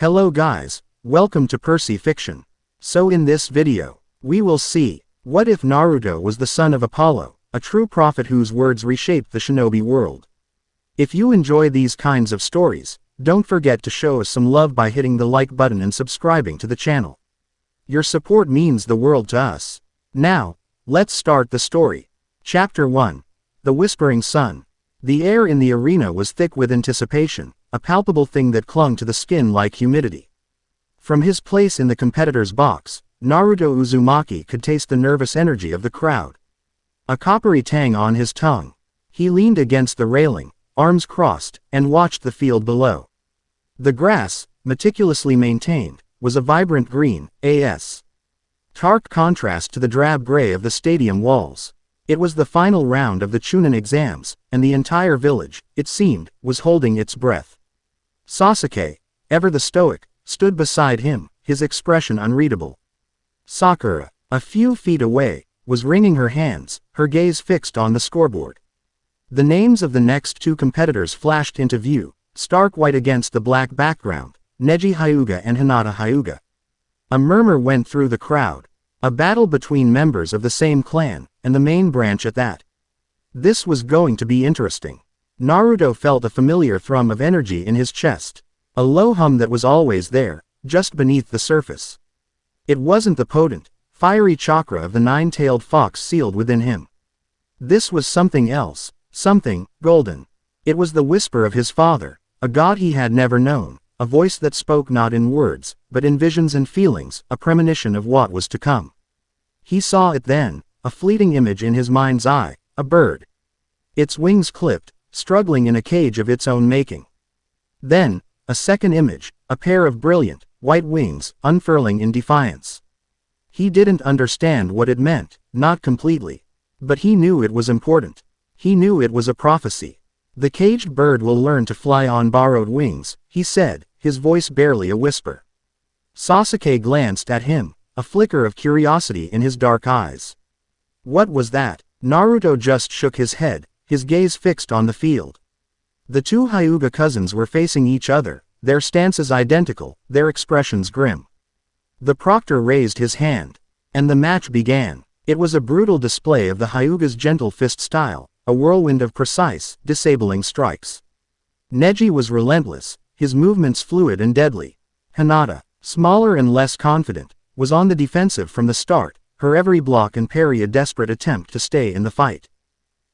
Hello guys, welcome to Percy Fiction. So in this video, we will see, what if Naruto was the son of Apollo, a true prophet whose words reshaped the shinobi world? If you enjoy these kinds of stories, don't forget to show us some love by hitting the like button and subscribing to the channel. Your support means the world to us. Now, let's start the story. Chapter 1. The Whispering Sun. The air in the arena was thick with anticipation, a palpable thing that clung to the skin like humidity. From his place in the competitor's box, Naruto Uzumaki could taste the nervous energy of the crowd. A coppery tang on his tongue. He leaned against the railing, arms crossed, and watched the field below. The grass, meticulously maintained, was a vibrant green, stark contrast to the drab gray of the stadium walls. It was the final round of the Chunin exams, and the entire village, it seemed, was holding its breath. Sasuke, ever the stoic, stood beside him, his expression unreadable. Sakura, a few feet away, was wringing her hands, her gaze fixed on the scoreboard. The names of the next two competitors flashed into view, stark white against the black background, Neji Hyuga and Hinata Hyuga. A murmur went through the crowd. A battle between members of the same clan, and the main branch at that. This was going to be interesting. Naruto felt a familiar thrum of energy in his chest. A low hum that was always there, just beneath the surface. It wasn't the potent, fiery chakra of the nine-tailed fox sealed within him. This was something else, something golden. It was the whisper of his father, a god he had never known, a voice that spoke not in words, but in visions and feelings, a premonition of what was to come. He saw it then, a fleeting image in his mind's eye, a bird. Its wings clipped, struggling in a cage of its own making. Then, a second image, a pair of brilliant, white wings, unfurling in defiance. He didn't understand what it meant, not completely. But he knew it was important. He knew it was a prophecy. The caged bird will learn to fly on borrowed wings, he said, his voice barely a whisper. Sasuke glanced at him, a flicker of curiosity in his dark eyes. What was that? Naruto just shook his head, his gaze fixed on the field. The two Hyuga cousins were facing each other, their stances identical, their expressions grim. The proctor raised his hand. And the match began. It was a brutal display of the Hyuga's gentle fist style, a whirlwind of precise, disabling strikes. Neji was relentless, his movements fluid and deadly. Hinata, smaller and less confident, was on the defensive from the start, her every block and parry a desperate attempt to stay in the fight.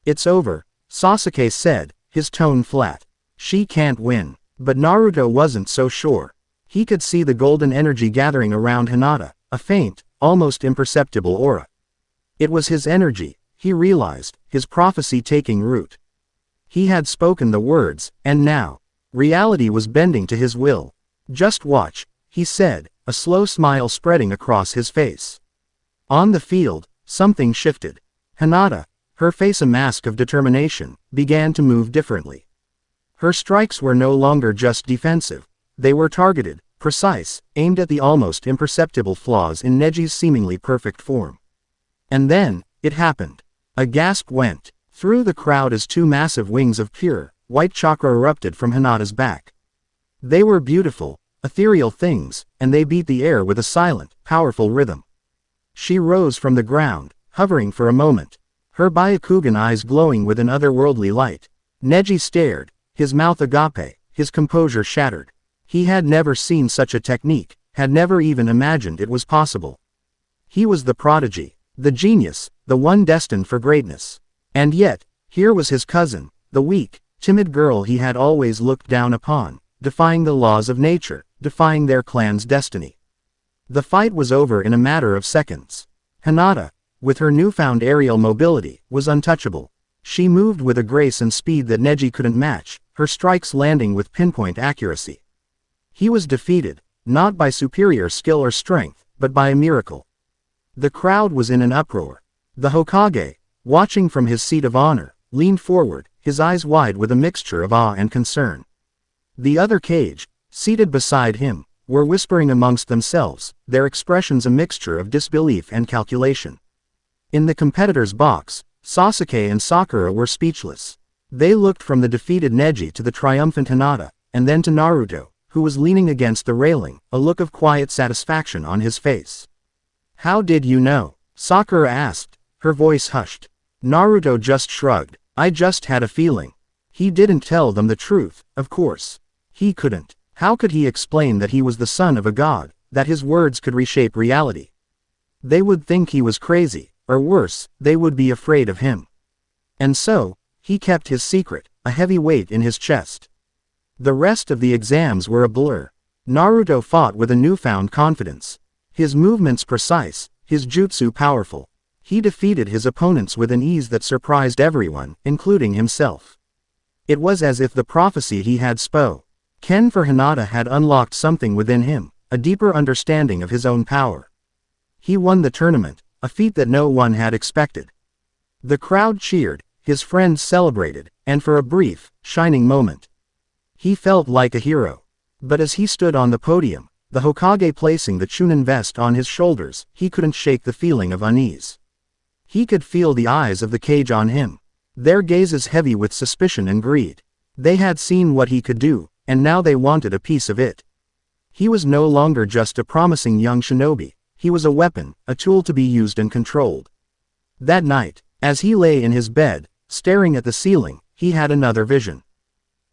It's over, Sasuke said, his tone flat. She can't win. But Naruto wasn't so sure. He could see the golden energy gathering around Hinata, a faint, almost imperceptible aura. It was his energy, he realized, his prophecy taking root. He had spoken the words, and now, reality was bending to his will. Just watch, he said, a slow smile spreading across his face. On the field, something shifted. Hinata, her face a mask of determination, began to move differently. Her strikes were no longer just defensive. They were targeted, precise, aimed at the almost imperceptible flaws in Neji's seemingly perfect form. And then, it happened. A gasp went through the crowd as two massive wings of pure, white chakra erupted from Hinata's back. They were beautiful, ethereal things, and they beat the air with a silent, powerful rhythm. She rose from the ground, hovering for a moment, her Byakugan eyes glowing with an otherworldly light. Neji stared, his mouth agape, his composure shattered. He had never seen such a technique, had never even imagined it was possible. He was the prodigy, the genius, the one destined for greatness. And yet, here was his cousin, the weak, timid girl he had always looked down upon, defying the laws of nature, defying their clan's destiny. The fight was over in a matter of seconds. Hinata, with her newfound aerial mobility, was untouchable. She moved with a grace and speed that Neji couldn't match, her strikes landing with pinpoint accuracy. He was defeated, not by superior skill or strength, but by a miracle. The crowd was in an uproar. The Hokage, watching from his seat of honor, leaned forward, his eyes wide with a mixture of awe and concern. The other cage, seated beside him, were whispering amongst themselves, their expressions a mixture of disbelief and calculation. In the competitor's box, Sasuke and Sakura were speechless. They looked from the defeated Neji to the triumphant Hinata, and then to Naruto, who was leaning against the railing, a look of quiet satisfaction on his face. "How did you know?" Sakura asked, her voice hushed. Naruto just shrugged. "I just had a feeling." He didn't tell them the truth, of course. He couldn't. How could he explain that he was the son of a god, that his words could reshape reality? They would think he was crazy, or worse, they would be afraid of him. And so, he kept his secret, a heavy weight in his chest. The rest of the exams were a blur. Naruto fought with a newfound confidence. His movements precise, his jutsu powerful. He defeated his opponents with an ease that surprised everyone, including himself. It was as if the prophecy he had spoken for Hinata had unlocked something within him, a deeper understanding of his own power. He won the tournament, a feat that no one had expected. The crowd cheered, his friends celebrated, and for a brief, shining moment, he felt like a hero. But as he stood on the podium, the Hokage placing the Chunin vest on his shoulders, he couldn't shake the feeling of unease. He could feel the eyes of the cage on him, their gazes heavy with suspicion and greed. They had seen what he could do, and now they wanted a piece of it. He was no longer just a promising young shinobi, he was a weapon, a tool to be used and controlled. That night, as he lay in his bed, staring at the ceiling, he had another vision.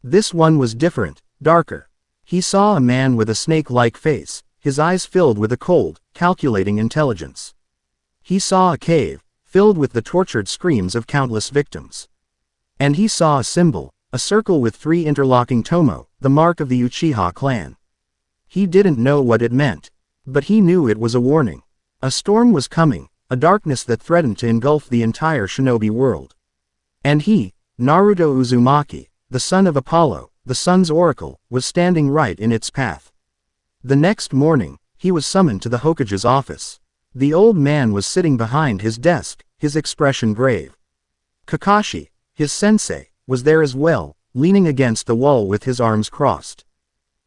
This one was different, darker. He saw a man with a snake-like face, his eyes filled with a cold, calculating intelligence. He saw a cave, filled with the tortured screams of countless victims. And he saw a symbol, a circle with 3 interlocking tomo, the mark of the Uchiha clan. He didn't know what it meant, but he knew it was a warning. A storm was coming, a darkness that threatened to engulf the entire shinobi world. And he, Naruto Uzumaki, the son of Apollo, the sun's oracle, was standing right in its path. The next morning, he was summoned to the Hokage's office. The old man was sitting behind his desk, his expression grave. Kakashi, his sensei, was there as well, leaning against the wall with his arms crossed.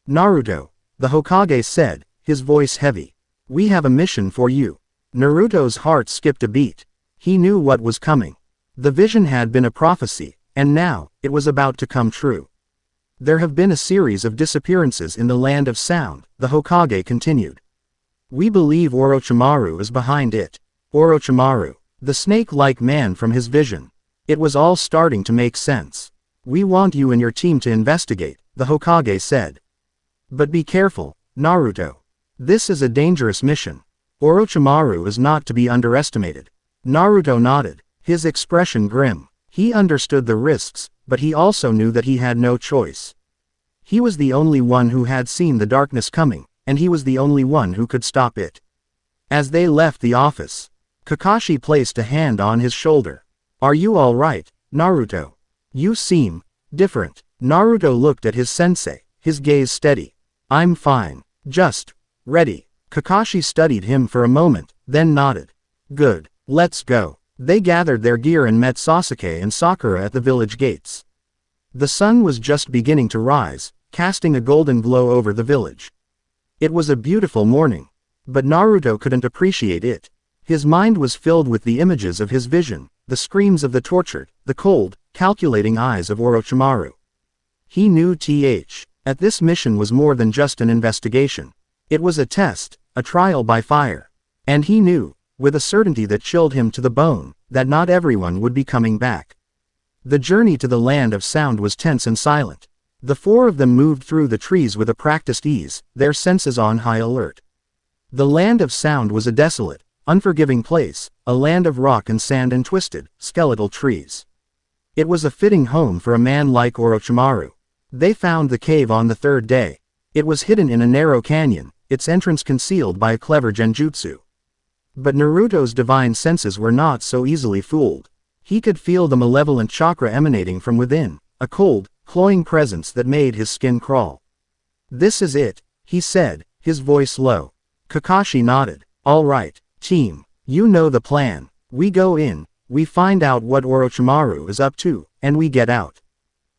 "Naruto," the Hokage said, his voice heavy. "We have a mission for you." Naruto's heart skipped a beat. He knew what was coming. The vision had been a prophecy, and now, it was about to come true. "There have been a series of disappearances in the land of sound," the Hokage continued. "We believe Orochimaru is behind it." Orochimaru, the snake-like man from his vision. It was all starting to make sense. "We want you and your team to investigate," the Hokage said. "But be careful, Naruto. This is a dangerous mission. Orochimaru is not to be underestimated." Naruto nodded, his expression grim. He understood the risks, but he also knew that he had no choice. He was the only one who had seen the darkness coming, and he was the only one who could stop it. As they left the office, Kakashi placed a hand on his shoulder. "Are you all right, Naruto? You seem different." Naruto looked at his sensei, his gaze steady. "I'm fine. Just ready." Kakashi studied him for a moment, then nodded. "Good, let's go." They gathered their gear and met Sasuke and Sakura at the village gates. The sun was just beginning to rise, casting a golden glow over the village. It was a beautiful morning. But Naruto couldn't appreciate it. His mind was filled with the images of his vision, the screams of the tortured, the cold, calculating eyes of Orochimaru. He knew that this mission was more than just an investigation. It was a test, a trial by fire. And he knew, with a certainty that chilled him to the bone, that not everyone would be coming back. The journey to the land of sound was tense and silent. The 4 of them moved through the trees with a practiced ease, their senses on high alert. The land of sound was a desolate, unforgiving place, a land of rock and sand and twisted, skeletal trees. It was a fitting home for a man like Orochimaru. They found the cave on the 3rd day. It was hidden in a narrow canyon, its entrance concealed by a clever genjutsu. But Naruto's divine senses were not so easily fooled. He could feel the malevolent chakra emanating from within, a cold, cloying presence that made his skin crawl. "This is it," he said, his voice low. Kakashi nodded. "All right, team. You know the plan. We go in, we find out what Orochimaru is up to, and we get out.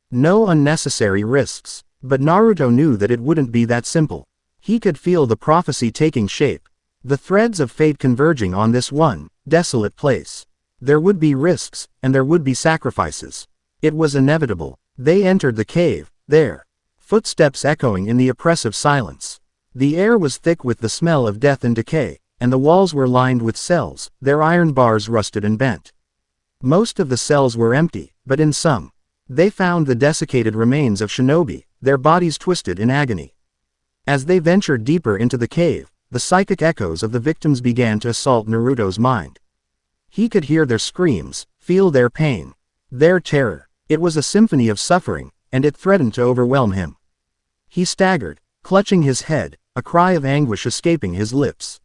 No unnecessary risks." But Naruto knew that it wouldn't be that simple. He could feel the prophecy taking shape. The threads of fate converging on this one, desolate place. There would be risks, and there would be sacrifices. It was inevitable. They entered the cave, there. footsteps echoing in the oppressive silence. The air was thick with the smell of death and decay, and the walls were lined with cells, their iron bars rusted and bent. Most of the cells were empty, but in some, they found the desiccated remains of Shinobi, their bodies twisted in agony. As they ventured deeper into the cave, the psychic echoes of the victims began to assault Naruto's mind. He could hear their screams, feel their pain, their terror. It was a symphony of suffering, and it threatened to overwhelm him. He staggered, clutching his head, a cry of anguish escaping his lips.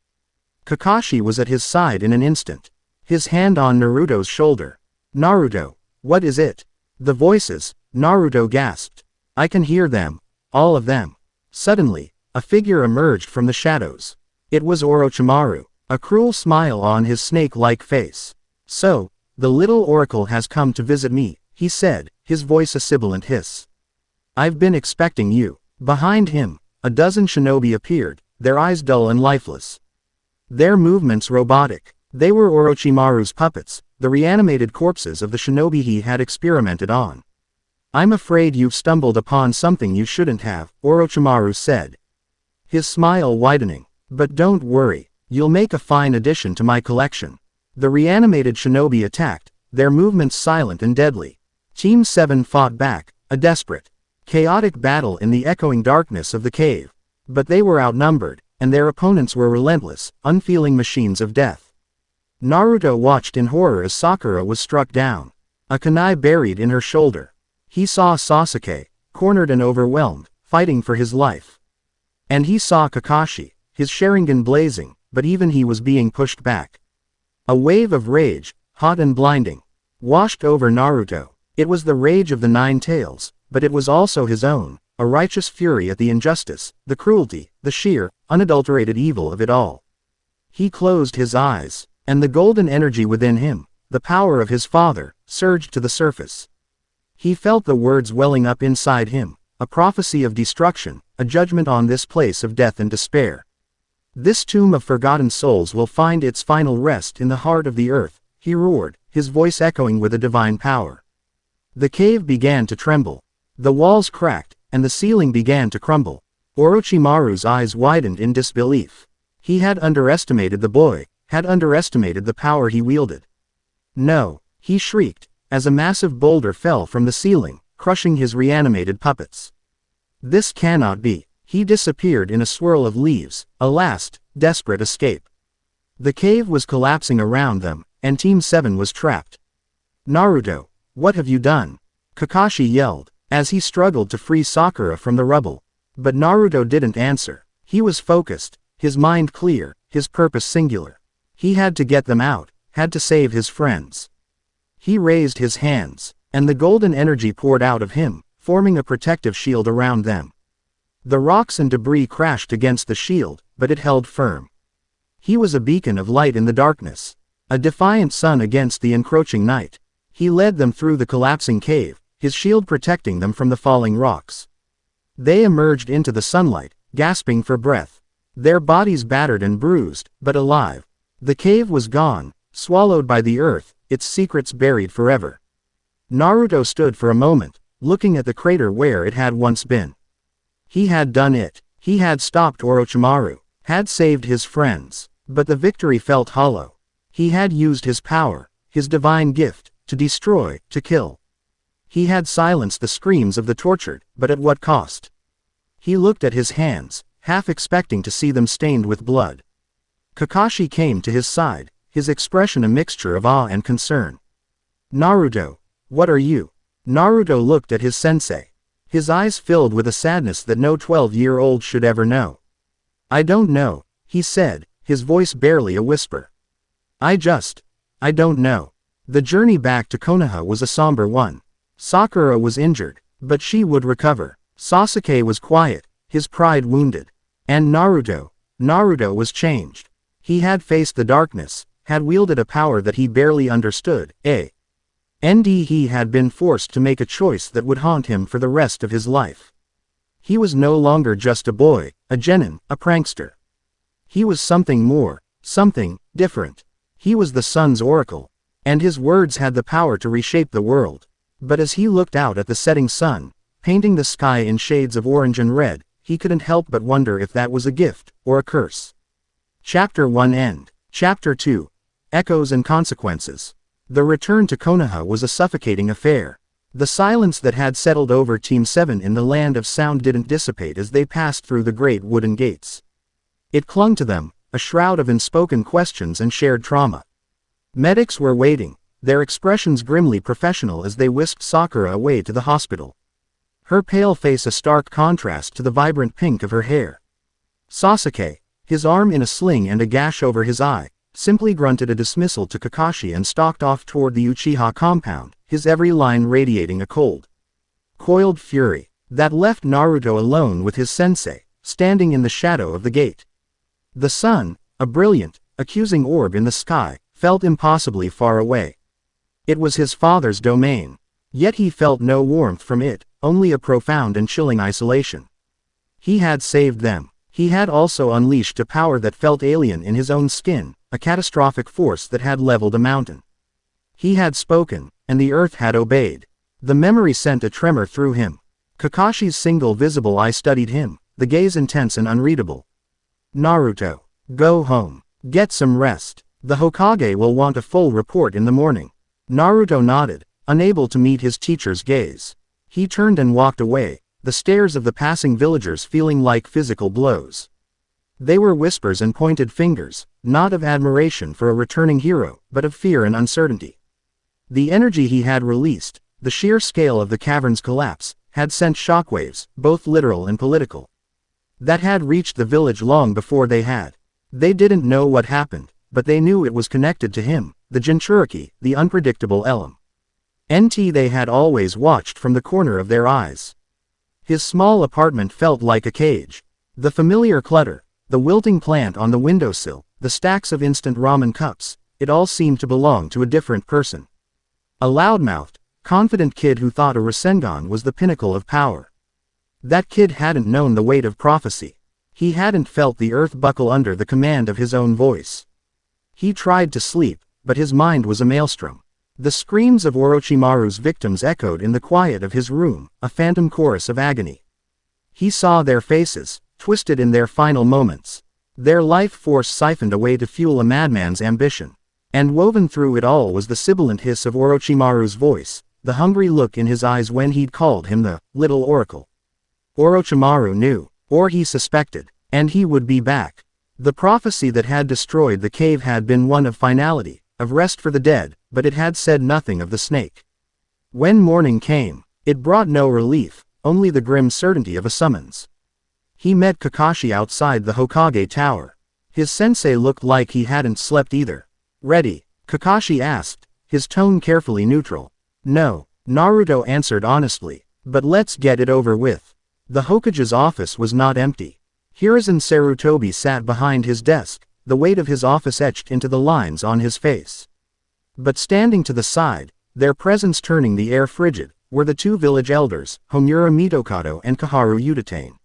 Kakashi was at his side in an instant, his hand on Naruto's shoulder. "Naruto, what is it?" "The voices," Naruto gasped. "I can hear them, all of them." Suddenly, a figure emerged from the shadows. It was Orochimaru, a cruel smile on his snake-like face. "So, the little oracle has come to visit me," he said, his voice a sibilant hiss. "I've been expecting you." Behind him, a dozen shinobi appeared, their eyes dull and lifeless. Their movements robotic. They were Orochimaru's puppets, the reanimated corpses of the shinobi he had experimented on. "I'm afraid you've stumbled upon something you shouldn't have," Orochimaru said, his smile widening. "But don't worry, you'll make a fine addition to my collection." The reanimated shinobi attacked, their movements silent and deadly. Team 7 fought back, a desperate, chaotic battle in the echoing darkness of the cave. But they were outnumbered, and their opponents were relentless, unfeeling machines of death. Naruto watched in horror as Sakura was struck down, a kunai buried in her shoulder. He saw Sasuke, cornered and overwhelmed, fighting for his life. And he saw Kakashi, his Sharingan blazing, but even he was being pushed back. A wave of rage, hot and blinding, washed over Naruto. It was the rage of the Nine Tails, but it was also his own, a righteous fury at the injustice, the cruelty, the sheer, unadulterated evil of it all. He closed his eyes, and the golden energy within him, the power of his father, surged to the surface. He felt the words welling up inside him, a prophecy of destruction, a judgment on this place of death and despair. "This tomb of forgotten souls will find its final rest in the heart of the earth," he roared, his voice echoing with a divine power. The cave began to tremble. The walls cracked, and the ceiling began to crumble. Orochimaru's eyes widened in disbelief. He had underestimated the boy, had underestimated the power he wielded. "No!" he shrieked, as a massive boulder fell from the ceiling, crushing his reanimated puppets. "This cannot be." He disappeared in a swirl of leaves, a last, desperate escape. The cave was collapsing around them, and Team 7 was trapped. "Naruto, what have you done?" Kakashi yelled, as he struggled to free Sakura from the rubble. But Naruto didn't answer. He was focused, his mind clear, his purpose singular. He had to get them out, had to save his friends. He raised his hands, and the golden energy poured out of him, forming a protective shield around them. The rocks and debris crashed against the shield, but it held firm. He was a beacon of light in the darkness, a defiant sun against the encroaching night. He led them through the collapsing cave, his shield protecting them from the falling rocks. They emerged into the sunlight, gasping for breath. Their bodies battered and bruised, but alive. The cave was gone, swallowed by the earth, its secrets buried forever. Naruto stood for a moment, looking at the crater where it had once been. He had done it. He had stopped Orochimaru, had saved his friends, but the victory felt hollow. He had used his power, his divine gift, to destroy, to kill. He had silenced the screams of the tortured, but at what cost? He looked at his hands, half expecting to see them stained with blood. Kakashi came to his side, his expression a mixture of awe and concern. "Naruto, what are you?" Naruto looked at his sensei. His eyes filled with a sadness that no 12-year-old should ever know. "I don't know," he said, his voice barely a whisper. I don't know." The journey back to Konoha was a somber one. Sakura was injured, but she would recover. Sasuke was quiet, his pride wounded. And Naruto was changed. He had faced the darkness, had wielded a power that he barely understood, and he had been forced to make a choice that would haunt him for the rest of his life. He was no longer just a boy, a genin, a prankster. He was something more, something different. He was the sun's oracle, and his words had the power to reshape the world. But as he looked out at the setting sun, painting the sky in shades of orange and red. He couldn't help but wonder if that was a gift, or a curse. Chapter 1 End. Chapter 2. Echoes and Consequences. The return to Konoha was a suffocating affair. The silence that had settled over Team 7 in the land of sound didn't dissipate as they passed through the great wooden gates. It clung to them, a shroud of unspoken questions and shared trauma. Medics were waiting, their expressions grimly professional as they whisked Sakura away to the hospital. Her pale face a stark contrast to the vibrant pink of her hair. Sasuke, his arm in a sling and a gash over his eye, simply grunted a dismissal to Kakashi and stalked off toward the Uchiha compound, his every line radiating a cold, coiled fury that left Naruto alone with his sensei, standing in the shadow of the gate. The sun, a brilliant, accusing orb in the sky, felt impossibly far away. It was his father's domain. Yet he felt no warmth from it, only a profound and chilling isolation. He had saved them. He had also unleashed a power that felt alien in his own skin, a catastrophic force that had leveled a mountain. He had spoken, and the earth had obeyed. The memory sent a tremor through him. Kakashi's single visible eye studied him, the gaze intense and unreadable. Naruto, go home. Get some rest. The Hokage will want a full report in the morning. Naruto nodded, unable to meet his teacher's gaze. He turned and walked away, the stares of the passing villagers feeling like physical blows. They were whispers and pointed fingers, not of admiration for a returning hero, but of fear and uncertainty. The energy he had released, the sheer scale of the cavern's collapse, had sent shockwaves, both literal and political, that had reached the village long before they had. They didn't know what happened, but they knew it was connected to him, the Jinchuriki, the unpredictable element they had always watched from the corner of their eyes. His small apartment felt like a cage. The familiar clutter, the wilting plant on the windowsill, the stacks of instant ramen cups, it all seemed to belong to a different person. A loudmouthed, confident kid who thought a Rasengan was the pinnacle of power. That kid hadn't known the weight of prophecy. He hadn't felt the earth buckle under the command of his own voice. He tried to sleep, but his mind was a maelstrom. The screams of Orochimaru's victims echoed in the quiet of his room, a phantom chorus of agony. He saw their faces, twisted in their final moments. Their life force siphoned away to fuel a madman's ambition. And woven through it all was the sibilant hiss of Orochimaru's voice, the hungry look in his eyes when he'd called him the Little Oracle. Orochimaru knew, or he suspected, and he would be back. The prophecy that had destroyed the cave had been one of finality, of rest for the dead, but it had said nothing of the snake. When morning came, it brought no relief, only the grim certainty of a summons. He met Kakashi outside the Hokage tower. His sensei looked like he hadn't slept either. Ready? Kakashi asked, his tone carefully neutral. No, Naruto answered honestly, but let's get it over with. The Hokage's office was not empty. Hiruzen Sarutobi sat behind his desk, the weight of his office etched into the lines on his face. But standing to the side, their presence turning the air frigid, were the two village elders, Homura Mitokado and Kaharu Udatane.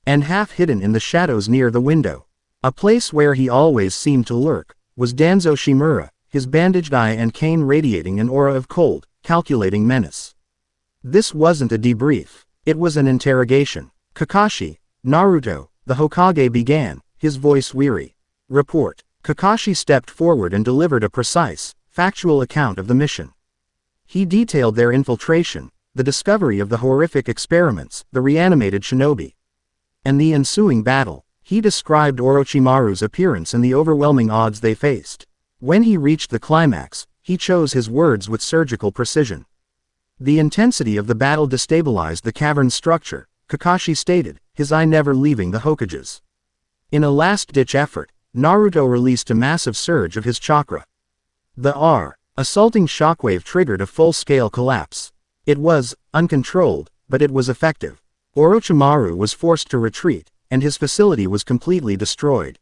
And half hidden in the shadows near the window, a place where he always seemed to lurk, was Danzo Shimura, his bandaged eye and cane radiating an aura of cold, calculating menace. This wasn't a debrief, it was an interrogation. Kakashi, Naruto, the Hokage began, his voice weary. Report. Kakashi stepped forward and delivered a precise, factual account of the mission. He detailed their infiltration, the discovery of the horrific experiments, the reanimated shinobi, and the ensuing battle. He described Orochimaru's appearance and the overwhelming odds they faced. When he reached the climax, he chose his words with surgical precision. The intensity of the battle destabilized the cavern's structure, Kakashi stated, his eye never leaving the Hokage's. In a last-ditch effort, Naruto released a massive surge of his chakra. The assaulting shockwave triggered a full-scale collapse. It was uncontrolled, but it was effective. Orochimaru was forced to retreat, and his facility was completely destroyed.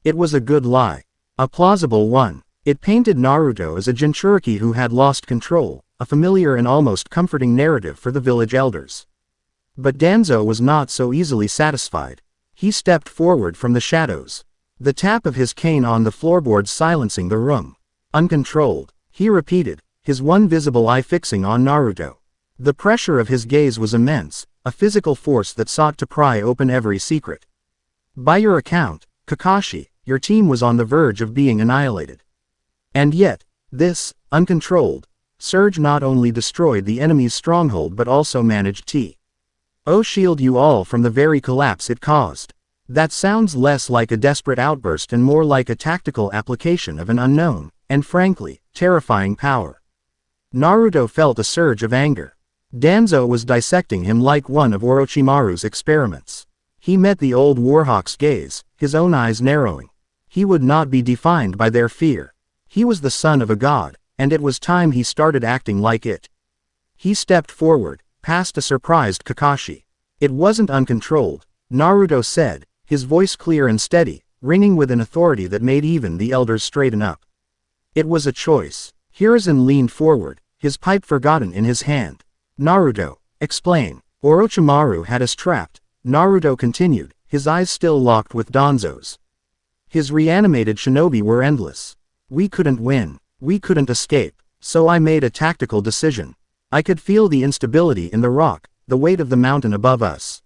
It was a good lie. A plausible one. It painted Naruto as a Jinchuriki who had lost control, a familiar and almost comforting narrative for the village elders. But Danzo was not so easily satisfied. He stepped forward from the shadows, the tap of his cane on the floorboards silencing the room. Uncontrolled, he repeated, his one visible eye fixing on Naruto. The pressure of his gaze was immense, a physical force that sought to pry open every secret. By your account, Kakashi, your team was on the verge of being annihilated. And yet, this, uncontrolled, surge not only destroyed the enemy's stronghold but also managed to shield you all from the very collapse it caused. That sounds less like a desperate outburst and more like a tactical application of an unknown, and frankly, terrifying power. Naruto felt a surge of anger. Danzo was dissecting him like one of Orochimaru's experiments. He met the old warhawk's gaze, his own eyes narrowing. He would not be defined by their fear. He was the son of a god, and it was time he started acting like it. He stepped forward, past a surprised Kakashi. It wasn't uncontrolled, Naruto said, his voice clear and steady, ringing with an authority that made even the elders straighten up. It was a choice. Hiruzen leaned forward, his pipe forgotten in his hand. Naruto, explain. Orochimaru had us trapped, Naruto continued, his eyes still locked with Danzo's. His reanimated shinobi were endless. We couldn't win. We couldn't escape. So I made a tactical decision. I could feel the instability in the rock, the weight of the mountain above us.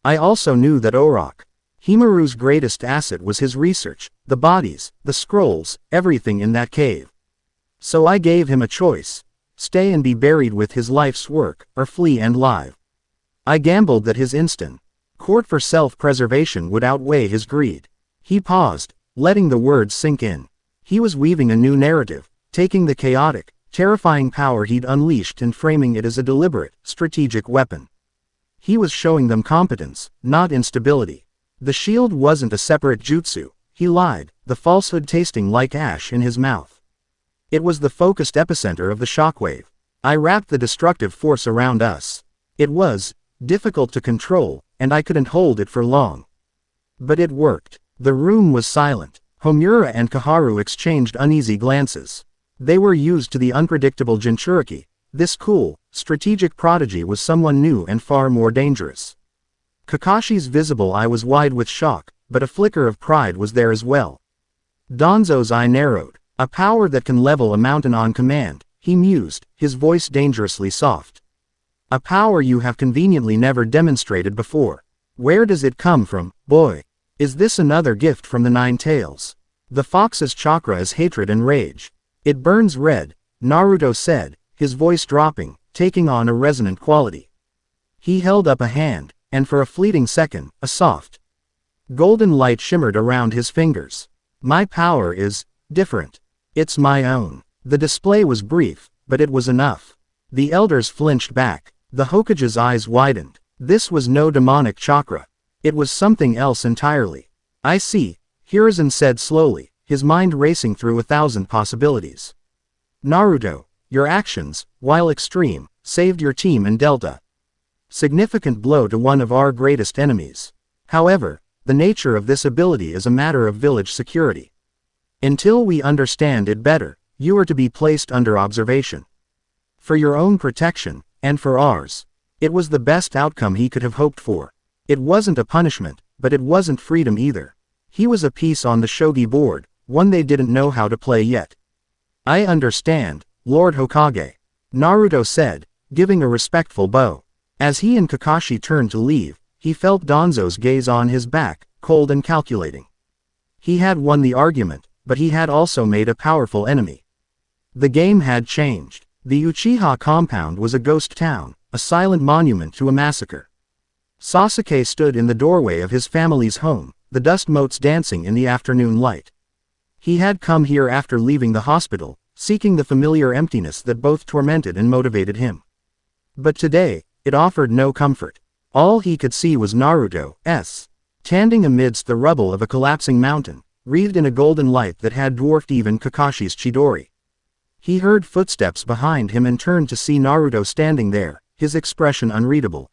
I also knew that Orochimaru's greatest asset was his research, the bodies, the scrolls, everything in that cave. So I gave him a choice. Stay and be buried with his life's work, or flee and live. I gambled that his instinct for self-preservation would outweigh his greed. He paused, letting the words sink in. He was weaving a new narrative, taking the chaotic, terrifying power he'd unleashed and framing it as a deliberate, strategic weapon. He was showing them competence, not instability. The shield wasn't a separate jutsu, he lied, the falsehood tasting like ash in his mouth. It was the focused epicenter of the shockwave. I wrapped the destructive force around us. It was difficult to control, and I couldn't hold it for long. But it worked. The room was silent. Homura and Kaharu exchanged uneasy glances. They were used to the unpredictable Jinchuriki. This cool, strategic prodigy was someone new and far more dangerous. Kakashi's visible eye was wide with shock, but a flicker of pride was there as well. Danzo's eye narrowed. A power that can level a mountain on command, he mused, his voice dangerously soft. A power you have conveniently never demonstrated before. Where does it come from, boy? Is this another gift from the Nine Tails? The fox's chakra is hatred and rage. It burns red, Naruto said, his voice dropping, taking on a resonant quality. He held up a hand, and for a fleeting second, a soft golden light shimmered around his fingers. My power is different. It's my own. The display was brief, but it was enough. The elders flinched back. The Hokage's eyes widened. This was no demonic chakra. It was something else entirely. I see, Hiruzen said slowly, his mind racing through 1,000 possibilities. Naruto, your actions, while extreme, saved your team and dealt a significant blow to one of our greatest enemies. However, the nature of this ability is a matter of village security. Until we understand it better, you are to be placed under observation. For your own protection, and for ours. It was the best outcome he could have hoped for. It wasn't a punishment, but it wasn't freedom either. He was a piece on the shogi board, one they didn't know how to play yet. I understand, Lord Hokage, Naruto said, giving a respectful bow. As he and Kakashi turned to leave, he felt Danzo's gaze on his back, cold and calculating. He had won the argument, but he had also made a powerful enemy. The game had changed. The Uchiha compound was a ghost town, a silent monument to a massacre. Sasuke stood in the doorway of his family's home, the dust motes dancing in the afternoon light. He had come here after leaving the hospital, seeking the familiar emptiness that both tormented and motivated him. But today, it offered no comfort. All he could see was Naruto, standing amidst the rubble of a collapsing mountain, wreathed in a golden light that had dwarfed even Kakashi's Chidori. He heard footsteps behind him and turned to see Naruto standing there, his expression unreadable.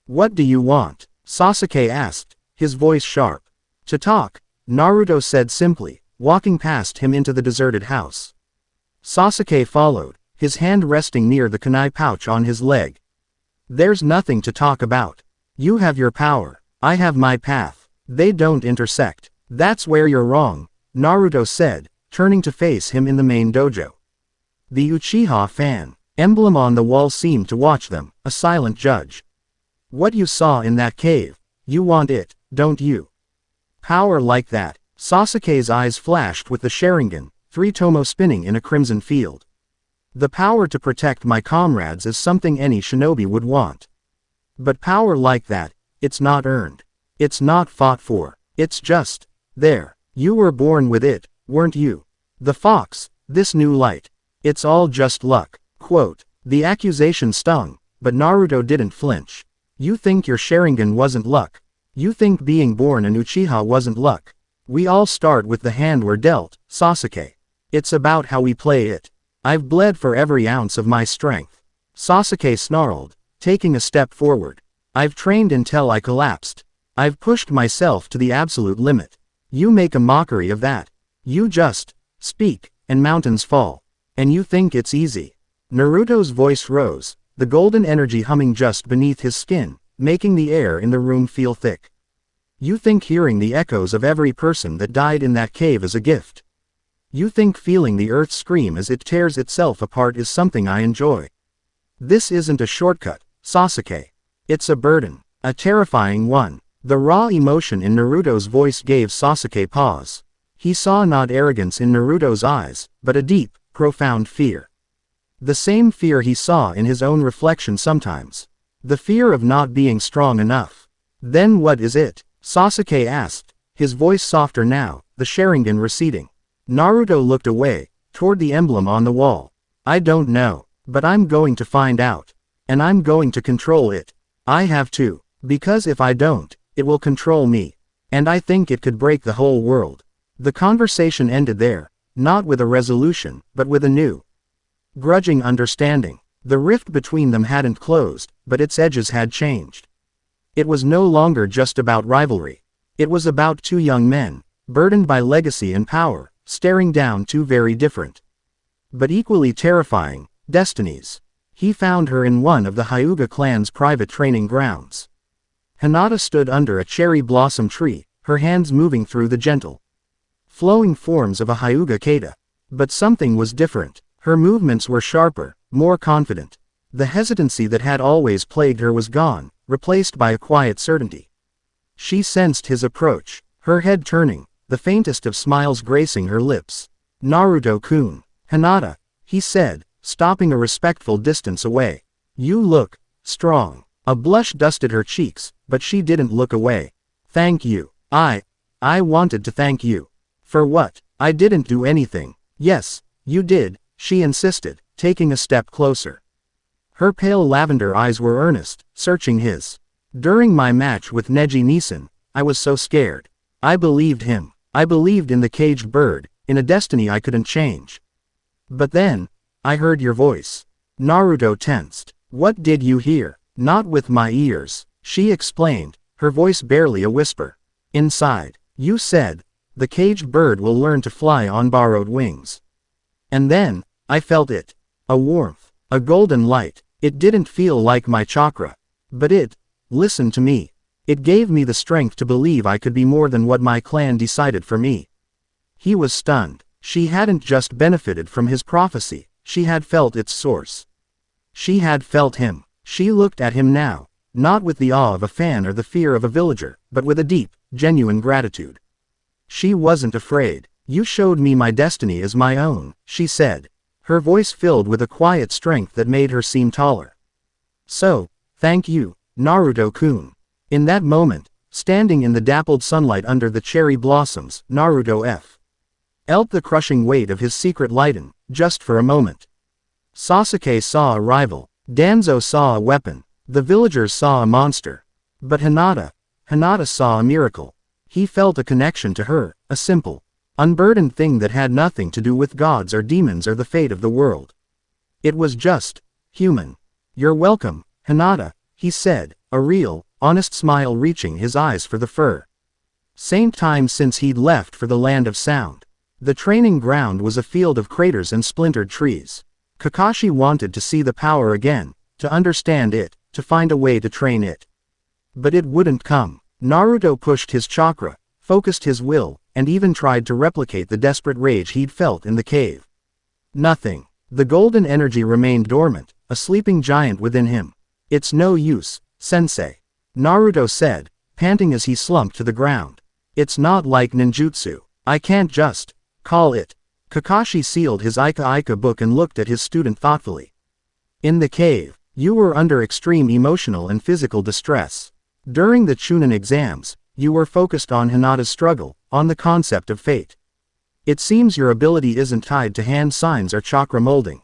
What do you want? Sasuke asked, his voice sharp. To talk, Naruto said simply, walking past him into the deserted house. Sasuke followed, his hand resting near the kunai pouch on his leg. There's nothing to talk about. You have your power, I have my path. They don't intersect. That's where you're wrong, Naruto said, turning to face him in the main dojo. The Uchiha fan. Emblem on the wall seemed to watch them, a silent judge. What you saw in that cave, you want it, don't you? Power like that. Sasuke's eyes flashed with the Sharingan, 3 tomo spinning in a crimson field. The power to protect my comrades is something any shinobi would want. But power like that, it's not earned. It's not fought for. It's just there. You were born with it, weren't you? The fox, this new light. It's all just luck. Quote. The accusation stung, but Naruto didn't flinch. You think your Sharingan wasn't luck. You think being born an Uchiha wasn't luck. We all start with the hand we're dealt, Sasuke. It's about how we play it. I've bled for every ounce of my strength. Sasuke snarled, taking a step forward. I've trained until I collapsed. I've pushed myself to the absolute limit. You make a mockery of that. You just speak, and mountains fall. And you think it's easy. Naruto's voice rose, the golden energy humming just beneath his skin, making the air in the room feel thick. You think hearing the echoes of every person that died in that cave is a gift. You think feeling the earth scream as it tears itself apart is something I enjoy. This isn't a shortcut, Sasuke. It's a burden, a terrifying one. The raw emotion in Naruto's voice gave Sasuke pause. He saw not arrogance in Naruto's eyes, but a deep, profound fear. The same fear he saw in his own reflection sometimes. The fear of not being strong enough. Then what is it? Sasuke asked, his voice softer now, the Sharingan receding. Naruto looked away, toward the emblem on the wall. I don't know, but I'm going to find out. And I'm going to control it. I have to, because if I don't, it will control me. And I think it could break the whole world. The conversation ended there, not with a resolution, but with a new, grudging understanding. The rift between them hadn't closed, but its edges had changed. It was no longer just about rivalry. It was about 2 young men, burdened by legacy and power, staring down 2 very different, but equally terrifying, destinies. He found her in one of the Hyuga clan's private training grounds. Hinata stood under a cherry blossom tree, her hands moving through the gentle, flowing forms of a Hyuga kata. But something was different. Her movements were sharper, more confident. The hesitancy that had always plagued her was gone, replaced by a quiet certainty. She sensed his approach, her head turning, the faintest of smiles gracing her lips. Naruto-kun. Hinata, he said, stopping a respectful distance away. You look strong. A blush dusted her cheeks, but she didn't look away. Thank you. I wanted to thank you. For what? I didn't do anything. Yes, you did, she insisted, taking a step closer. Her pale lavender eyes were earnest, searching his. During my match with Neji Nissen, I was so scared. I believed him. I believed in the caged bird, in a destiny I couldn't change. But then, I heard your voice. Naruto tensed. What did you hear? Not with my ears, she explained, her voice barely a whisper. Inside, you said, the caged bird will learn to fly on borrowed wings. And then, I felt it. A warmth, a golden light. It didn't feel like my chakra. But it, listen to me. It gave me the strength to believe I could be more than what my clan decided for me. He was stunned. She hadn't just benefited from his prophecy, she had felt its source. She had felt him. She looked at him now, not with the awe of a fan or the fear of a villager, but with a deep, genuine gratitude. She wasn't afraid. You showed me my destiny as my own, she said, her voice filled with a quiet strength that made her seem taller. So, thank you, Naruto-kun. In that moment, standing in the dappled sunlight under the cherry blossoms, Naruto felt the crushing weight of his secret lighten, just for a moment. Sasuke saw a rival, Danzo saw a weapon, the villagers saw a monster. But Hinata saw a miracle. He felt a connection to her, a simple, unburdened thing that had nothing to do with gods or demons or the fate of the world. It was just human. You're welcome, Hinata, he said, a real, honest smile reaching his eyes for the fur. Same time since he'd left for the land of sound. The training ground was a field of craters and splintered trees. Kakashi wanted to see the power again, to understand it, to find a way to train it. But it wouldn't come. Naruto pushed his chakra, focused his will, and even tried to replicate the desperate rage he'd felt in the cave. Nothing. The golden energy remained dormant, a sleeping giant within him. "It's no use, sensei," Naruto said, panting as he slumped to the ground. "It's not like ninjutsu. I can't just call it." Kakashi sealed his Ika book and looked at his student thoughtfully. "In the cave, you were under extreme emotional and physical distress. During the Chunin exams, you were focused on Hinata's struggle, on the concept of fate. It seems your ability isn't tied to hand signs or chakra molding.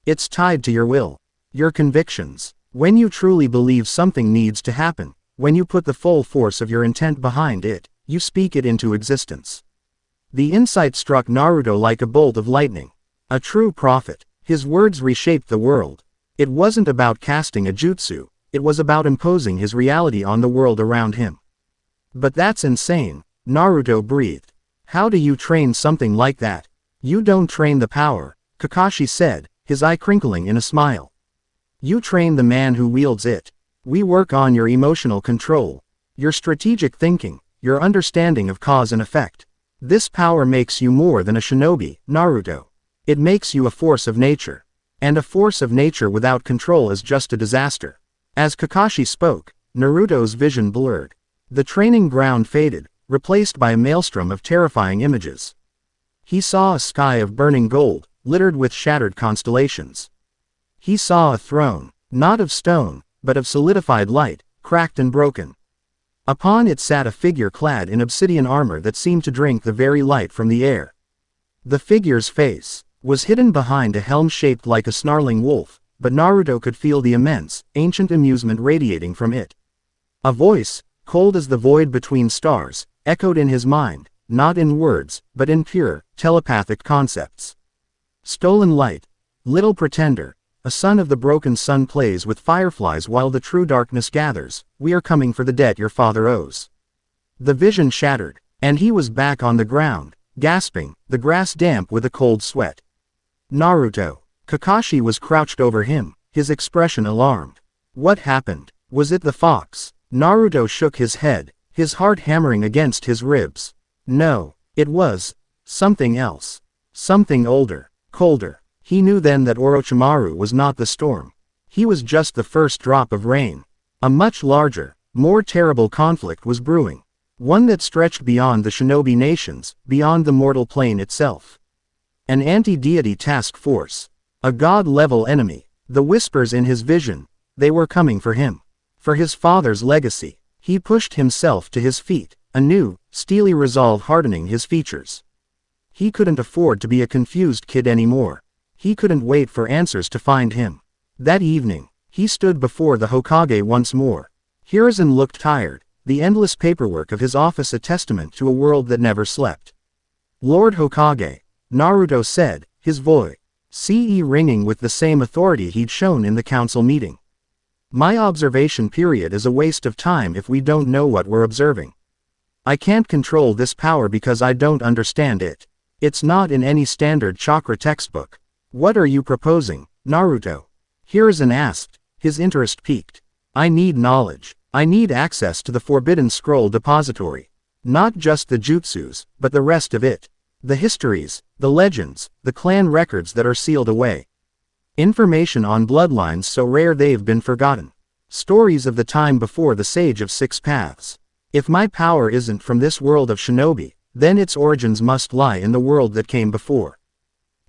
It's tied to your will, your convictions. When you truly believe something needs to happen, when you put the full force of your intent behind it, you speak it into existence." The insight struck Naruto like a bolt of lightning. A true prophet. His words reshaped the world. It wasn't about casting a jutsu, it was about imposing his reality on the world around him. "But that's insane," Naruto breathed. "How do you train something like that?" "You don't train the power," Kakashi said, his eye crinkling in a smile. "You train the man who wields it. We work on your emotional control, your strategic thinking, your understanding of cause and effect. This power makes you more than a shinobi, Naruto. It makes you a force of nature. And a force of nature without control is just a disaster." As Kakashi spoke, Naruto's vision blurred. The training ground faded, replaced by a maelstrom of terrifying images. He saw a sky of burning gold, littered with shattered constellations. He saw a throne, not of stone, but of solidified light, cracked and broken. Upon it sat a figure clad in obsidian armor that seemed to drink the very light from the air. The figure's face was hidden behind a helm shaped like a snarling wolf, but Naruto could feel the immense, ancient amusement radiating from it. A voice, cold as the void between stars, echoed in his mind, not in words, but in pure, telepathic concepts. "Stolen light. Little pretender. A son of the broken sun plays with fireflies while the true darkness gathers. We are coming for the debt your father owes." The vision shattered, and he was back on the ground, gasping, the grass damp with a cold sweat. "Naruto." Kakashi was crouched over him, his expression alarmed. "What happened? Was it the fox?" Naruto shook his head, his heart hammering against his ribs. "No, it was something else. Something older, colder." He knew then that Orochimaru was not the storm. He was just the first drop of rain. A much larger, more terrible conflict was brewing. One that stretched beyond the shinobi nations, beyond the mortal plane itself. An anti-deity task force. A god-level enemy. The whispers in his vision, they were coming for him. For his father's legacy. He pushed himself to his feet, a new, steely resolve hardening his features. He couldn't afford to be a confused kid anymore. He couldn't wait for answers to find him. That evening, he stood before the Hokage once more. Hiruzen looked tired, the endless paperwork of his office a testament to a world that never slept. "Lord Hokage," Naruto said, his voice ringing with the same authority he'd shown in the council meeting. "My observation period is a waste of time if we don't know what we're observing. I can't control this power because I don't understand it. It's not in any standard chakra textbook." "What are you proposing, Naruto?" Hiruzen asked, his interest piqued. "I need knowledge. I need access to the Forbidden Scroll depository. Not just the jutsus, but the rest of it. The histories, the legends, the clan records that are sealed away. Information on bloodlines so rare they've been forgotten. Stories of the time before the Sage of Six Paths. If my power isn't from this world of shinobi, then its origins must lie in the world that came before."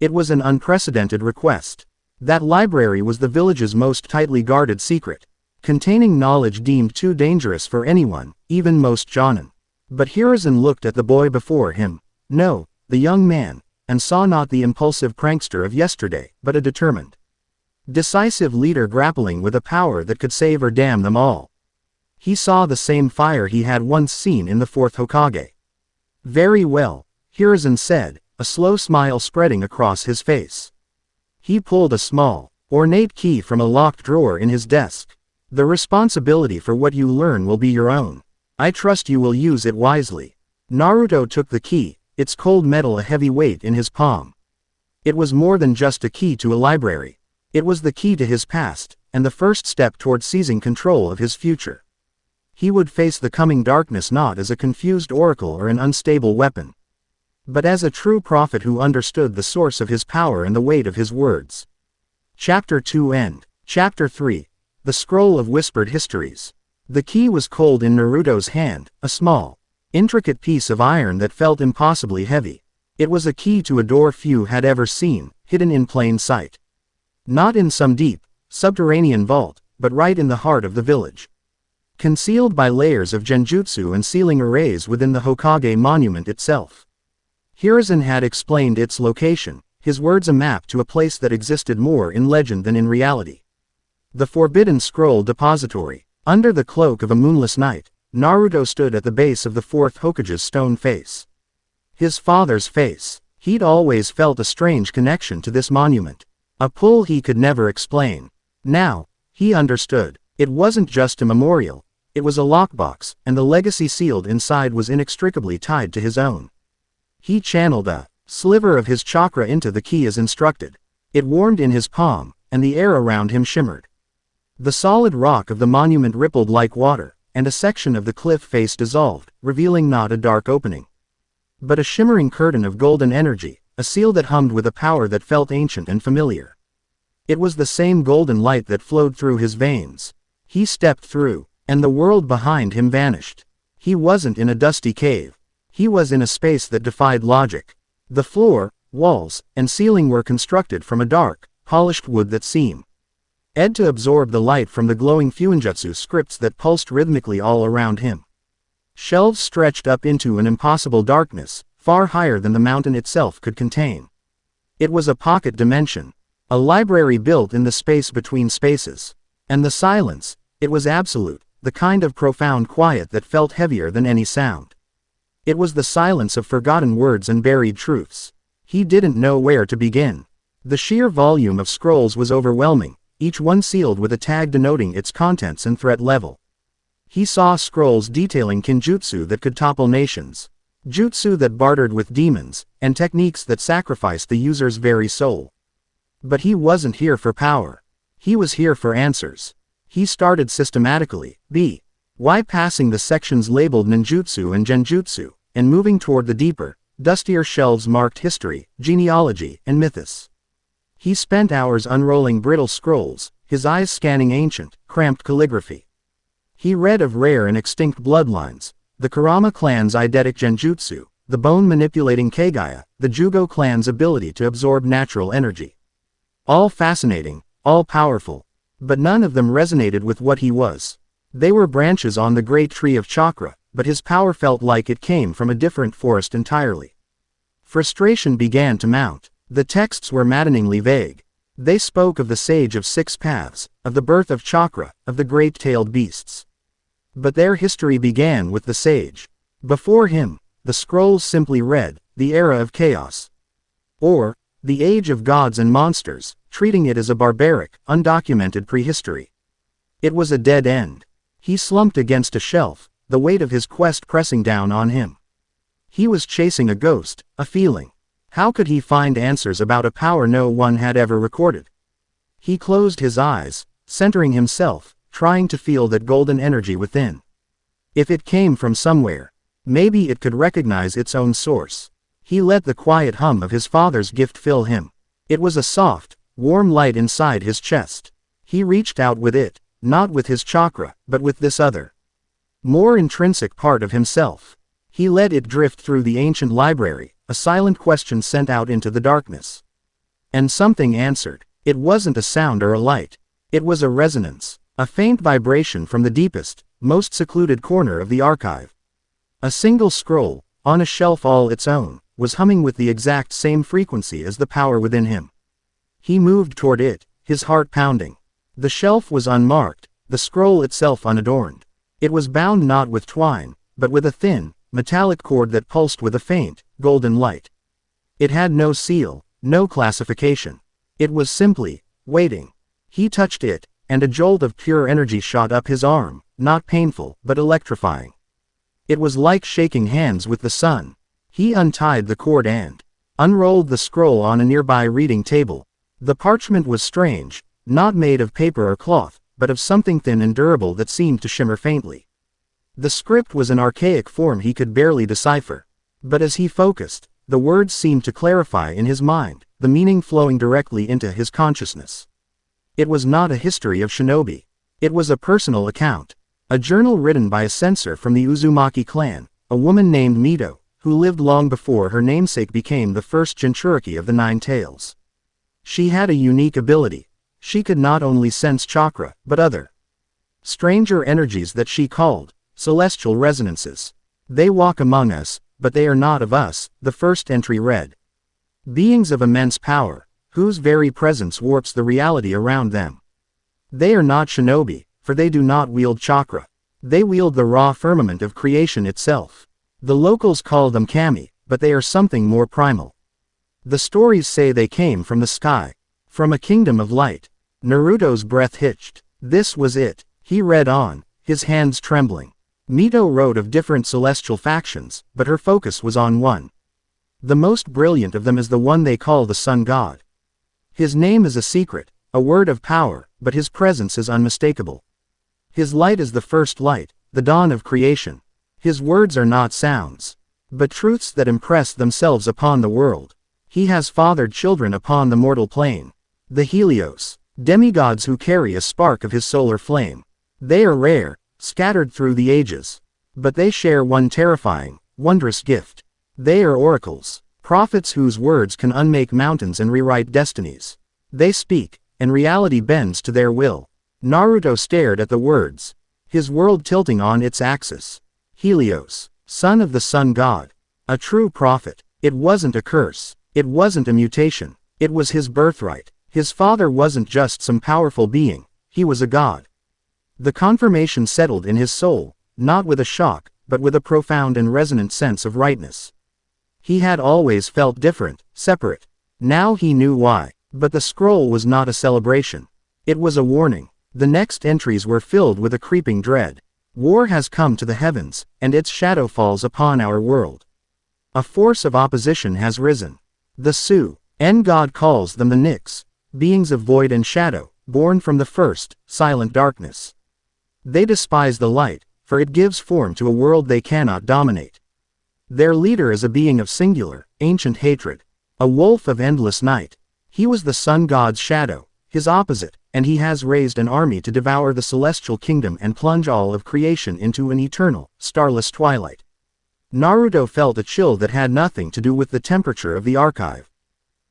It was an unprecedented request. That library was the village's most tightly guarded secret, containing knowledge deemed too dangerous for anyone, even most Jonin. But Hiruzen looked at the boy before him, no, the young man, and saw not the impulsive prankster of yesterday, but a determined, decisive leader grappling with a power that could save or damn them all. He saw the same fire he had once seen in the fourth Hokage. "Very well," Hiruzen said, a slow smile spreading across his face. He pulled a small, ornate key from a locked drawer in his desk. "The responsibility for what you learn will be your own. I trust you will use it wisely." Naruto took the key, its cold metal a heavy weight in his palm. It was more than just a key to a library. It was the key to his past, and the first step toward seizing control of his future. He would face the coming darkness not as a confused oracle or an unstable weapon, but as a true prophet who understood the source of his power and the weight of his words. Chapter 2 End. Chapter 3. The Scroll of Whispered Histories. The key was cold in Naruto's hand, a small, intricate piece of iron that felt impossibly heavy. It was a key to a door few had ever seen, hidden in plain sight. Not in some deep, subterranean vault, but right in the heart of the village. Concealed by layers of genjutsu and sealing arrays within the Hokage monument itself. Hiruzen had explained its location, his words a map to a place that existed more in legend than in reality. The Forbidden Scroll Depository. Under the cloak of a moonless night, Naruto stood at the base of the fourth Hokage's stone face. His father's face. He'd always felt a strange connection to this monument. A pull he could never explain. Now, he understood. It wasn't just a memorial. It was a lockbox, and the legacy sealed inside was inextricably tied to his own. He channeled a sliver of his chakra into the key as instructed. It warmed in his palm, and the air around him shimmered. The solid rock of the monument rippled like water, and a section of the cliff face dissolved, revealing not a dark opening, but a shimmering curtain of golden energy, a seal that hummed with a power that felt ancient and familiar. It was the same golden light that flowed through his veins. He stepped through, and the world behind him vanished. He wasn't in a dusty cave. He was in a space that defied logic. The floor, walls, and ceiling were constructed from a dark, polished wood that seemed to absorb the light from the glowing Fuinjutsu scripts that pulsed rhythmically all around him. Shelves stretched up into an impossible darkness, far higher than the mountain itself could contain. It was a pocket dimension, a library built in the space between spaces. And the silence, it was absolute, the kind of profound quiet that felt heavier than any sound. It was the silence of forgotten words and buried truths. He didn't know where to begin. The sheer volume of scrolls was overwhelming, each one sealed with a tag denoting its contents and threat level. He saw scrolls detailing kinjutsu that could topple nations, jutsu that bartered with demons, and techniques that sacrificed the user's very soul. But he wasn't here for power. He was here for answers. He started systematically, by passing the sections labeled ninjutsu and genjutsu, and moving toward the deeper, dustier shelves marked history, genealogy, and mythos. He spent hours unrolling brittle scrolls, his eyes scanning ancient, cramped calligraphy. He read of rare and extinct bloodlines, the Kurama clan's eidetic genjutsu, the bone-manipulating Kagaya, the Jugo clan's ability to absorb natural energy. All fascinating, all powerful, but none of them resonated with what he was. They were branches on the great tree of chakra, but his power felt like it came from a different forest entirely. Frustration began to mount. The texts were maddeningly vague. They spoke of the sage of six paths, of the birth of chakra, of the great-tailed beasts. But their history began with the sage. Before him, the scrolls simply read, the era of chaos. Or, the age of gods and monsters, treating it as a barbaric, undocumented prehistory. It was a dead end. He slumped against a shelf, the weight of his quest pressing down on him. He was chasing a ghost, a feeling. How could he find answers about a power no one had ever recorded? He closed his eyes, centering himself, trying to feel that golden energy within. If it came from somewhere, maybe it could recognize its own source. He let the quiet hum of his father's gift fill him. It was a soft, warm light inside his chest. He reached out with it, not with his chakra, but with this other, more intrinsic part of himself. He let it drift through the ancient library, a silent question sent out into the darkness. And something answered. It wasn't a sound or a light. It was a resonance, a faint vibration from the deepest, most secluded corner of the archive. A single scroll, on a shelf all its own, was humming with the exact same frequency as the power within him. He moved toward it, his heart pounding. The shelf was unmarked, the scroll itself unadorned. It was bound not with twine, but with a thin, metallic cord that pulsed with a faint, golden light. It had no seal, no classification. It was simply waiting. He touched it, and a jolt of pure energy shot up his arm, not painful, but electrifying. It was like shaking hands with the sun. He untied the cord and unrolled the scroll on a nearby reading table. The parchment was strange, not made of paper or cloth, but of something thin and durable that seemed to shimmer faintly. The script was an archaic form he could barely decipher. But as he focused, The words seemed to clarify in his mind, the meaning flowing directly into his consciousness. It was not a history of shinobi. It was a personal account. A journal written by a censor from the Uzumaki clan, a woman named Mito, who lived long before her namesake became the first Jinchuriki of the Nine Tails. She had a unique ability. She could not only sense chakra, but other stranger energies that she called celestial resonances. They walk among us, but they are not of us, the first entry read. Beings of immense power, whose very presence warps the reality around them. They are not shinobi, for they do not wield chakra. They wield the raw firmament of creation itself. The locals call them kami, but they are something more primal. The stories say they came from the sky, from a kingdom of light. Naruto's breath hitched. This was it. He read on, his hands trembling. Mito wrote of different celestial factions, but her focus was on one. The most brilliant of them is the one they call the Sun God. His name is a secret, a word of power, but his presence is unmistakable. His light is the first light, the dawn of creation. His words are not sounds, but truths that impress themselves upon the world. He has fathered children upon the mortal plane. The Helios, demigods who carry a spark of his solar flame. They are rare, scattered through the ages. But they share one terrifying, wondrous gift. They are oracles, prophets whose words can unmake mountains and rewrite destinies. They speak, and reality bends to their will. Naruto stared at the words, his world tilting on its axis. Helios, son of the sun god. A true prophet. It wasn't a curse. It wasn't a mutation. It was his birthright. His father wasn't just some powerful being, he was a god. The confirmation settled in his soul, not with a shock, but with a profound and resonant sense of rightness. He had always felt different, separate. Now he knew why. But the scroll was not a celebration. It was a warning. The next entries were filled with a creeping dread. War has come to the heavens, and its shadow falls upon our world. A force of opposition has risen. The Su-En God calls them the Nyx, beings of void and shadow, born from the first, silent darkness. They despise the light, for it gives form to a world they cannot dominate. Their leader is a being of singular, ancient hatred. A wolf of endless night. He was the sun god's shadow, his opposite, and he has raised an army to devour the celestial kingdom and plunge all of creation into an eternal, starless twilight. Naruto felt a chill that had nothing to do with the temperature of the archive.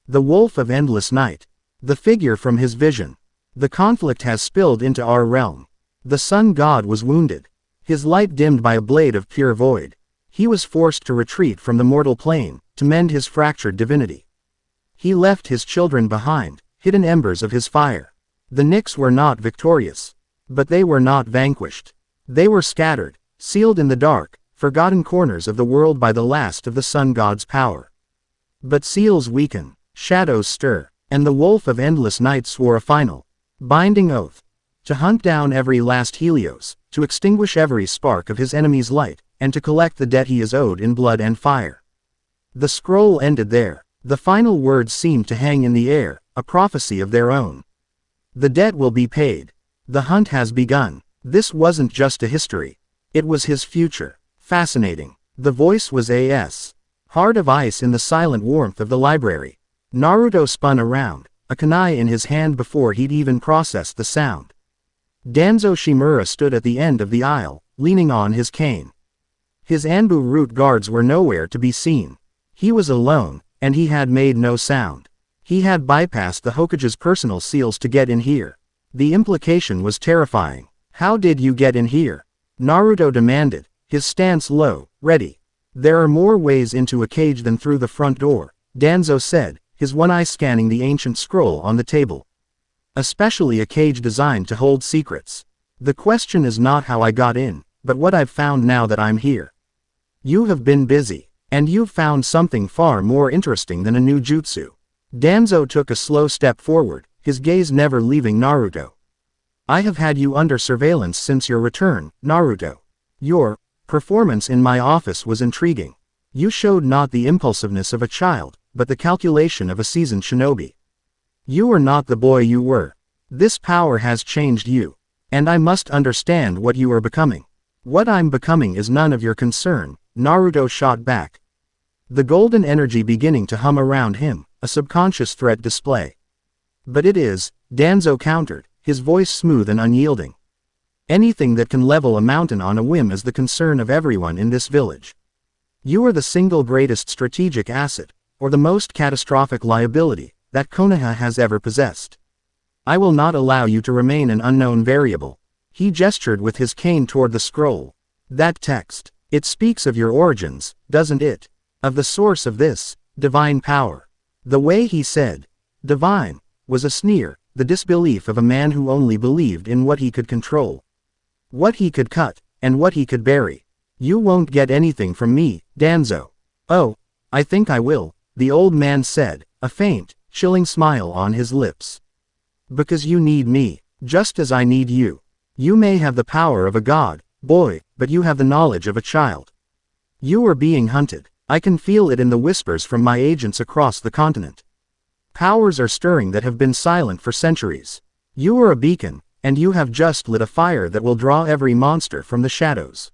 The wolf of endless night. The figure from his vision. The conflict has spilled into our realm. The sun god was wounded. His light dimmed by a blade of pure void. He was forced to retreat from the mortal plane, to mend his fractured divinity. He left his children behind, hidden embers of his fire. The Nyx were not victorious. But they were not vanquished. They were scattered, sealed in the dark, forgotten corners of the world by the last of the sun god's power. But seals weaken, shadows stir, and the wolf of endless night swore a final, binding oath. To hunt down every last Helios, to extinguish every spark of his enemy's light, and to collect the debt he is owed in blood and fire. The scroll ended there. The final words seemed to hang in the air, a prophecy of their own. The debt will be paid. The hunt has begun. This wasn't just a history. It was his future. Fascinating. The voice was A.S. Heart of ice in the silent warmth of the library. Naruto spun around, a kunai in his hand before he'd even processed the sound. Danzo Shimura stood at the end of the aisle, leaning on his cane. His Anbu root guards were nowhere to be seen. He was alone, and he had made no sound. He had bypassed the Hokage's personal seals to get in here. The implication was terrifying. How did you get in here? Naruto demanded, his stance low, ready. There are more ways into a cage than through the front door, Danzo said, his one eye scanning the ancient scroll on the table. Especially a cage designed to hold secrets. The question is not how I got in, but what I've found now that I'm here. You have been busy, and you've found something far more interesting than a new jutsu. Danzo took a slow step forward, his gaze never leaving Naruto. I have had you under surveillance since your return, Naruto. Your performance in my office was intriguing. You showed not the impulsiveness of a child, but the calculation of a seasoned shinobi. You are not the boy you were. This power has changed you. And I must understand what you are becoming. What I'm becoming is none of your concern, Naruto shot back. the golden energy beginning to hum around him, a subconscious threat display. But it is, Danzo countered, his voice smooth and unyielding. Anything that can level a mountain on a whim is the concern of everyone in this village. You are the single greatest strategic asset, or the most catastrophic liability, that Konoha has ever possessed. I will not allow you to remain an unknown variable. He gestured with his cane toward the scroll. That text, it speaks of your origins, doesn't it? Of the source of this, divine power. The way he said, divine, was a sneer, the disbelief of a man who only believed in what he could control. What he could cut, and what he could bury. You won't get anything from me, Danzo. Oh, I think I will, the old man said, a faint, chilling smile on his lips. Because you need me, just as I need you. You may have the power of a god, boy, but you have the knowledge of a child. You are being hunted. I can feel it in the whispers from my agents across the continent. Powers are stirring that have been silent for centuries. You are a beacon, and you have just lit a fire that will draw every monster from the shadows.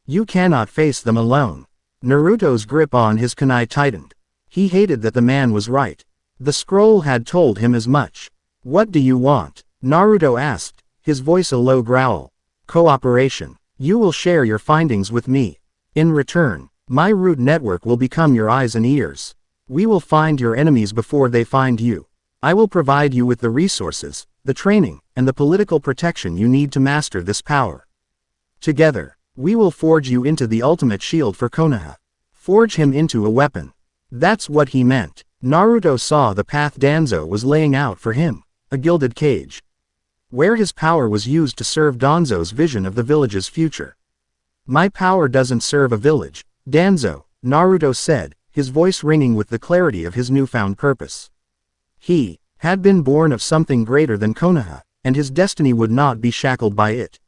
You cannot face them alone. Naruto's grip on his kunai tightened. He hated that the man was right. The scroll had told him as much. What do you want? Naruto asked, his voice a low growl. Cooperation. You will share your findings with me. In return, my root network will become your eyes and ears. We will find your enemies before they find you. I will provide you with the resources, the training, and the political protection you need to master this power. Together, we will forge you into the ultimate shield for Konoha. Forge him into a weapon. That's what he meant. Naruto saw the path Danzo was laying out for him, a gilded cage, where his power was used to serve Danzo's vision of the village's future. My power doesn't serve a village, Danzo, Naruto said, his voice ringing with the clarity of his newfound purpose. He had been born of something greater than Konoha, and his destiny would not be shackled by it.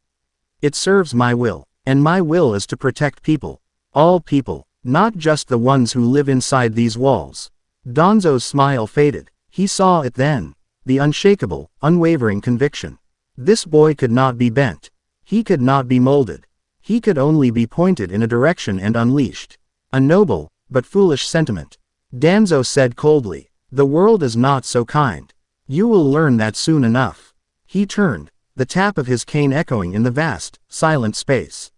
It serves my will. And my will is to protect people. All people, not just the ones who live inside these walls. Danzo's smile faded. He saw it then. The unshakable, unwavering conviction. This boy could not be bent. He could not be molded. He could only be pointed in a direction and unleashed. A noble, but foolish sentiment. Danzo said coldly, the world is not so kind. You will learn that soon enough. He turned, the tap of his cane echoing in the vast, silent space.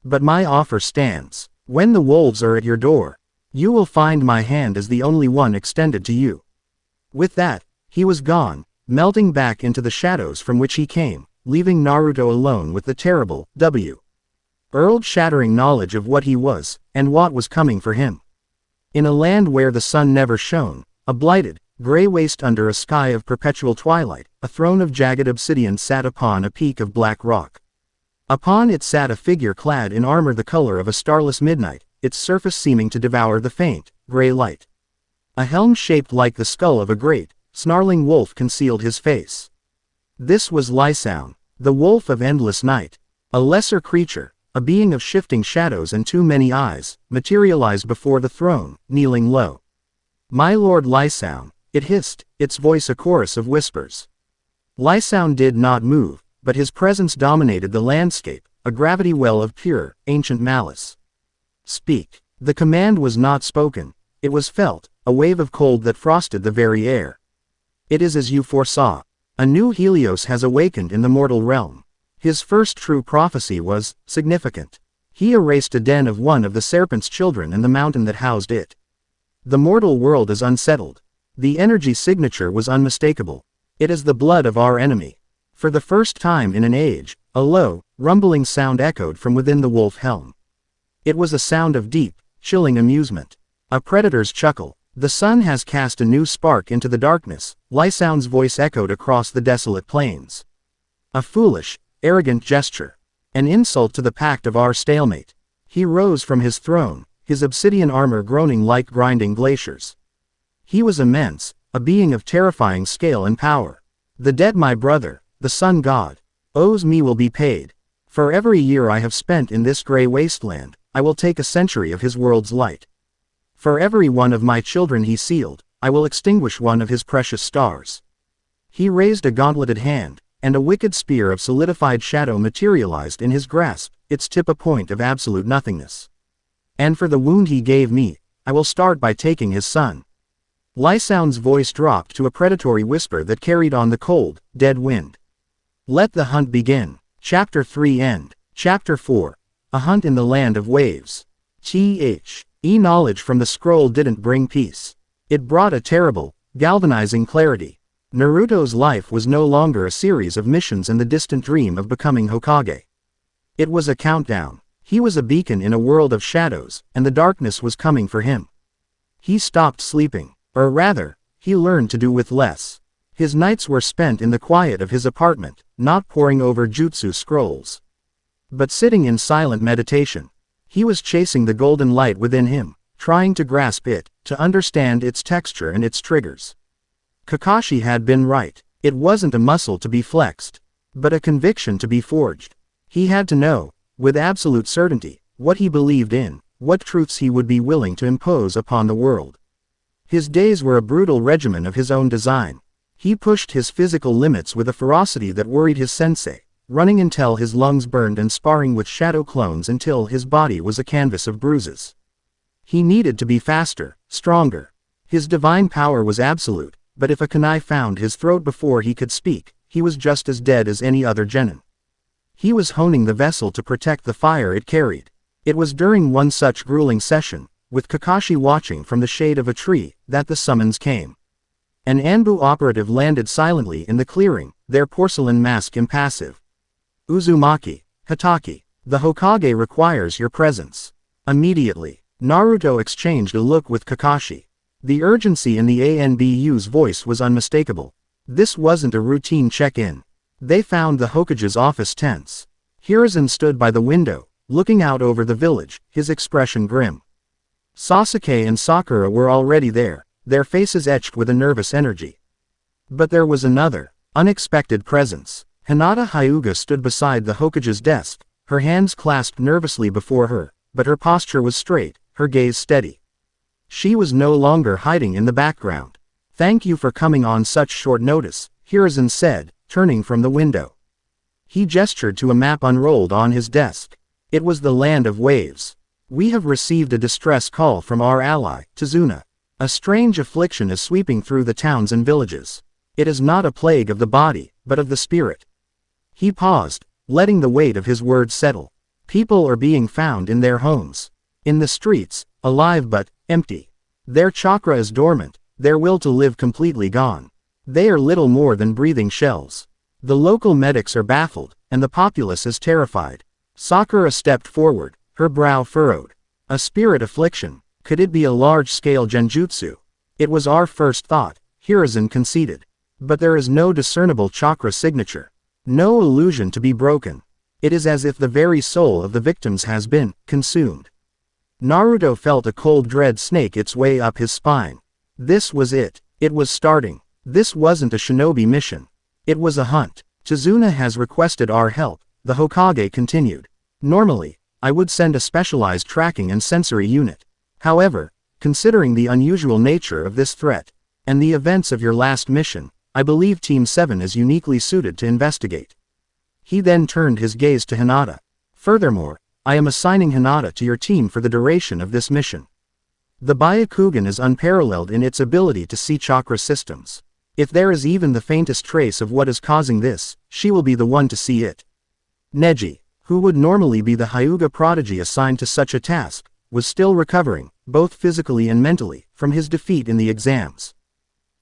But my offer stands. When the wolves are at your door, you will find my hand is the only one extended to you. With that, he was gone, melting back into the shadows from which he came, leaving Naruto alone with the terrible, world-shattering knowledge of what he was, and what was coming for him. In a land where the sun never shone, a blighted, gray waste under a sky of perpetual twilight, a throne of jagged obsidian sat upon a peak of black rock. Upon it sat a figure clad in armor the color of a starless midnight, its surface seeming to devour the faint, gray light. A helm shaped like the skull of a great, snarling wolf concealed his face. This was Lysoun, the wolf of endless night. A lesser creature, a being of shifting shadows and too many eyes, materialized before the throne, kneeling low. My lord Lysoun, it hissed, its voice a chorus of whispers. Lysoun did not move, but his presence dominated the landscape, a gravity well of pure, ancient malice. Speak. The command was not spoken, it was felt, a wave of cold that frosted the very air. It is as you foresaw. A new Helios has awakened in the mortal realm. His first true prophecy was significant. He erased a den of one of the serpent's children and the mountain that housed it. The mortal world is unsettled. The energy signature was unmistakable. It is the blood of our enemy. For the first time in an age, a low, rumbling sound echoed from within the wolf helm. It was a sound of deep, chilling amusement. A predator's chuckle. The sun has cast a new spark into the darkness, Lysoun's voice echoed across the desolate plains. A foolish, arrogant gesture. An insult to the pact of our stalemate. He rose from his throne, his obsidian armor groaning like grinding glaciers. He was immense, a being of terrifying scale and power. The debt my brother, the sun god, owes me will be paid. For every year I have spent in this gray wasteland, I will take a century of his world's light. For every one of my children he sealed, I will extinguish one of his precious stars. He raised a gauntleted hand, and a wicked spear of solidified shadow materialized in his grasp, its tip a point of absolute nothingness. And for the wound he gave me, I will start by taking his son. Lysound's voice dropped to a predatory whisper that carried on the cold, dead wind. Let the hunt begin. Chapter 3 End. Chapter 4. A Hunt in the Land of Waves. Knowledge from the scroll didn't bring peace. It brought a terrible, galvanizing clarity. Naruto's life was no longer a series of missions and the distant dream of becoming Hokage. It was a countdown. He was a beacon in a world of shadows, and the darkness was coming for him. He stopped sleeping. Or rather, he learned to do with less. His nights were spent in the quiet of his apartment, not poring over jutsu scrolls, but sitting in silent meditation. He was chasing the golden light within him, trying to grasp it, to understand its texture and its triggers. Kakashi had been right. It wasn't a muscle to be flexed, but a conviction to be forged. He had to know, with absolute certainty, what he believed in, what truths he would be willing to impose upon the world. His days were a brutal regimen of his own design. He pushed his physical limits with a ferocity that worried his sensei, running until his lungs burned and sparring with shadow clones until his body was a canvas of bruises. He needed to be faster, stronger. His divine power was absolute, but if a kunai found his throat before he could speak, he was just as dead as any other genin. He was honing the vessel to protect the fire it carried. It was during one such grueling session, with Kakashi watching from the shade of a tree, that the summons came. An Anbu operative landed silently in the clearing, their porcelain mask impassive. Uzumaki, Hatake, the Hokage requires your presence. Immediately, Naruto exchanged a look with Kakashi. The urgency in the ANBU's voice was unmistakable. This wasn't a routine check-in. They found the Hokage's office tense. Hiruzen stood by the window, looking out over the village, his expression grim. Sasuke and Sakura were already there, their faces etched with a nervous energy. But there was another, unexpected presence. Hinata Hyuga stood beside the Hokage's desk, her hands clasped nervously before her, but her posture was straight, her gaze steady. She was no longer hiding in the background. Thank you for coming on such short notice, Hiruzen said, turning from the window. He gestured to a map unrolled on his desk. It was the Land of Waves. We have received a distress call from our ally, Tazuna. A strange affliction is sweeping through the towns and villages. It is not a plague of the body, but of the spirit. He paused, letting the weight of his words settle. People are being found in their homes. In the streets, alive but empty. Their chakra is dormant, their will to live completely gone. They are little more than breathing shells. The local medics are baffled, and the populace is terrified. Sakura stepped forward, her brow furrowed. A spirit affliction. Could it be a large-scale genjutsu? It was our first thought, Hiruzen conceded. But there is no discernible chakra signature. No illusion to be broken. It is as if the very soul of the victims has been consumed. Naruto felt a cold dread snake its way up his spine. This was it. It was starting. This wasn't a shinobi mission. It was a hunt. Tazuna has requested our help, the Hokage continued. Normally, I would send a specialized tracking and sensory unit. However, considering the unusual nature of this threat, and the events of your last mission, I believe Team 7 is uniquely suited to investigate. He then turned his gaze to Hinata. Furthermore, I am assigning Hinata to your team for the duration of this mission. The Byakugan is unparalleled in its ability to see chakra systems. If there is even the faintest trace of what is causing this, she will be the one to see it. Neji, who would normally be the Hyuga prodigy assigned to such a task, was still recovering, both physically and mentally, from his defeat in the exams.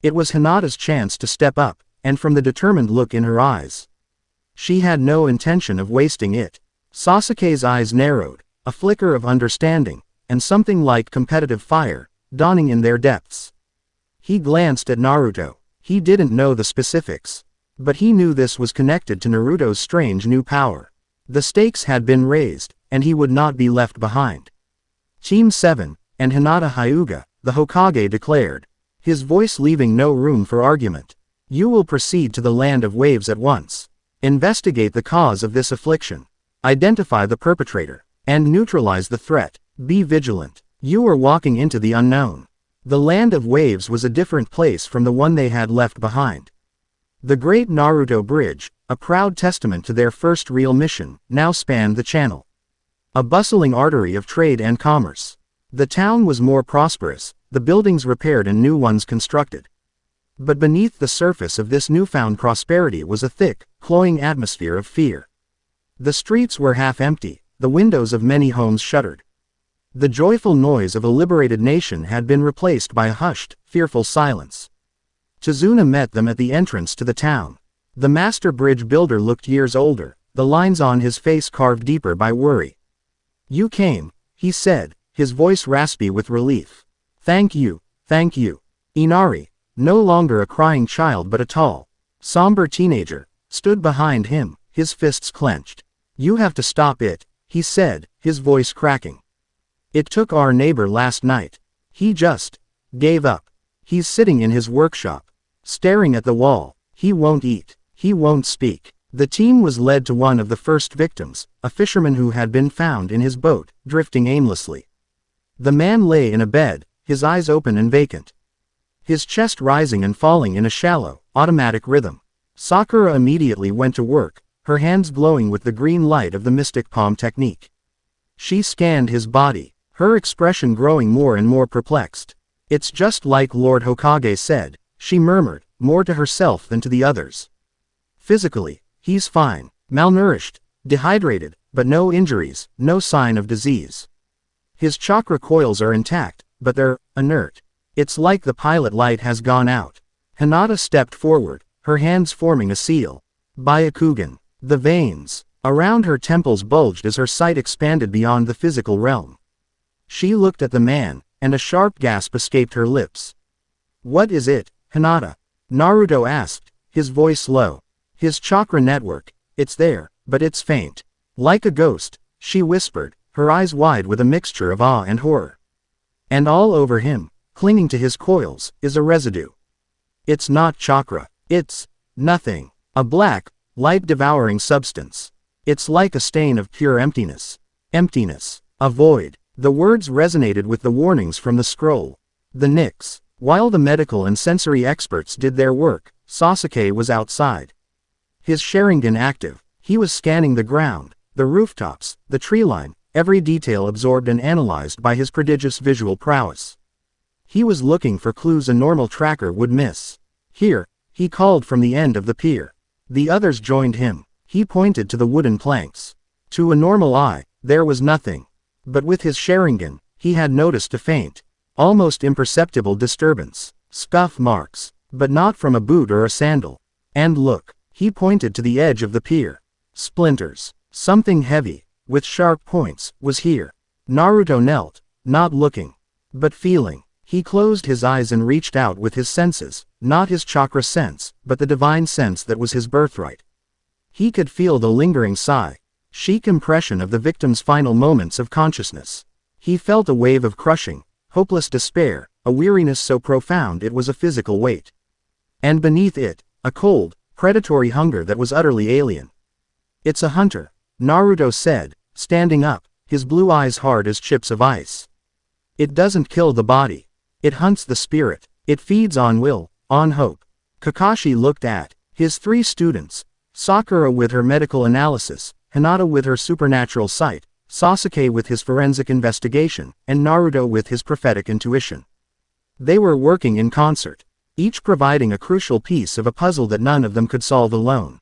It was Hinata's chance to step up, and from the determined look in her eyes, she had no intention of wasting it. Sasuke's eyes narrowed, a flicker of understanding, and something like competitive fire, dawning in their depths. He glanced at Naruto. He didn't know the specifics, but he knew this was connected to Naruto's strange new power. The stakes had been raised, and he would not be left behind. Team 7, and Hinata Hyuga, the Hokage declared, his voice leaving no room for argument. You will proceed to the Land of Waves at once. Investigate the cause of this affliction. Identify the perpetrator, and neutralize the threat. Be vigilant. You are walking into the unknown. The Land of Waves was a different place from the one they had left behind. The Great Naruto Bridge, a proud testament to their first real mission, now spanned the channel. A bustling artery of trade and commerce. The town was more prosperous, the buildings repaired and new ones constructed. But beneath the surface of this newfound prosperity was a thick, cloying atmosphere of fear. The streets were half empty, the windows of many homes shuttered. The joyful noise of a liberated nation had been replaced by a hushed, fearful silence. Tizuna met them at the entrance to the town. The master bridge builder looked years older, the lines on his face carved deeper by worry. "You came," he said, his voice raspy with relief. Thank you. Inari, no longer a crying child but a tall, somber teenager, stood behind him, his fists clenched. "You have to stop it," he said, his voice cracking. "It took our neighbor last night. He just gave up. He's sitting in his workshop, staring at the wall. He won't eat. He won't speak." The team was led to one of the first victims, a fisherman who had been found in his boat, drifting aimlessly. The man lay in a bed, his eyes open and vacant, his chest rising and falling in a shallow, automatic rhythm. Sakura immediately went to work, her hands glowing with the green light of the mystic palm technique. She scanned his body, her expression growing more and more perplexed. "It's just like Lord Hokage said," she murmured, more to herself than to the others. "Physically, he's fine, malnourished, dehydrated, but no injuries, no sign of disease. His chakra coils are intact, but they're inert. It's like the pilot light has gone out." Hinata stepped forward, her hands forming a seal. Byakugan. The veins around her temples bulged as her sight expanded beyond the physical realm. She looked at the man, and a sharp gasp escaped her lips. "What is it, Hinata?" Naruto asked, his voice low. "His chakra network, it's there, but it's faint. Like a ghost," she whispered, her eyes wide with a mixture of awe and horror. "And all over him, clinging to his coils, is a residue. It's not chakra. It's nothing. A black, light-devouring substance. It's like a stain of pure emptiness. Emptiness. A void." The words resonated with the warnings from the scroll. The Nyx. While the medical and sensory experts did their work, Sasuke was outside. His Sharingan active, he was scanning the ground, the rooftops, the tree line, every detail absorbed and analyzed by his prodigious visual prowess. He was looking for clues a normal tracker would miss. "Here," he called from the end of the pier. The others joined him. He pointed to the wooden planks. To a normal eye, there was nothing. But with his Sharingan, he had noticed a faint, almost imperceptible disturbance. Scuff marks. But not from a boot or a sandal. And look, he pointed to the edge of the pier. Splinters. Something heavy, with sharp points, was here. Naruto knelt, not looking, but feeling. He closed his eyes and reached out with his senses, not his chakra sense, but the divine sense that was his birthright. He could feel the lingering sigh, chic impression of the victim's final moments of consciousness. He felt a wave of crushing, hopeless despair, a weariness so profound it was a physical weight. And beneath it, a cold, predatory hunger that was utterly alien. "It's a hunter," Naruto said, standing up, his blue eyes hard as chips of ice. "It doesn't kill the body. It hunts the spirit. It feeds on will, on hope." Kakashi looked at his three students, Sakura with her medical analysis, Hinata with her supernatural sight, Sasuke with his forensic investigation, and Naruto with his prophetic intuition. They were working in concert, each providing a crucial piece of a puzzle that none of them could solve alone.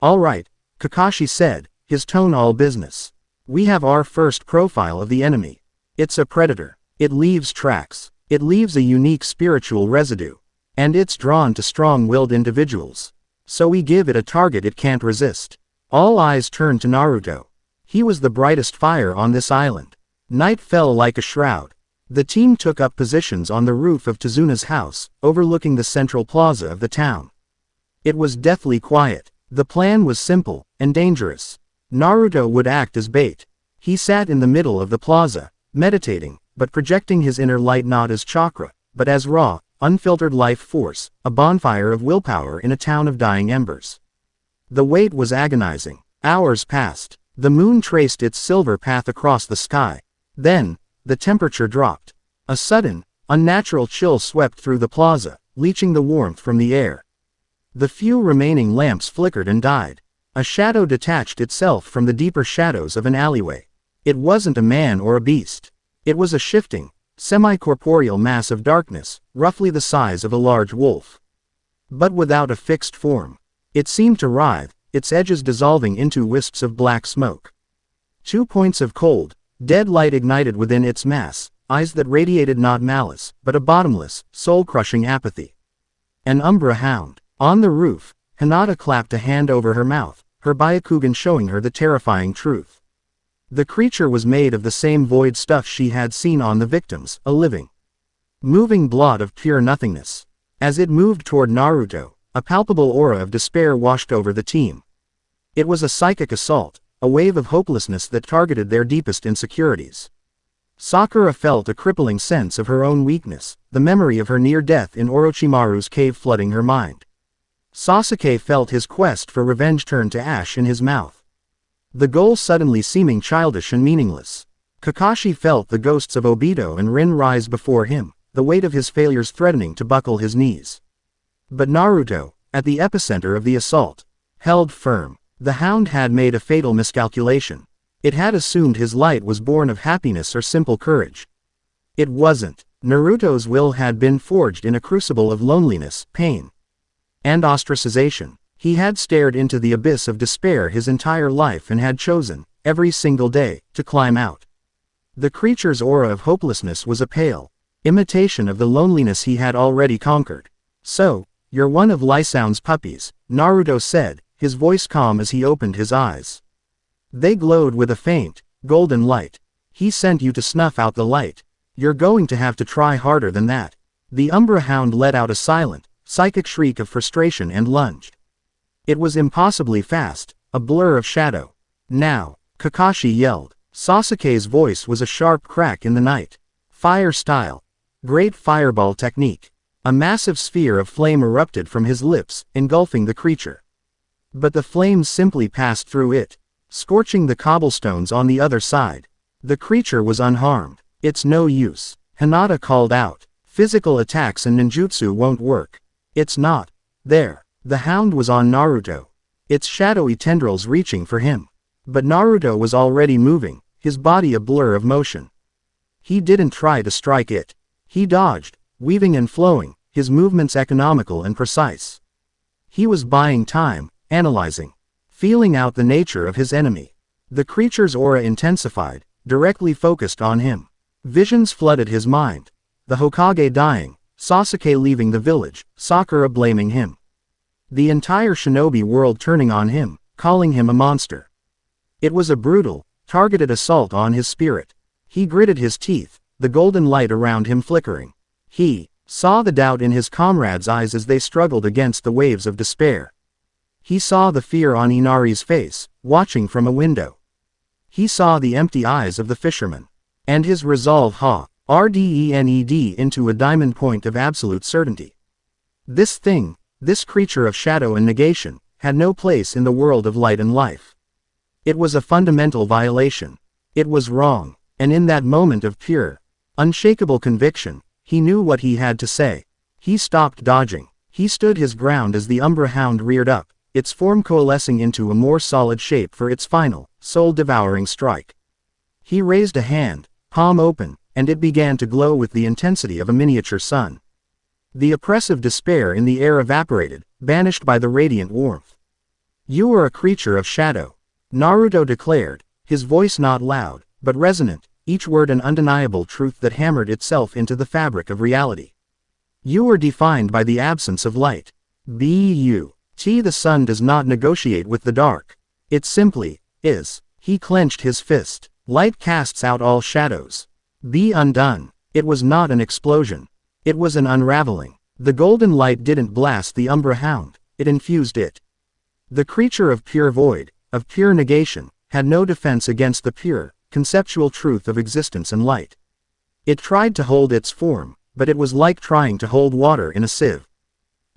"All right," Kakashi said, his tone all business. "We have our first profile of the enemy. It's a predator. It leaves tracks. It leaves a unique spiritual residue. And it's drawn to strong-willed individuals. So we give it a target it can't resist." All eyes turned to Naruto. He was the brightest fire on this island. Night fell like a shroud. The team took up positions on the roof of Tizuna's house, overlooking the central plaza of the town. It was deathly quiet. The plan was simple, and dangerous. Naruto would act as bait. He sat in the middle of the plaza, meditating, but projecting his inner light not as chakra, but as raw, unfiltered life force, a bonfire of willpower in a town of dying embers. The wait was agonizing. Hours passed. The moon traced its silver path across the sky. Then, the temperature dropped. A sudden, unnatural chill swept through the plaza, leaching the warmth from the air. The few remaining lamps flickered and died. A shadow detached itself from the deeper shadows of an alleyway. It wasn't a man or a beast. It was a shifting, semi-corporeal mass of darkness, roughly the size of a large wolf. But without a fixed form. It seemed to writhe, its edges dissolving into wisps of black smoke. 2 points of cold, dead light ignited within its mass, eyes that radiated not malice, but a bottomless, soul-crushing apathy. An Umbra hound. On the roof, Hinata clapped a hand over her mouth, her Byakugan showing her the terrifying truth. The creature was made of the same void stuff she had seen on the victims, a living, moving blot of pure nothingness. As it moved toward Naruto, a palpable aura of despair washed over the team. It was a psychic assault, a wave of hopelessness that targeted their deepest insecurities. Sakura felt a crippling sense of her own weakness, the memory of her near death in Orochimaru's cave flooding her mind. Sasuke felt his quest for revenge turn to ash in his mouth, the goal suddenly seeming childish and meaningless. Kakashi felt the ghosts of Obito and Rin rise before him, the weight of his failures threatening to buckle his knees. But Naruto, at the epicenter of the assault, held firm. The hound had made a fatal miscalculation. It had assumed his light was born of happiness or simple courage. It wasn't. Naruto's will had been forged in a crucible of loneliness, pain, and ostracization. He had stared into the abyss of despair his entire life and had chosen, every single day, to climb out. The creature's aura of hopelessness was a pale imitation of the loneliness he had already conquered. "So, you're one of Lysound's puppies," Naruto said, his voice calm as he opened his eyes. They glowed with a faint, golden light. "He sent you to snuff out the light. You're going to have to try harder than that." The Umbra hound let out a silent, psychic shriek of frustration and lunged. It was impossibly fast, a blur of shadow. "Now!" Kakashi yelled. Sasuke's voice was a sharp crack in the night. "Fire style. Great fireball technique." A massive sphere of flame erupted from his lips, engulfing the creature. But the flames simply passed through it, scorching the cobblestones on the other side. The creature was unharmed. "It's no use," Hinata called out. "Physical attacks and ninjutsu won't work." "It's not." There. The hound was on Naruto, its shadowy tendrils reaching for him. But Naruto was already moving, his body a blur of motion. He didn't try to strike it. He dodged, weaving and flowing, his movements economical and precise. He was buying time, analyzing, feeling out the nature of his enemy. The creature's aura intensified, directly focused on him. Visions flooded his mind. The Hokage dying, Sasuke leaving the village, Sakura blaming him. The entire shinobi world turning on him, calling him a monster. It was a brutal, targeted assault on his spirit. He gritted his teeth, the golden light around him flickering. He saw the doubt in his comrades' eyes as they struggled against the waves of despair. He saw the fear on Inari's face, watching from a window. He saw the empty eyes of the fisherman. And his resolve RDENED into a diamond point of absolute certainty. This thing, this creature of shadow and negation, had no place in the world of light and life. It was a fundamental violation. It was wrong, and in that moment of pure, unshakable conviction, he knew what he had to say. He stopped dodging. He stood his ground as the Umbra hound reared up, its form coalescing into a more solid shape for its final, soul-devouring strike. He raised a hand, palm open, and it began to glow with the intensity of a miniature sun. The oppressive despair in the air evaporated, banished by the radiant warmth. "You are a creature of shadow," Naruto declared, his voice not loud, but resonant, each word an undeniable truth that hammered itself into the fabric of reality. "You are defined by the absence of light. The sun does not negotiate with the dark. It simply is." He clenched his fist. "Light casts out all shadows. Be undone." It was not an explosion. It was an unraveling. The golden light didn't blast the Umbra hound, it infused it. The creature of pure void, of pure negation, had no defense against the pure, conceptual truth of existence and light. It tried to hold its form, but it was like trying to hold water in a sieve.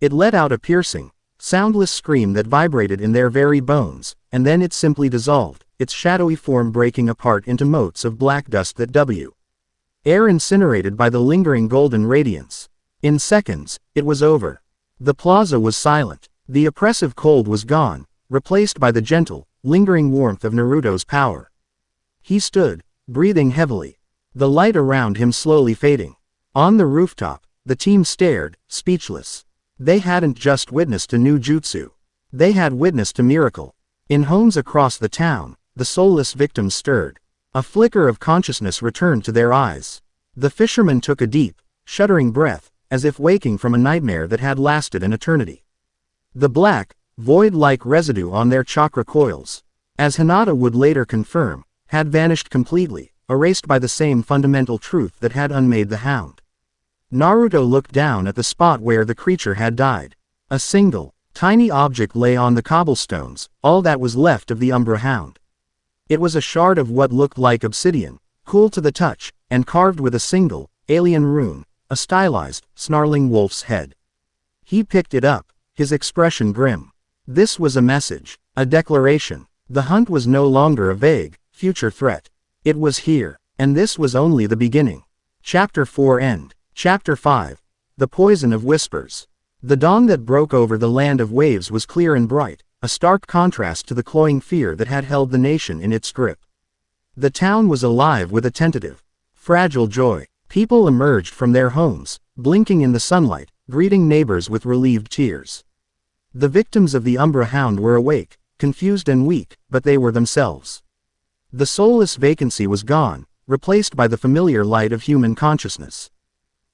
It let out a piercing, soundless scream that vibrated in their very bones, and then it simply dissolved, its shadowy form breaking apart into motes of black dust that air incinerated by the lingering golden radiance. In seconds, it was over. The plaza was silent. The oppressive cold was gone, replaced by the gentle, lingering warmth of Naruto's power. He stood, breathing heavily. the light around him slowly fading. On the rooftop, the team stared, speechless. They hadn't just witnessed a new jutsu. They had witnessed a miracle. In homes across the town, the soulless victims stirred. A flicker of consciousness returned to their eyes. The fisherman took a deep, shuddering breath, as if waking from a nightmare that had lasted an eternity. The black, void-like residue on their chakra coils, as Hinata would later confirm, had vanished completely, erased by the same fundamental truth that had unmade the hound. Naruto looked down at the spot where the creature had died. A single, tiny object lay on the cobblestones, all that was left of the Umbra Hound. It was a shard of what looked like obsidian, cool to the touch, and carved with a single, alien rune, a stylized, snarling wolf's head. He picked it up, his expression grim. This was a message, a declaration. The hunt was no longer a vague, future threat. It was here, and this was only the beginning. Chapter 4 End. Chapter 5. The Poison of Whispers. The dawn that broke over the land of waves was clear and bright, a stark contrast to the cloying fear that had held the nation in its grip. The town was alive with a tentative, fragile joy. People emerged from their homes, blinking in the sunlight, greeting neighbors with relieved tears. The victims of the Umbra Hound were awake, confused and weak, but they were themselves. The soulless vacancy was gone, replaced by the familiar light of human consciousness.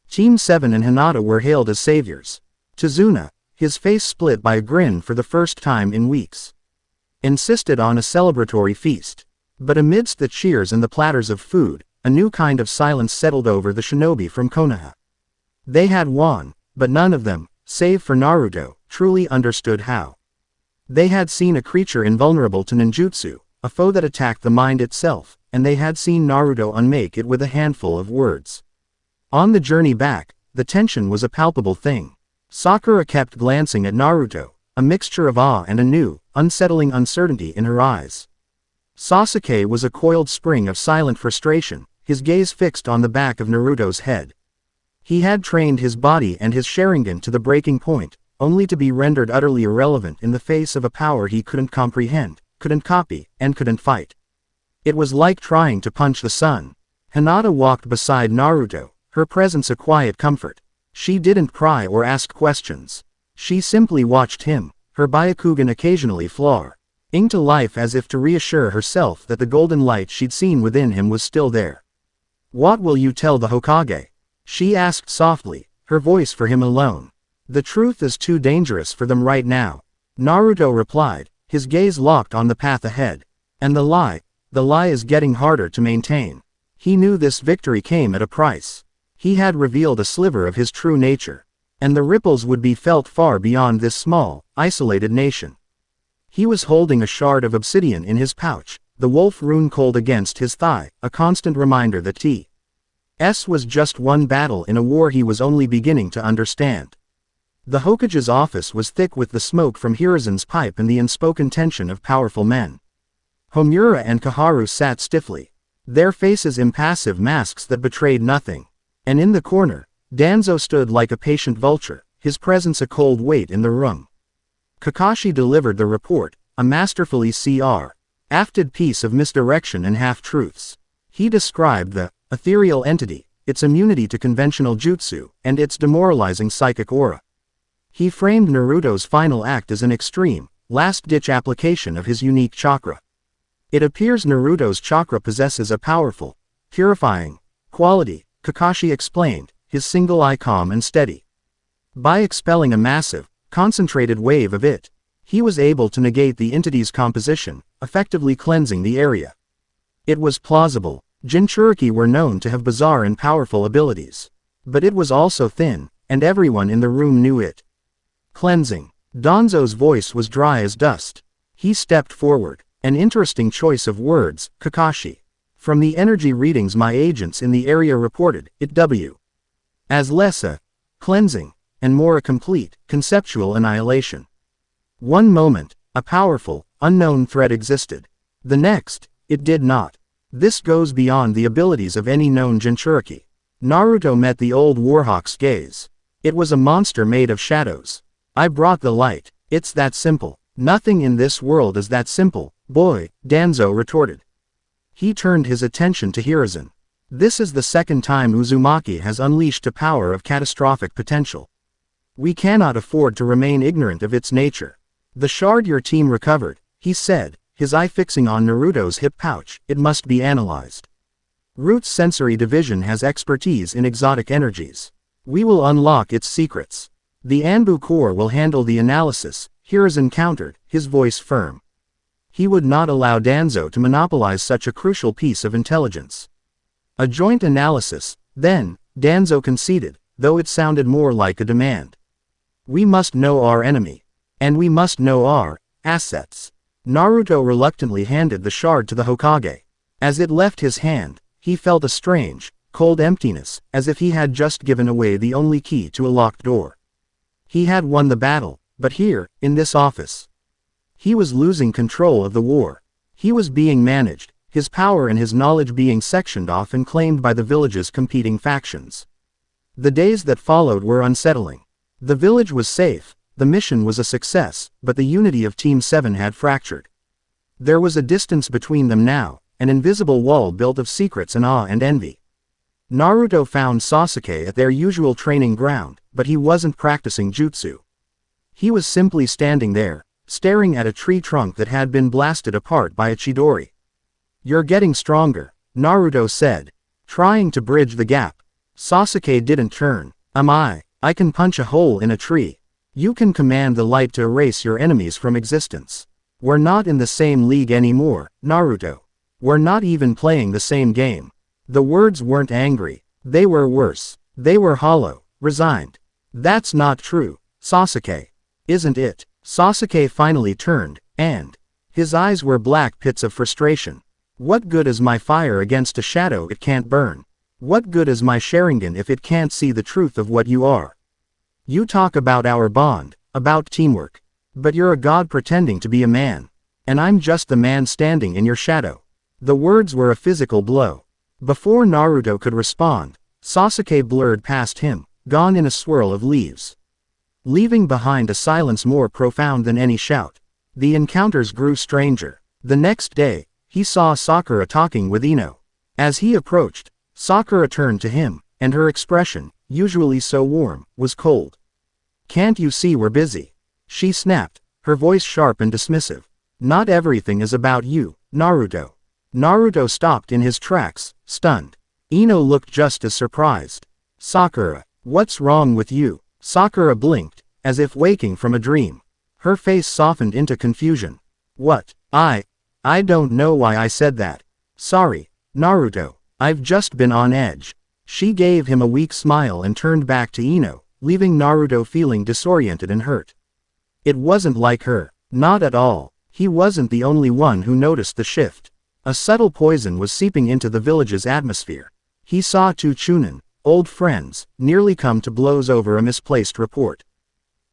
Team 7 and Hinata were hailed as saviors. Tazuna, his face split by a grin for the first time in weeks, insisted on a celebratory feast. But amidst the cheers and the platters of food, a new kind of silence settled over the shinobi from Konoha. They had won, but none of them, save for Naruto, truly understood how. They had seen a creature invulnerable to ninjutsu, a foe that attacked the mind itself, and they had seen Naruto unmake it with a handful of words. On the journey back, the tension was a palpable thing. Sakura kept glancing at Naruto, a mixture of awe and a new, unsettling uncertainty in her eyes. Sasuke was a coiled spring of silent frustration, his gaze fixed on the back of Naruto's head. He had trained his body and his Sharingan to the breaking point, only to be rendered utterly irrelevant in the face of a power he couldn't comprehend, couldn't copy, and couldn't fight. It was like trying to punch the sun. Hinata walked beside Naruto, her presence a quiet comfort. She didn't pry or ask questions. She simply watched him, her Byakugan occasionally flaring to life as if to reassure herself that the golden light she'd seen within him was still there. "What will you tell the Hokage?" she asked softly, her voice for him alone. "The truth is too dangerous for them right now," Naruto replied, his gaze locked on the path ahead. "And the lie is getting harder to maintain." He knew this victory came at a price. He had revealed a sliver of his true nature, and the ripples would be felt far beyond this small, isolated nation. He was holding a shard of obsidian in his pouch, the wolf rune cold against his thigh, a constant reminder that T.S. was just one battle in a war he was only beginning to understand. The Hokage's office was thick with the smoke from Hiruzen's pipe and the unspoken tension of powerful men. Homura and Kaharu sat stiffly, their faces impassive masks that betrayed nothing. And in the corner, Danzo stood like a patient vulture, his presence a cold weight in the room. Kakashi delivered the report, a masterfully crafted piece of misdirection and half-truths. He described the ethereal entity, its immunity to conventional jutsu, and its demoralizing psychic aura. He framed Naruto's final act as an extreme, last-ditch application of his unique chakra. It appears Naruto's chakra possesses a powerful, purifying quality, Kakashi explained, his single eye calm and steady. By expelling a massive, concentrated wave of it, he was able to negate the entity's composition, effectively cleansing the area. It was plausible. Jinchuriki were known to have bizarre and powerful abilities. But it was also thin, and everyone in the room knew it. Cleansing. Danzo's voice was dry as dust. He stepped forward. An interesting choice of words, Kakashi. From the energy readings my agents in the area reported, it w. as less a cleansing, and more a complete, conceptual annihilation. One moment, a powerful, unknown threat existed. The next, it did not. This goes beyond the abilities of any known Jinchuriki. Naruto met the old Warhawk's gaze. It was a monster made of shadows. I brought the light. It's that simple. Nothing in this world is that simple, boy, Danzo retorted. He turned his attention to Hiruzen. This is the second time Uzumaki has unleashed a power of catastrophic potential. We cannot afford to remain ignorant of its nature. The shard your team recovered, he said, his eye fixing on Naruto's hip pouch, it must be analyzed. Root's sensory division has expertise in exotic energies. We will unlock its secrets. The Anbu Corps will handle the analysis. Hiruzen countered, his voice firm. He would not allow Danzo to monopolize such a crucial piece of intelligence. A joint analysis, then, Danzo conceded, though it sounded more like a demand. We must know our enemy. And we must know our assets. Naruto reluctantly handed the shard to the Hokage. As it left his hand, he felt a strange, cold emptiness, as if he had just given away the only key to a locked door. He had won the battle, but here, in this office, he was losing control of the war. He was being managed, his power and his knowledge being sectioned off and claimed by the village's competing factions. The days that followed were unsettling. The village was safe, the mission was a success, but the unity of Team 7 had fractured. There was a distance between them now, an invisible wall built of secrets and awe and envy. Naruto found Sasuke at their usual training ground, but he wasn't practicing jutsu. He was simply standing there, staring at a tree trunk that had been blasted apart by a Chidori. You're getting stronger, Naruto said, trying to bridge the gap. Sasuke didn't turn. I can punch a hole in a tree. You can command the light to erase your enemies from existence. We're not in the same league anymore, Naruto. We're not even playing the same game. The words weren't angry. They were worse. They were hollow, resigned. That's not true, Sasuke. Isn't it? Sasuke finally turned, and his eyes were black pits of frustration. What good is my fire against a shadow it can't burn? What good is my Sharingan if it can't see the truth of what you are? You talk about our bond, about teamwork. But you're a god pretending to be a man. And I'm just the man standing in your shadow. The words were a physical blow. Before Naruto could respond, Sasuke blurred past him, gone in a swirl of leaves, leaving behind a silence more profound than any shout. The encounters grew stranger. The next day, he saw Sakura talking with Ino. As he approached, Sakura turned to him, and her expression, usually so warm, was cold. Can't you see we're busy? She snapped, her voice sharp and dismissive. Not everything is about you, Naruto. Naruto stopped in his tracks, stunned. Ino looked just as surprised. Sakura, what's wrong with you? Sakura blinked, as if waking from a dream. Her face softened into confusion. What? I don't know why I said that. Sorry, Naruto, I've just been on edge. She gave him a weak smile and turned back to Ino, leaving Naruto feeling disoriented and hurt. It wasn't like her. Not at all. He wasn't the only one who noticed the shift. A subtle poison was seeping into the village's atmosphere. He saw two Chunin, old friends, nearly come to blows over a misplaced report.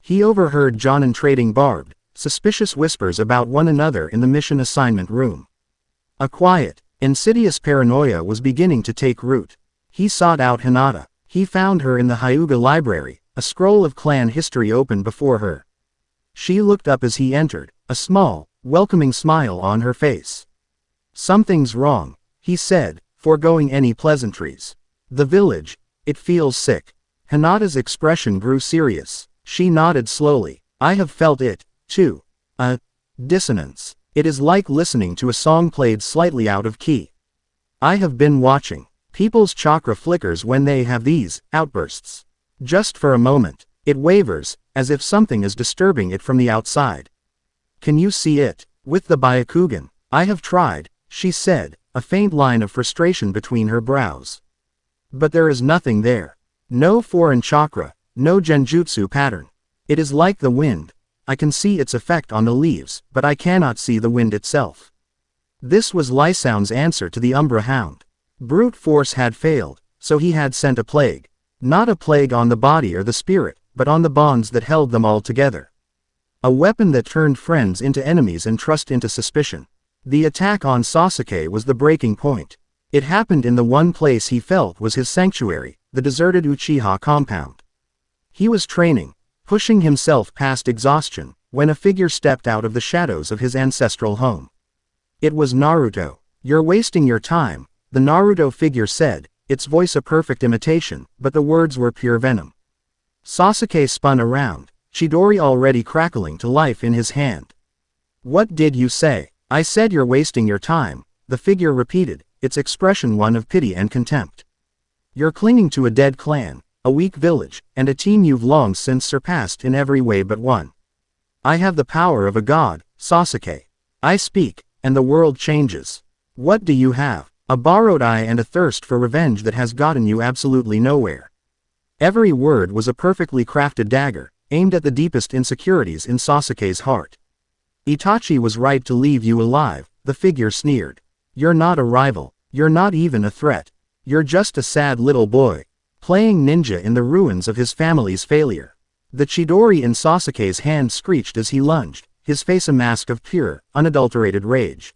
He overheard Jonin trading barbed, suspicious whispers about one another in the mission assignment room. A quiet, insidious paranoia was beginning to take root. He sought out Hinata. He found her in the Hyuga library, a scroll of clan history open before her. She looked up as he entered, a small, welcoming smile on her face. Something's wrong, he said, foregoing any pleasantries. The village, it feels sick. Hinata's expression grew serious. She nodded slowly. I have felt it, too. A dissonance. It is like listening to a song played slightly out of key. I have been watching. People's chakra flickers when they have these outbursts. Just for a moment, it wavers, as if something is disturbing it from the outside. Can you see it? With the Byakugan, I have tried, she said, a faint line of frustration between her brows. But there is nothing there. No foreign chakra, no genjutsu pattern. It is like the wind. I can see its effect on the leaves, but I cannot see the wind itself. This was Lysound's answer to the Umbra Hound. Brute force had failed, so he had sent a plague. Not a plague on the body or the spirit, but on the bonds that held them all together. A weapon that turned friends into enemies and trust into suspicion. The attack on Sasuke was the breaking point. It happened in the one place he felt was his sanctuary, the deserted Uchiha compound. He was training, pushing himself past exhaustion, when a figure stepped out of the shadows of his ancestral home. It was Naruto. You're wasting your time, the Naruto figure said, its voice a perfect imitation, but the words were pure venom. Sasuke spun around, Chidori already crackling to life in his hand. What did you say? I said you're wasting your time, the figure repeated, its expression one of pity and contempt. You're clinging to a dead clan, a weak village, and a team you've long since surpassed in every way but one. I have the power of a god, Sasuke. I speak, and the world changes. What do you have? A borrowed eye and a thirst for revenge that has gotten you absolutely nowhere. Every word was a perfectly crafted dagger, aimed at the deepest insecurities in Sasuke's heart. Itachi was right to leave you alive, the figure sneered. You're not a rival, you're not even a threat. You're just a sad little boy, playing ninja in the ruins of his family's failure. The Chidori in Sasuke's hand screeched as he lunged, his face a mask of pure, unadulterated rage.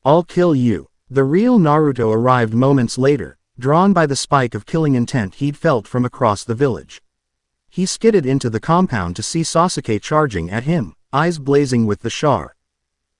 I'll kill you. The real Naruto arrived moments later, drawn by the spike of killing intent he'd felt from across the village. He skidded into the compound to see Sasuke charging at him, eyes blazing with the char.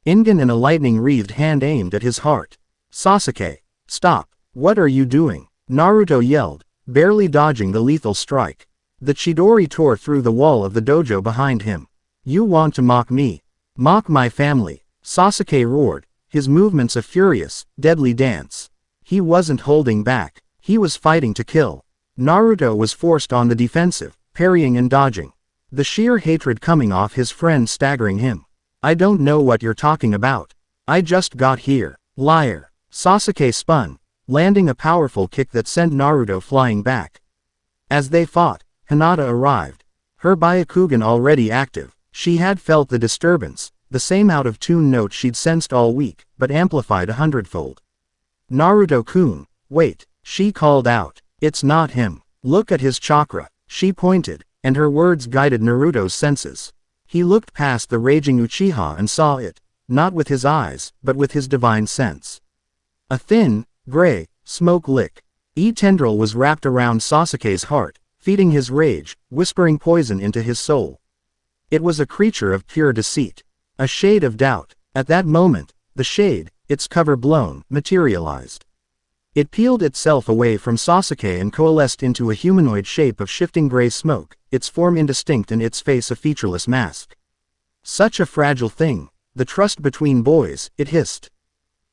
Ingen and a lightning-wreathed hand aimed at his heart. Sasuke, stop, what are you doing? Naruto yelled, barely dodging the lethal strike. The Chidori tore through the wall of the dojo behind him. You want to mock me? Mock my family? Sasuke roared, his movements a furious, deadly dance. He wasn't holding back, he was fighting to kill. Naruto was forced on the defensive, parrying and dodging. The sheer hatred coming off his friend staggering him. I don't know what you're talking about. I just got here, liar. Sasuke spun, landing a powerful kick that sent Naruto flying back. As they fought, Hinata arrived. Her Byakugan already active, she had felt the disturbance, the same out-of-tune note she'd sensed all week, but amplified 100-fold. Naruto-kun, wait, she called out. It's not him. Look at his chakra, she pointed, and her words guided Naruto's senses. He looked past the raging Uchiha and saw it, not with his eyes, but with his divine sense. A thin, gray, smoke-lick tendril was wrapped around Sasuke's heart, feeding his rage, whispering poison into his soul. It was a creature of pure deceit. A shade of doubt. At that moment, the shade, its cover blown, materialized. It peeled itself away from Sasuke and coalesced into a humanoid shape of shifting gray smoke, its form indistinct and its face a featureless mask. Such a fragile thing, the trust between boys, it hissed.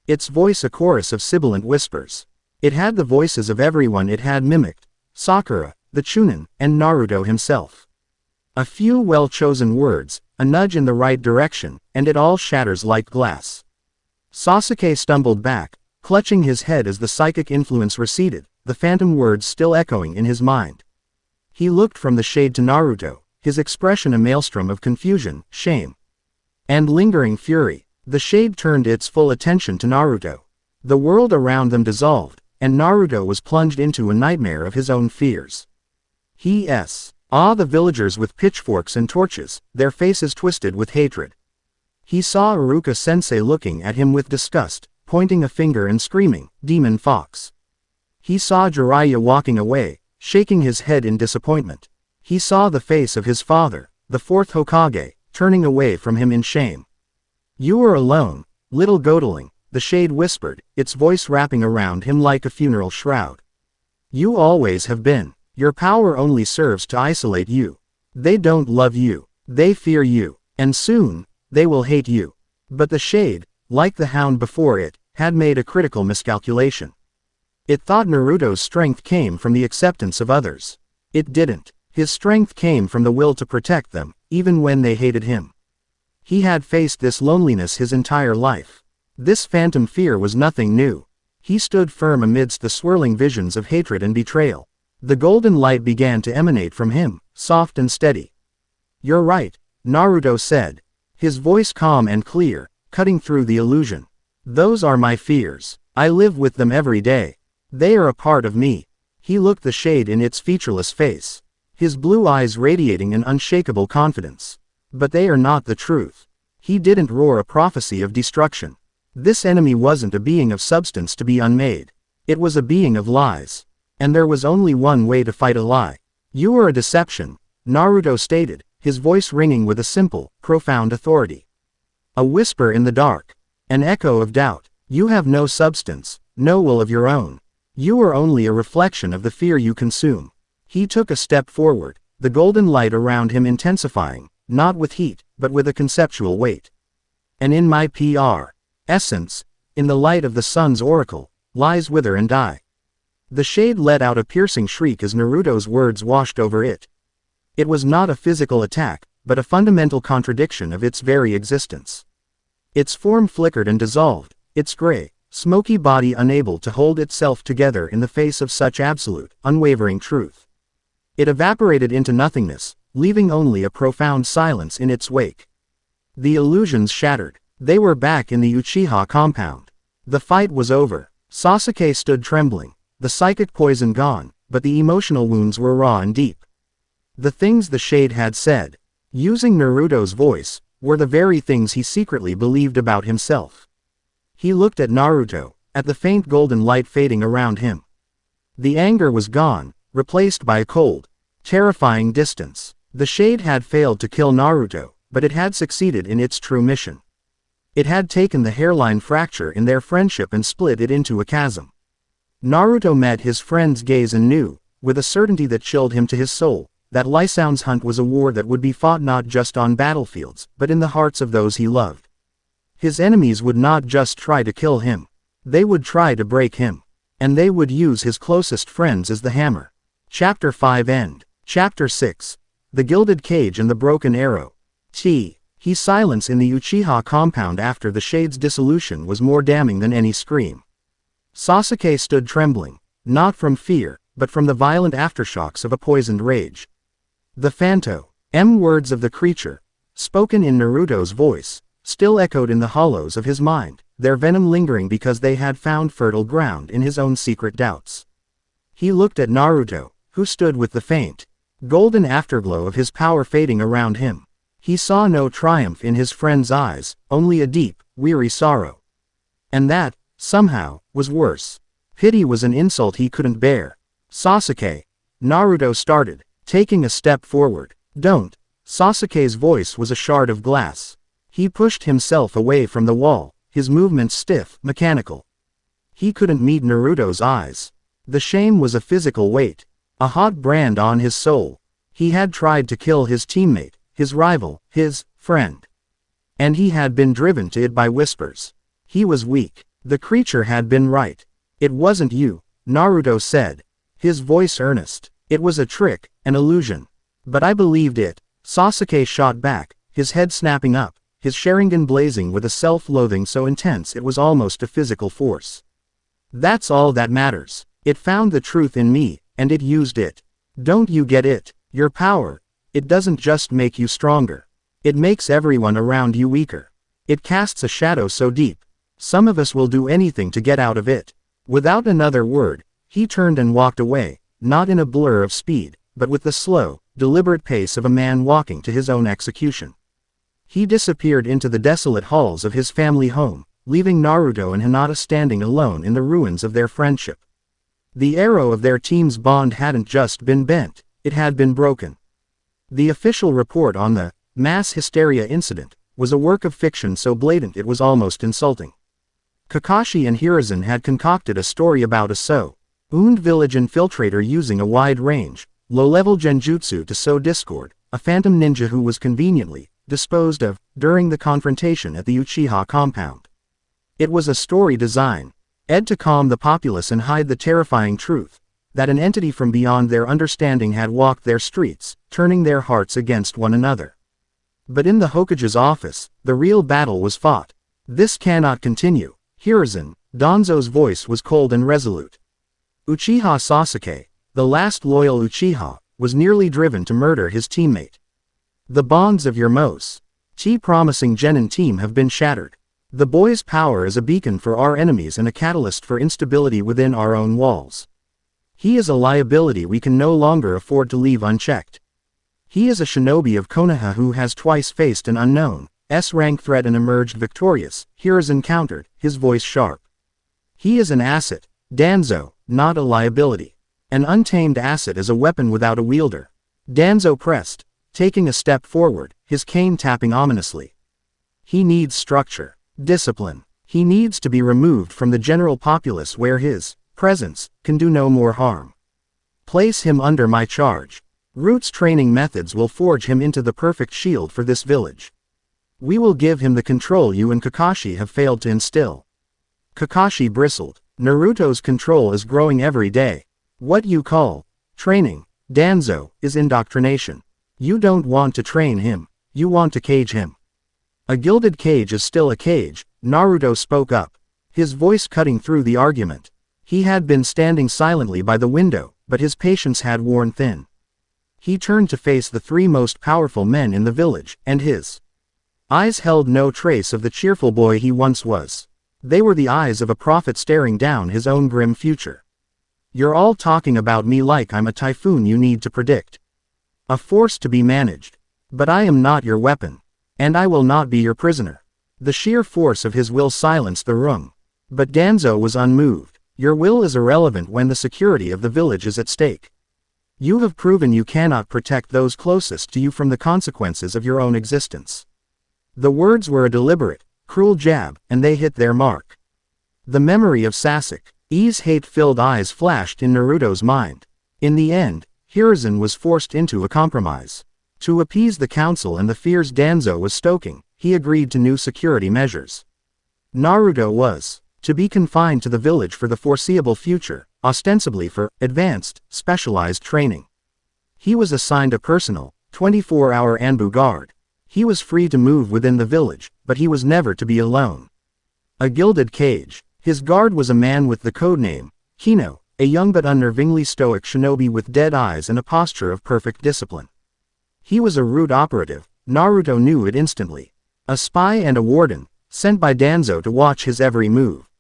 Its voice a chorus of sibilant whispers. It had the voices of everyone it had mimicked, Sakura, the Chunin, and Naruto himself. A few well-chosen words, a nudge in the right direction, and it all shatters like glass. Sasuke stumbled back, clutching his head as the psychic influence receded, the phantom words still echoing in his mind. He looked from the shade to Naruto, his expression a maelstrom of confusion, shame, and lingering fury. The shade turned its full attention to Naruto. The world around them dissolved, and Naruto was plunged into a nightmare of his own fears. He saw the villagers with pitchforks and torches, their faces twisted with hatred. He saw Iruka-sensei looking at him with disgust, pointing a finger and screaming, "Demon Fox." He saw Jiraiya walking away, shaking his head in disappointment. He saw the face of his father, the fourth Hokage, turning away from him in shame. "You are alone, little Goatling," the shade whispered, its voice wrapping around him like a funeral shroud. "You always have been. Your power only serves to isolate you. They don't love you. They fear you. And soon, they will hate you." But the shade, like the hound before it, had made a critical miscalculation. It thought Naruto's strength came from the acceptance of others. It didn't. His strength came from the will to protect them, even when they hated him. He had faced this loneliness his entire life. This phantom fear was nothing new. He stood firm amidst the swirling visions of hatred and betrayal. The golden light began to emanate from him, soft and steady. "You're right," Naruto said, his voice calm and clear, cutting through the illusion. "Those are my fears. I live with them every day. They are a part of me." He looked the shade in its featureless face, his blue eyes radiating an unshakable confidence. "But they are not the truth." He didn't roar a prophecy of destruction. This enemy wasn't a being of substance to be unmade. It was a being of lies. And there was only one way to fight a lie. "You are a deception," Naruto stated, his voice ringing with a simple, profound authority. A whisper in the dark. An echo of doubt. "You have no substance. no will of your own. You are only a reflection of the fear you consume. He took a step forward, the golden light around him intensifying, not with heat, but with a conceptual weight. And in my essence, in the light of the sun's oracle, lies wither and die. The shade let out a piercing shriek as Naruto's words washed over it. It was not a physical attack, but a fundamental contradiction of its very existence. Its form flickered and dissolved, its gray, smoky body unable to hold itself together in the face of such absolute, unwavering truth. It evaporated into nothingness, leaving only a profound silence in its wake. The illusions shattered. They were back in the Uchiha compound. The fight was over. Sasuke stood trembling, the psychic poison gone, but the emotional wounds were raw and deep. The things the shade had said, using Naruto's voice, were the very things he secretly believed about himself. He looked at Naruto, at the faint golden light fading around him. The anger was gone, replaced by a cold, terrifying distance. The shade had failed to kill Naruto, but it had succeeded in its true mission. It had taken the hairline fracture in their friendship and split it into a chasm. Naruto met his friend's gaze and knew, with a certainty that chilled him to his soul, that Lisan's hunt was a war that would be fought not just on battlefields, but in the hearts of those he loved. His enemies would not just try to kill him. They would try to break him. And they would use his closest friends as the hammer. Chapter 5 End. Chapter 6. The Gilded Cage and the Broken Arrow. His silence in the Uchiha compound after the shade's dissolution was more damning than any scream. Sasuke stood trembling, not from fear, but from the violent aftershocks of a poisoned rage. The words of the creature, spoken in Naruto's voice, still echoed in the hollows of his mind, their venom lingering because they had found fertile ground in his own secret doubts. He looked at Naruto, who stood with the faint, golden afterglow of his power fading around him. He saw no triumph in his friend's eyes, only a deep, weary sorrow. And that, somehow, was worse. Pity was an insult he couldn't bear. Sasuke. Naruto started, taking a step forward. Don't. Sasuke's voice was a shard of glass. He pushed himself away from the wall, his movements stiff, mechanical. He couldn't meet Naruto's eyes. The shame was a physical weight, a hot brand on his soul. He had tried to kill his teammate, his rival, his friend. And he had been driven to it by whispers. He was weak. The creature had been right. It wasn't you, Naruto said, his voice earnest. It was a trick, an illusion. But I believed it. Sasuke shot back, his head snapping up, his Sharingan blazing with a self-loathing so intense it was almost a physical force. That's all that matters. It found the truth in me, and it used it. Don't you get it? Your power, it doesn't just make you stronger. It makes everyone around you weaker. It casts a shadow so deep. Some of us will do anything to get out of it. Without another word, he turned and walked away, not in a blur of speed, but with the slow, deliberate pace of a man walking to his own execution. He disappeared into the desolate halls of his family home, leaving Naruto and Hinata standing alone in the ruins of their friendship. The arrow of their team's bond hadn't just been bent, it had been broken. The official report on the mass hysteria incident was a work of fiction so blatant it was almost insulting. Kakashi and Hiruzen had concocted a story about a so-owned village infiltrator using a wide-range, low-level genjutsu to sow discord, a phantom ninja who was conveniently disposed of during the confrontation at the Uchiha compound. It was a story designed to calm the populace and hide the terrifying truth that an entity from beyond their understanding had walked their streets, turning their hearts against one another. But in the Hokage's office, the real battle was fought. This cannot continue. Hiruzen, Danzo's voice was cold and resolute. Uchiha Sasuke, the last loyal Uchiha, was nearly driven to murder his teammate. The bonds of your most promising genin team have been shattered. The boy's power is a beacon for our enemies and a catalyst for instability within our own walls. He is a liability we can no longer afford to leave unchecked. He is a shinobi of Konoha who has twice faced an unknown S-rank threat and emerged victorious, Hiruzen countered, his voice sharp. He is an asset, Danzo, not a liability. An untamed asset is a weapon without a wielder. Danzo pressed, taking a step forward, his cane tapping ominously. He needs structure, discipline. He needs to be removed from the general populace where his presence can do no more harm. Place him under my charge. Root's training methods will forge him into the perfect shield for this village. We will give him the control you and Kakashi have failed to instill." Kakashi bristled. "Naruto's control is growing every day. What you call training, Danzo, is indoctrination. You don't want to train him, you want to cage him." "A gilded cage is still a cage," Naruto spoke up, his voice cutting through the argument. He had been standing silently by the window, but his patience had worn thin. He turned to face the three most powerful men in the village, and his eyes held no trace of the cheerful boy he once was. They were the eyes of a prophet staring down his own grim future. "You're all talking about me like I'm a typhoon you need to predict. A force to be managed. But I am not your weapon. And I will not be your prisoner." The sheer force of his will silenced the room. But Danzo was unmoved. "Your will is irrelevant when the security of the village is at stake. You have proven you cannot protect those closest to you from the consequences of your own existence." The words were a deliberate, cruel jab, and they hit their mark. The memory of Sasuke's hate-filled eyes flashed in Naruto's mind. In the end, Hiruzen was forced into a compromise. To appease the council and the fears Danzo was stoking, he agreed to new security measures. Naruto was to be confined to the village for the foreseeable future, ostensibly for advanced, specialized training. He was assigned a personal, 24-hour Anbu guard. He was free to move within the village, but he was never to be alone. A gilded cage. His guard was a man with the codename Kino, a young but unnervingly stoic shinobi with dead eyes and a posture of perfect discipline. He was a Root operative, Naruto knew it instantly. A spy and a warden, sent by Danzo to watch his every move.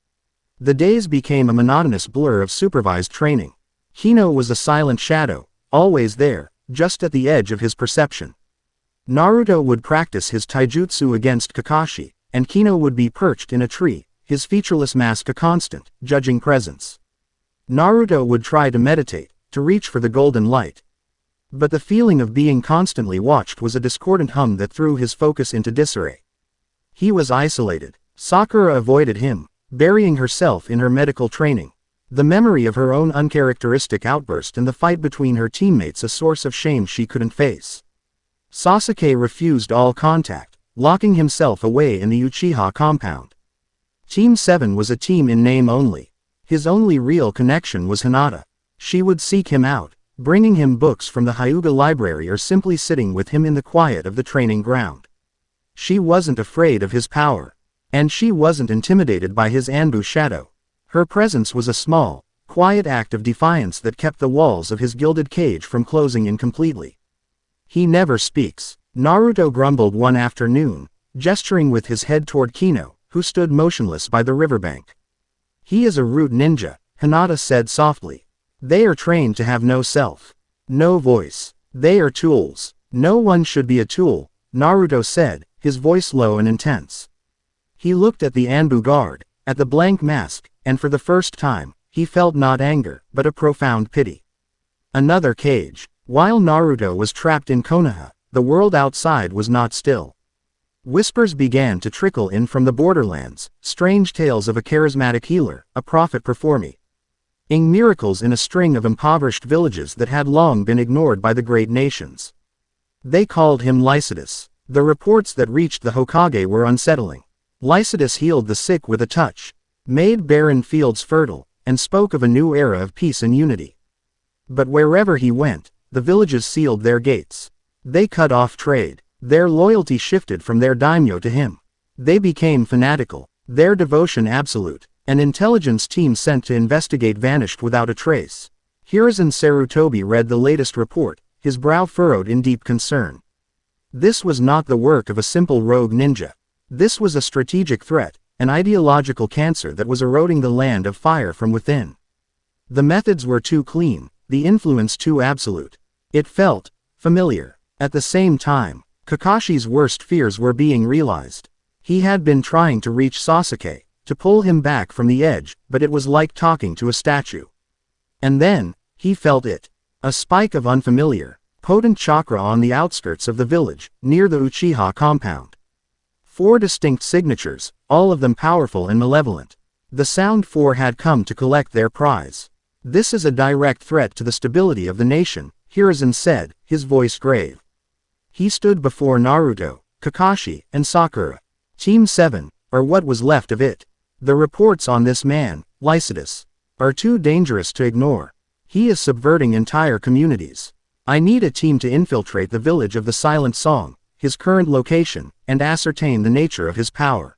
The days became a monotonous blur of supervised training. Kino was a silent shadow, always there, just at the edge of his perception. Naruto would practice his taijutsu against Kakashi, and Kino would be perched in a tree, his featureless mask a constant, judging presence. Naruto would try to meditate, to reach for the golden light. But the feeling of being constantly watched was a discordant hum that threw his focus into disarray. He was isolated. Sakura avoided him, burying herself in her medical training. The memory of her own uncharacteristic outburst and the fight between her teammates a source of shame she couldn't face. Sasuke refused all contact, locking himself away in the Uchiha compound. Team 7 was a team in name only. His only real connection was Hinata. She would seek him out, bringing him books from the Hyuga library or simply sitting with him in the quiet of the training ground. She wasn't afraid of his power. And she wasn't intimidated by his Anbu shadow. Her presence was a small, quiet act of defiance that kept the walls of his gilded cage from closing in completely. "He never speaks," Naruto grumbled one afternoon, gesturing with his head toward Kino, who stood motionless by the riverbank. "He is a Root ninja," Hinata said softly. "They are trained to have no self, no voice. They are tools. No one should be a tool," Naruto said, his voice low and intense. He looked at the Anbu guard, at the blank mask, and for the first time, he felt not anger, but a profound pity. Another cage. While Naruto was trapped in Konoha, the world outside was not still. Whispers began to trickle in from the borderlands, strange tales of a charismatic healer, a prophet performing miracles in a string of impoverished villages that had long been ignored by the great nations. They called him Lycidas. The reports that reached the Hokage were unsettling. Lycidas healed the sick with a touch, made barren fields fertile, and spoke of a new era of peace and unity. But wherever he went, the villages sealed their gates. They cut off trade. Their loyalty shifted from their daimyo to him. They became fanatical, their devotion absolute. An intelligence team sent to investigate vanished without a trace. Hiruzen Sarutobi read the latest report, his brow furrowed in deep concern. This was not the work of a simple rogue ninja. This was a strategic threat, an ideological cancer that was eroding the land of fire from within. The methods were too clean, the influence too absolute. It felt familiar. At the same time, Kakashi's worst fears were being realized. He had been trying to reach Sasuke, to pull him back from the edge, but it was like talking to a statue. And then, he felt it. A spike of unfamiliar, potent chakra on the outskirts of the village, near the Uchiha compound. 4 distinct signatures, all of them powerful and malevolent. The Sound Four had come to collect their prize. This is a direct threat to the stability of the nation, Hiruzen said, his voice grave. He stood before Naruto, Kakashi, and Sakura. Team 7, or what was left of it. The reports on this man, Lycidas, are too dangerous to ignore. He is subverting entire communities. I need a team to infiltrate the village of the Silent Song, his current location, and ascertain the nature of his power.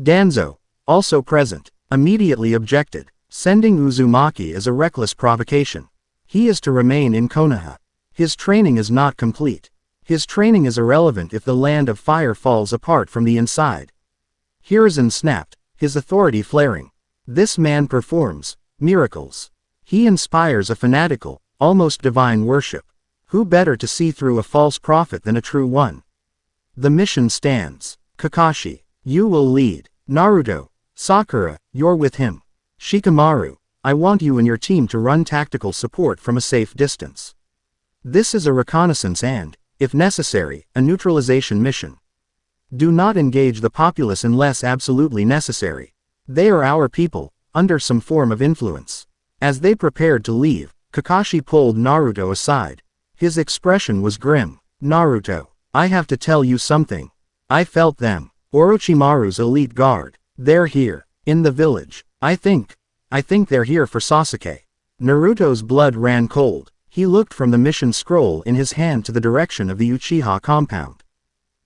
Danzo, also present, immediately objected. Sending Uzumaki is a reckless provocation. He is to remain in Konoha. His training is not complete. His training is irrelevant if the land of fire falls apart from the inside. Hiruzen snapped, his authority flaring. This man performs miracles. He inspires a fanatical, almost divine worship. Who better to see through a false prophet than a true one? The mission stands. Kakashi, you will lead. Naruto, Sakura, you're with him. Shikamaru, I want you and your team to run tactical support from a safe distance. This is a reconnaissance and, if necessary, a neutralization mission. Do not engage the populace unless absolutely necessary. They are our people, under some form of influence. As they prepared to leave, Kakashi pulled Naruto aside. His expression was grim. Naruto, I have to tell you something. I felt them. Orochimaru's elite guard. They're here, in the village. I think they're here for Sasuke. Naruto's blood ran cold. He looked from the mission scroll in his hand to the direction of the Uchiha compound.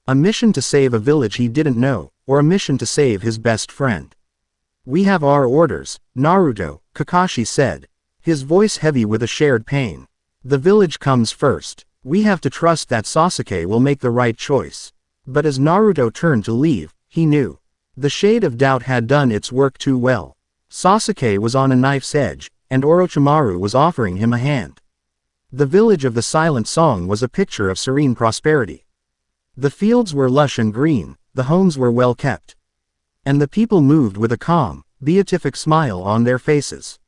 A mission to save a village he didn't know, or a mission to save his best friend. We have our orders, Naruto, Kakashi said, his voice heavy with a shared pain. The village comes first. We have to trust that Sasuke will make the right choice. But as Naruto turned to leave, he knew. The shade of doubt had done its work too well. Sasuke was on a knife's edge, and Orochimaru was offering him a hand. The village of the Silent Song was a picture of serene prosperity. The fields were lush and green, the homes were well kept. And the people moved with a calm, beatific smile on their faces.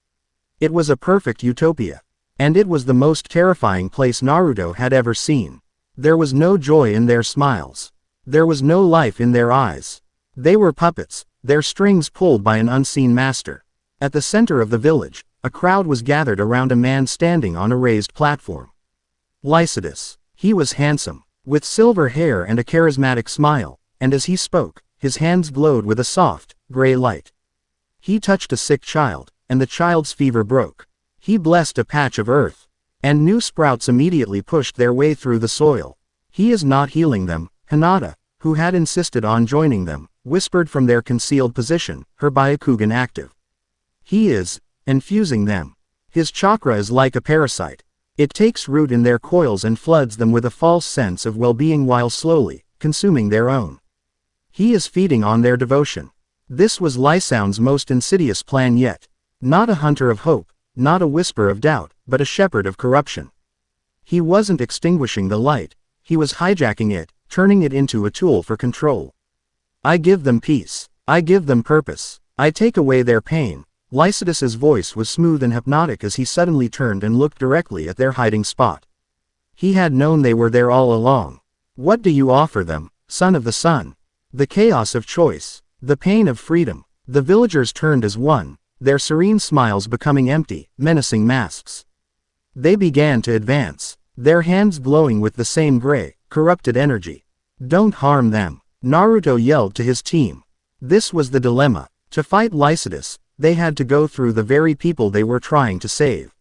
It was a perfect utopia. And it was the most terrifying place Naruto had ever seen. There was no joy in their smiles. There was no life in their eyes. They were puppets, their strings pulled by an unseen master. At the center of the village, a crowd was gathered around a man standing on a raised platform. Lycidas. He was handsome, with silver hair and a charismatic smile, and as he spoke, his hands glowed with a soft, gray light. He touched a sick child, and the child's fever broke. He blessed a patch of earth, and new sprouts immediately pushed their way through the soil. He is not healing them, Hinata, who had insisted on joining them, whispered from their concealed position, her Byakugan active. He is infusing them. His chakra is like a parasite. It takes root in their coils and floods them with a false sense of well-being while slowly consuming their own. He is feeding on their devotion. This was Lysound's most insidious plan yet. Not a hunter of hope, not a whisper of doubt, but a shepherd of corruption. He wasn't extinguishing the light, he was hijacking it, turning it into a tool for control. I give them peace. I give them purpose. I take away their pain. Lycidas's voice was smooth and hypnotic as he suddenly turned and looked directly at their hiding spot. He had known they were there all along. What do you offer them, son of the sun? The chaos of choice. The pain of freedom. The villagers turned as one, their serene smiles becoming empty, menacing masks. They began to advance, their hands glowing with the same gray, corrupted energy. Don't harm them, Naruto yelled to his team. This was the dilemma. To fight Lycidas, they had to go through the very people they were trying to save.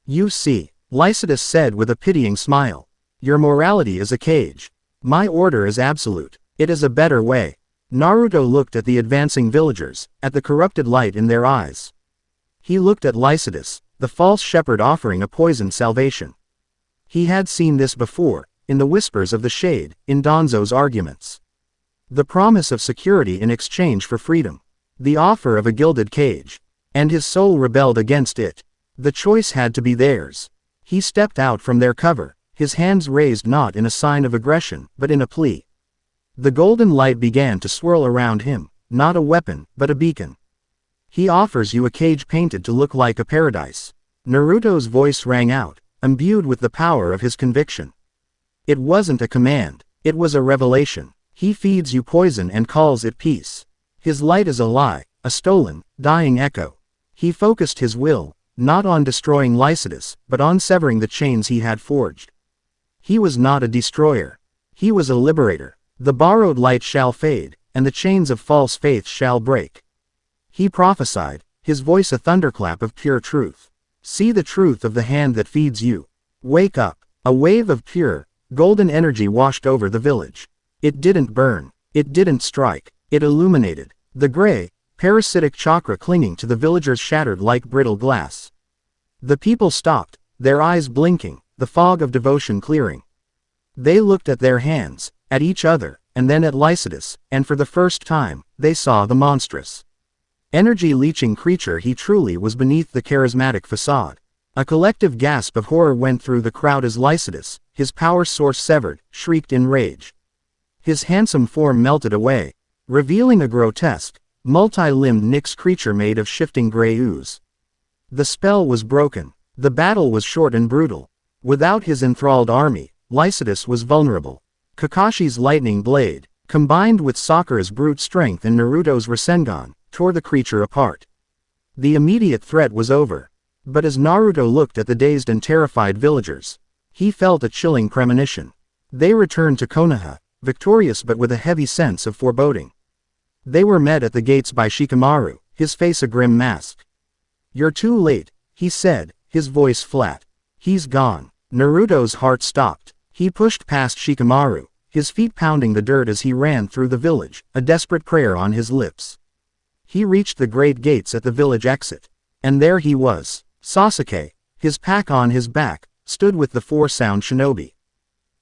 You see, Lycidas said with a pitying smile. Your morality is a cage. My order is absolute. It is a better way. Naruto looked at the advancing villagers, at the corrupted light in their eyes. He looked at Lycidas, the false shepherd offering a poisoned salvation. He had seen this before, in the whispers of the shade, in Danzo's arguments. The promise of security in exchange for freedom. The offer of a gilded cage. And his soul rebelled against it. The choice had to be theirs. He stepped out from their cover, his hands raised not in a sign of aggression, but in a plea. The golden light began to swirl around him, not a weapon, but a beacon. He offers you a cage painted to look like a paradise. Naruto's voice rang out, imbued with the power of his conviction. It wasn't a command, it was a revelation. He feeds you poison and calls it peace. His light is a lie, a stolen, dying echo. He focused his will, not on destroying Lycidas, but on severing the chains he had forged. He was not a destroyer. He was a liberator. The borrowed light shall fade, and the chains of false faith shall break. He prophesied, his voice a thunderclap of pure truth. See the truth of the hand that feeds you. Wake up. A wave of pure, golden energy washed over the village. It didn't burn. It didn't strike. It illuminated. The gray, parasitic chakra clinging to the villagers shattered like brittle glass. The people stopped, their eyes blinking, the fog of devotion clearing. They looked at their hands, at each other, and then at Lycidas, and for the first time, they saw the monstrous, energy-leeching creature he truly was beneath the charismatic facade. A collective gasp of horror went through the crowd as Lycidas, his power source severed, shrieked in rage. His handsome form melted away, revealing a grotesque, multi-limbed Nyx creature made of shifting gray ooze. The spell was broken. The battle was short and brutal. Without his enthralled army, Lycidas was vulnerable. Kakashi's lightning blade, combined with Sakura's brute strength and Naruto's Rasengan, tore the creature apart. The immediate threat was over. But as Naruto looked at the dazed and terrified villagers, he felt a chilling premonition. They returned to Konoha, victorious but with a heavy sense of foreboding. They were met at the gates by Shikamaru, his face a grim mask. "You're too late," he said, his voice flat. "He's gone." Naruto's heart stopped. He pushed past Shikamaru, his feet pounding the dirt as he ran through the village, a desperate prayer on his lips. He reached the great gates at the village exit. And there he was. Sasuke, his pack on his back, stood with the four sound shinobi.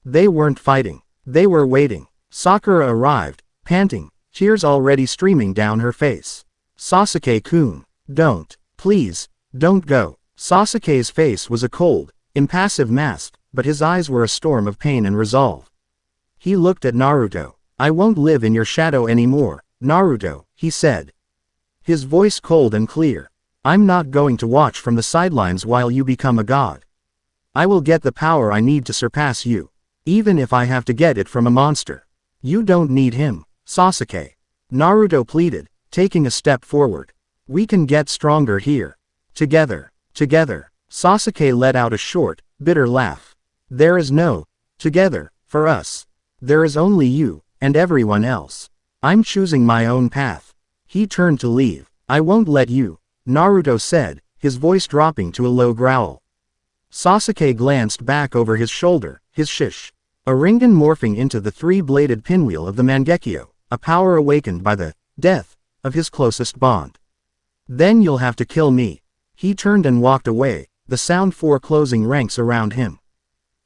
They weren't fighting. They were waiting. Sakura arrived, panting, tears already streaming down her face. "Sasuke-kun, don't. Please, don't go." Sasuke's face was a cold, impassive mask, but his eyes were a storm of pain and resolve. He looked at Naruto. "I won't live in your shadow anymore, Naruto," he said. His voice cold and clear. "I'm not going to watch from the sidelines while you become a god. I will get the power I need to surpass you, even if I have to get it from a monster." "You don't need him, Sasuke," Naruto pleaded, taking a step forward. "We can get stronger here. Together, together." Sasuke let out a short, bitter laugh. "There is no together for us. There is only you, and everyone else. I'm choosing my own path." He turned to leave. "I won't let you," Naruto said, his voice dropping to a low growl. Sasuke glanced back over his shoulder, his shish, a Rinnegan morphing into the three-bladed pinwheel of the Mangekyo, a power awakened by the death of his closest bond. "Then you'll have to kill me." He turned and walked away, the sound foreclosing ranks around him.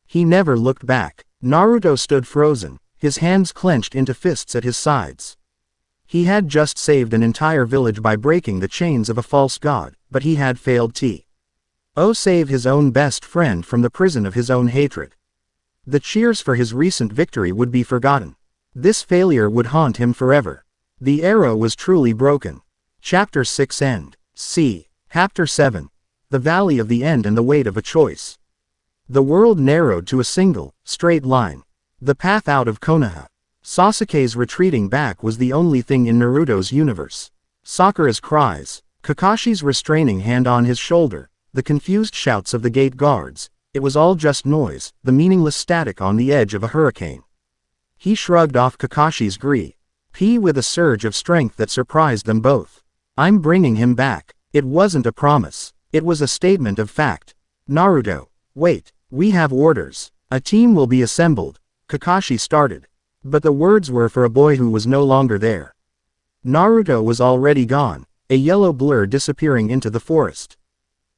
He never looked back. Naruto stood frozen, his hands clenched into fists at his sides. He had just saved an entire village by breaking the chains of a false god, but he had failed to save his own best friend from the prison of his own hatred. The cheers for his recent victory would be forgotten. This failure would haunt him forever. The arrow was truly broken. Chapter 6 End. C. Chapter 7. The Valley of the End and the Weight of a Choice. The world narrowed to a single, straight line. The path out of Konoha. Sasuke's retreating back was the only thing in Naruto's universe. Sakura's cries, Kakashi's restraining hand on his shoulder, the confused shouts of the gate guards, it was all just noise, the meaningless static on the edge of a hurricane. He shrugged off Kakashi's greed, with a surge of strength that surprised them both. "I'm bringing him back." It wasn't a promise. It was a statement of fact. "Naruto, wait, we have orders. A team will be assembled," Kakashi started. But the words were for a boy who was no longer there. Naruto was already gone, a yellow blur disappearing into the forest.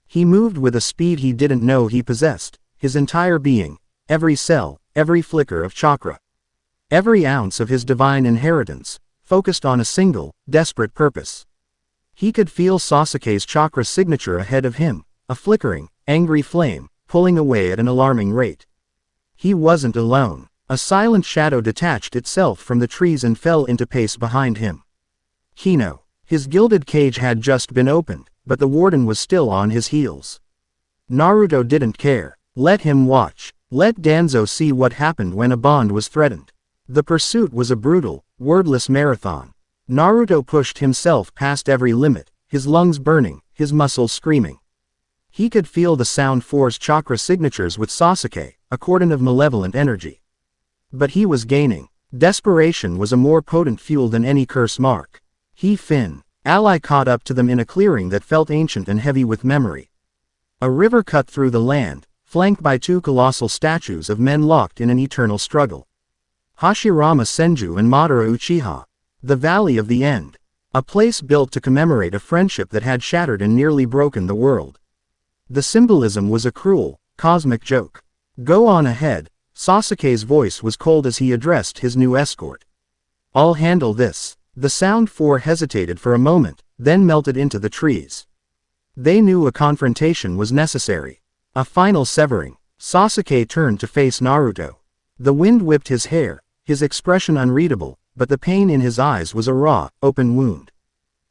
He moved with a speed he didn't know he possessed, his entire being, every cell, every flicker of chakra, every ounce of his divine inheritance, focused on a single, desperate purpose. He could feel Sasuke's chakra signature ahead of him, a flickering, angry flame, pulling away at an alarming rate. He wasn't alone. A silent shadow detached itself from the trees and fell into pace behind him. Hino. His gilded cage had just been opened, but the warden was still on his heels. Naruto didn't care. Let him watch. Let Danzo see what happened when a bond was threatened. The pursuit was a brutal, wordless marathon. Naruto pushed himself past every limit, his lungs burning, his muscles screaming. He could feel the sound force chakra signatures with Sasuke, a cordon of malevolent energy. But he was gaining. Desperation was a more potent fuel than any curse mark. Finn. Ally caught up to them in a clearing that felt ancient and heavy with memory. A river cut through the land, flanked by two colossal statues of men locked in an eternal struggle. Hashirama Senju and Madara Uchiha. The Valley of the End. A place built to commemorate a friendship that had shattered and nearly broken the world. The symbolism was a cruel, cosmic joke. Go on ahead. Sasuke's voice was cold as he addressed his new escort. I'll handle this. The Sound Four hesitated for a moment, then melted into the trees. They knew a confrontation was necessary. A final severing. Sasuke turned to face Naruto. The wind whipped his hair, his expression unreadable, but the pain in his eyes was a raw, open wound.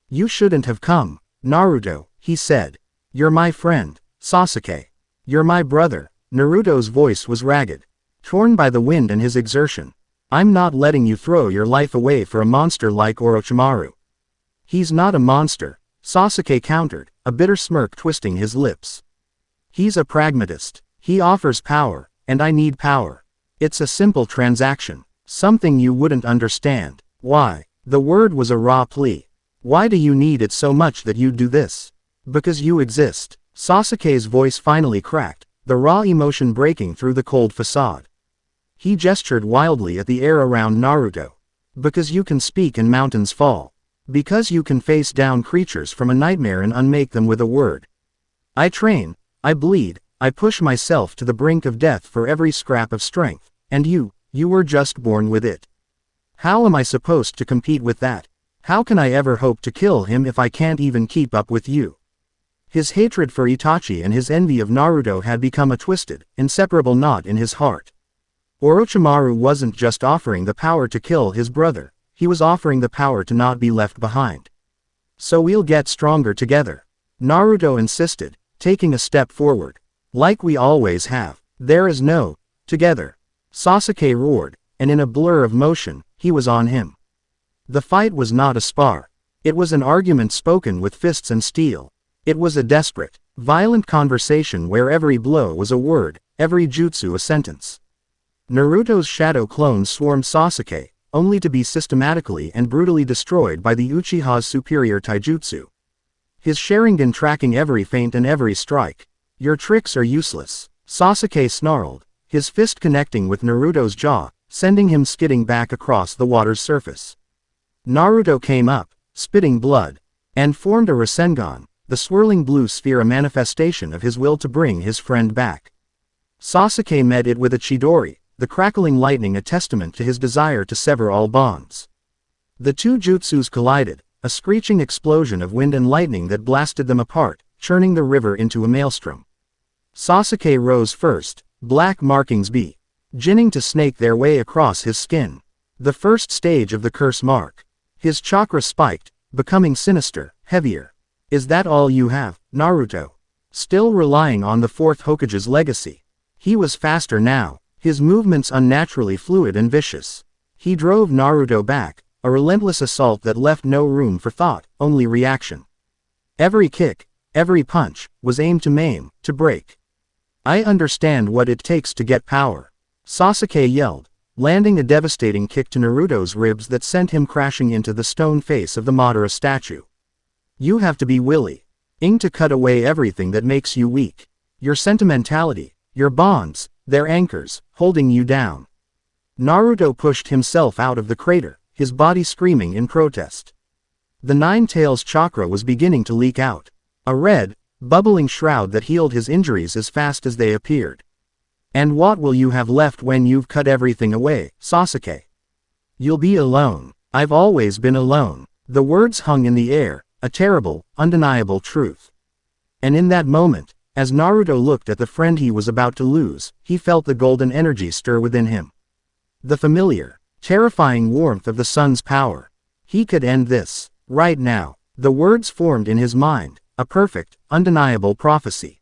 You shouldn't have come, Naruto, he said. You're my friend, Sasuke. You're my brother. Naruto's voice was ragged. Torn by the wind and his exertion. I'm not letting you throw your life away for a monster like Orochimaru. He's not a monster, Sasuke countered, a bitter smirk twisting his lips. He's a pragmatist. He offers power, and I need power. It's a simple transaction. Something you wouldn't understand. Why? The word was a raw plea. Why do you need it so much that you'd do this? Because you exist. Sasuke's voice finally cracked, the raw emotion breaking through the cold facade. He gestured wildly at the air around Naruto. Because you can speak and mountains fall. Because you can face down creatures from a nightmare and unmake them with a word. I train, I bleed, I push myself to the brink of death for every scrap of strength, and you were just born with it. How am I supposed to compete with that? How can I ever hope to kill him if I can't even keep up with you? His hatred for Itachi and his envy of Naruto had become a twisted, inseparable knot in his heart. Orochimaru wasn't just offering the power to kill his brother, he was offering the power to not be left behind. So we'll get stronger together. Naruto insisted, taking a step forward. Like we always have. There is no together. Sasuke roared, and in a blur of motion, he was on him. The fight was not a spar. It was an argument spoken with fists and steel. It was a desperate, violent conversation where every blow was a word, every jutsu a sentence. Naruto's shadow clones swarmed Sasuke, only to be systematically and brutally destroyed by the Uchiha's superior taijutsu. His Sharingan tracking every feint and every strike. Your tricks are useless, Sasuke snarled, his fist connecting with Naruto's jaw, sending him skidding back across the water's surface. Naruto came up, spitting blood, and formed a Rasengan, the swirling blue sphere a manifestation of his will to bring his friend back. Sasuke met it with a Chidori, the crackling lightning a testament to his desire to sever all bonds. The two jutsus collided, a screeching explosion of wind and lightning that blasted them apart, churning the river into a maelstrom. Sasuke rose first, black markings beginning to snake their way across his skin. The first stage of the curse mark. His chakra spiked, becoming sinister, heavier. Is that all you have, Naruto? Still relying on the fourth Hokage's legacy. He was faster now, his movements unnaturally fluid and vicious. He drove Naruto back, a relentless assault that left no room for thought, only reaction. Every kick, every punch, was aimed to maim, to break. I understand what it takes to get power, Sasuke yelled, landing a devastating kick to Naruto's ribs that sent him crashing into the stone face of the Madara statue. You have to be willing to cut away everything that makes you weak. Your sentimentality, your bonds, their anchors, holding you down. Naruto pushed himself out of the crater, his body screaming in protest. The Nine Tails chakra was beginning to leak out. A red, bubbling shroud that healed his injuries as fast as they appeared. And what will you have left when you've cut everything away, Sasuke? You'll be alone. I've always been alone. The words hung in the air, a terrible, undeniable truth. And in that moment, as Naruto looked at the friend he was about to lose, he felt the golden energy stir within him. The familiar, terrifying warmth of the sun's power. He could end this, right now. The words formed in his mind, a perfect, undeniable prophecy.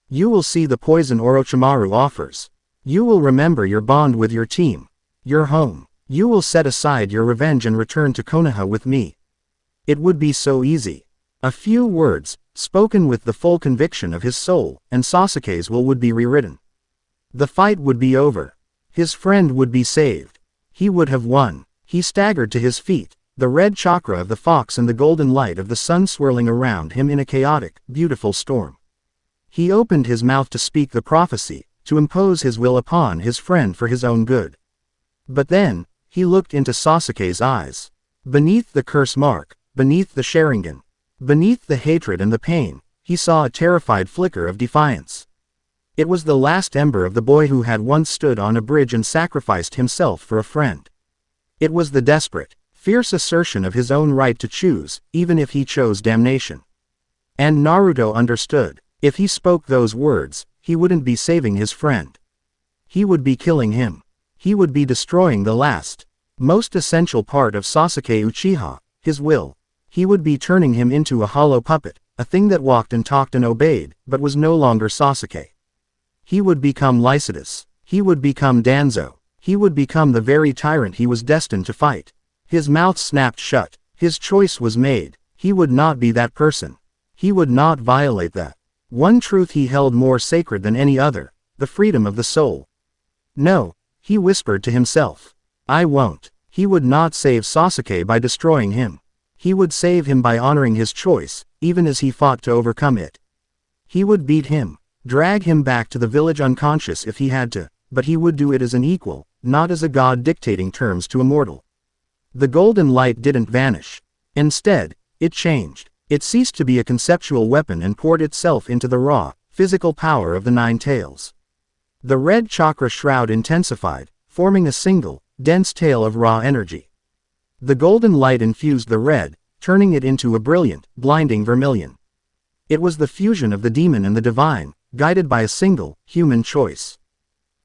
You will see the poison Orochimaru offers. You will remember your bond with your team. Your home. You will set aside your revenge and return to Konoha with me. It would be so easy. A few words, spoken with the full conviction of his soul, and Sasuke's will would be rewritten. The fight would be over. His friend would be saved. He would have won. He staggered to his feet, the red chakra of the fox and the golden light of the sun swirling around him in a chaotic, beautiful storm. He opened his mouth to speak the prophecy, to impose his will upon his friend for his own good. But then, he looked into Sasuke's eyes. Beneath the curse mark, beneath the Sharingan, beneath the hatred and the pain, he saw a terrified flicker of defiance. It was the last ember of the boy who had once stood on a bridge and sacrificed himself for a friend. It was the desperate, fierce assertion of his own right to choose, even if he chose damnation. And Naruto understood. If he spoke those words, he wouldn't be saving his friend. He would be killing him. He would be destroying the last, most essential part of Sasuke Uchiha, his will. He would be turning him into a hollow puppet, a thing that walked and talked and obeyed, but was no longer Sasuke. He would become Lycidas. He would become Danzo. He would become the very tyrant he was destined to fight. His mouth snapped shut. His choice was made. He would not be that person. He would not violate that one truth he held more sacred than any other, the freedom of the soul. No, he whispered to himself. I won't. He would not save Sasuke by destroying him. He would save him by honoring his choice, even as he fought to overcome it. He would beat him, drag him back to the village unconscious if he had to, but he would do it as an equal, not as a god dictating terms to a mortal. The golden light didn't vanish. Instead, it changed. It ceased to be a conceptual weapon and poured itself into the raw, physical power of the Nine Tails. The red chakra shroud intensified, forming a single, dense tail of raw energy. The golden light infused the red, turning it into a brilliant, blinding vermilion. It was the fusion of the demon and the divine, guided by a single, human choice.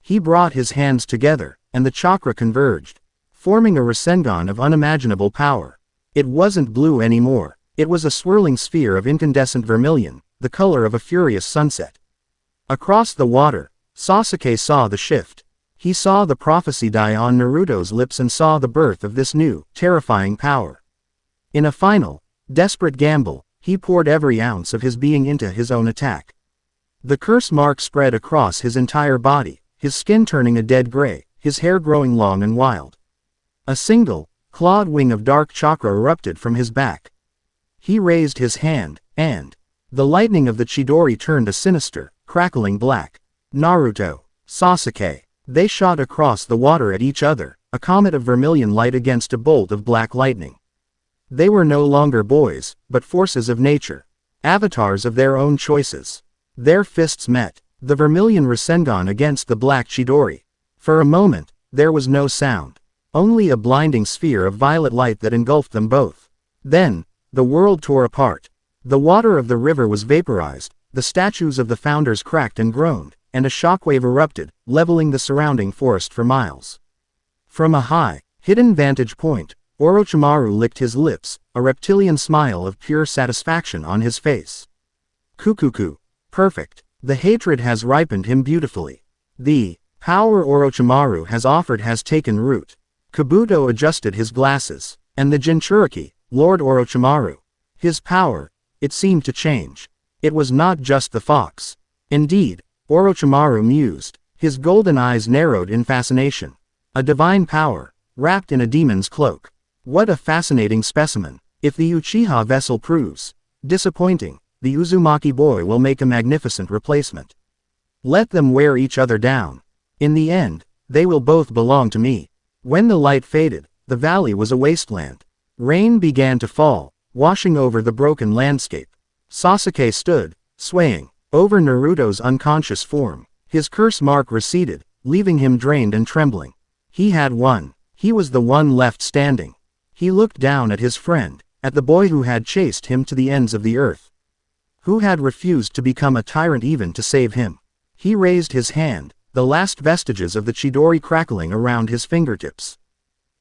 He brought his hands together, and the chakra converged, forming a Rasengan of unimaginable power. It wasn't blue anymore. It was a swirling sphere of incandescent vermilion, the color of a furious sunset. Across the water, Sasuke saw the shift. He saw the prophecy die on Naruto's lips and saw the birth of this new, terrifying power. In a final, desperate gamble, he poured every ounce of his being into his own attack. The curse mark spread across his entire body, his skin turning a dead gray, his hair growing long and wild. A single, clawed wing of dark chakra erupted from his back. He raised his hand, and the lightning of the Chidori turned a sinister, crackling black. Naruto, Sasuke. They shot across the water at each other, a comet of vermilion light against a bolt of black lightning. They were no longer boys, but forces of nature, avatars of their own choices. Their fists met, the vermilion Rasengan against the black Chidori. For a moment, there was no sound, only a blinding sphere of violet light that engulfed them both. Then, the world tore apart. The water of the river was vaporized, the statues of the founders cracked and groaned, and a shockwave erupted, leveling the surrounding forest for miles. From a high, hidden vantage point, Orochimaru licked his lips, a reptilian smile of pure satisfaction on his face. Kukuku. Perfect. The hatred has ripened him beautifully. The power Orochimaru has offered has taken root. Kabuto adjusted his glasses, and the Jinchuriki, Lord Orochimaru. His power, it seemed to change. It was not just the fox. Indeed, Orochimaru mused, his golden eyes narrowed in fascination. A divine power, wrapped in a demon's cloak. What a fascinating specimen. If the Uchiha vessel proves disappointing, the Uzumaki boy will make a magnificent replacement. Let them wear each other down. In the end, they will both belong to me. When the light faded, the valley was a wasteland. Rain began to fall, washing over the broken landscape. Sasuke stood, swaying, over Naruto's unconscious form. His curse mark receded, leaving him drained and trembling. He had won. He was the one left standing. He looked down at his friend, at the boy who had chased him to the ends of the earth, who had refused to become a tyrant even to save him. He raised his hand, the last vestiges of the Chidori crackling around his fingertips.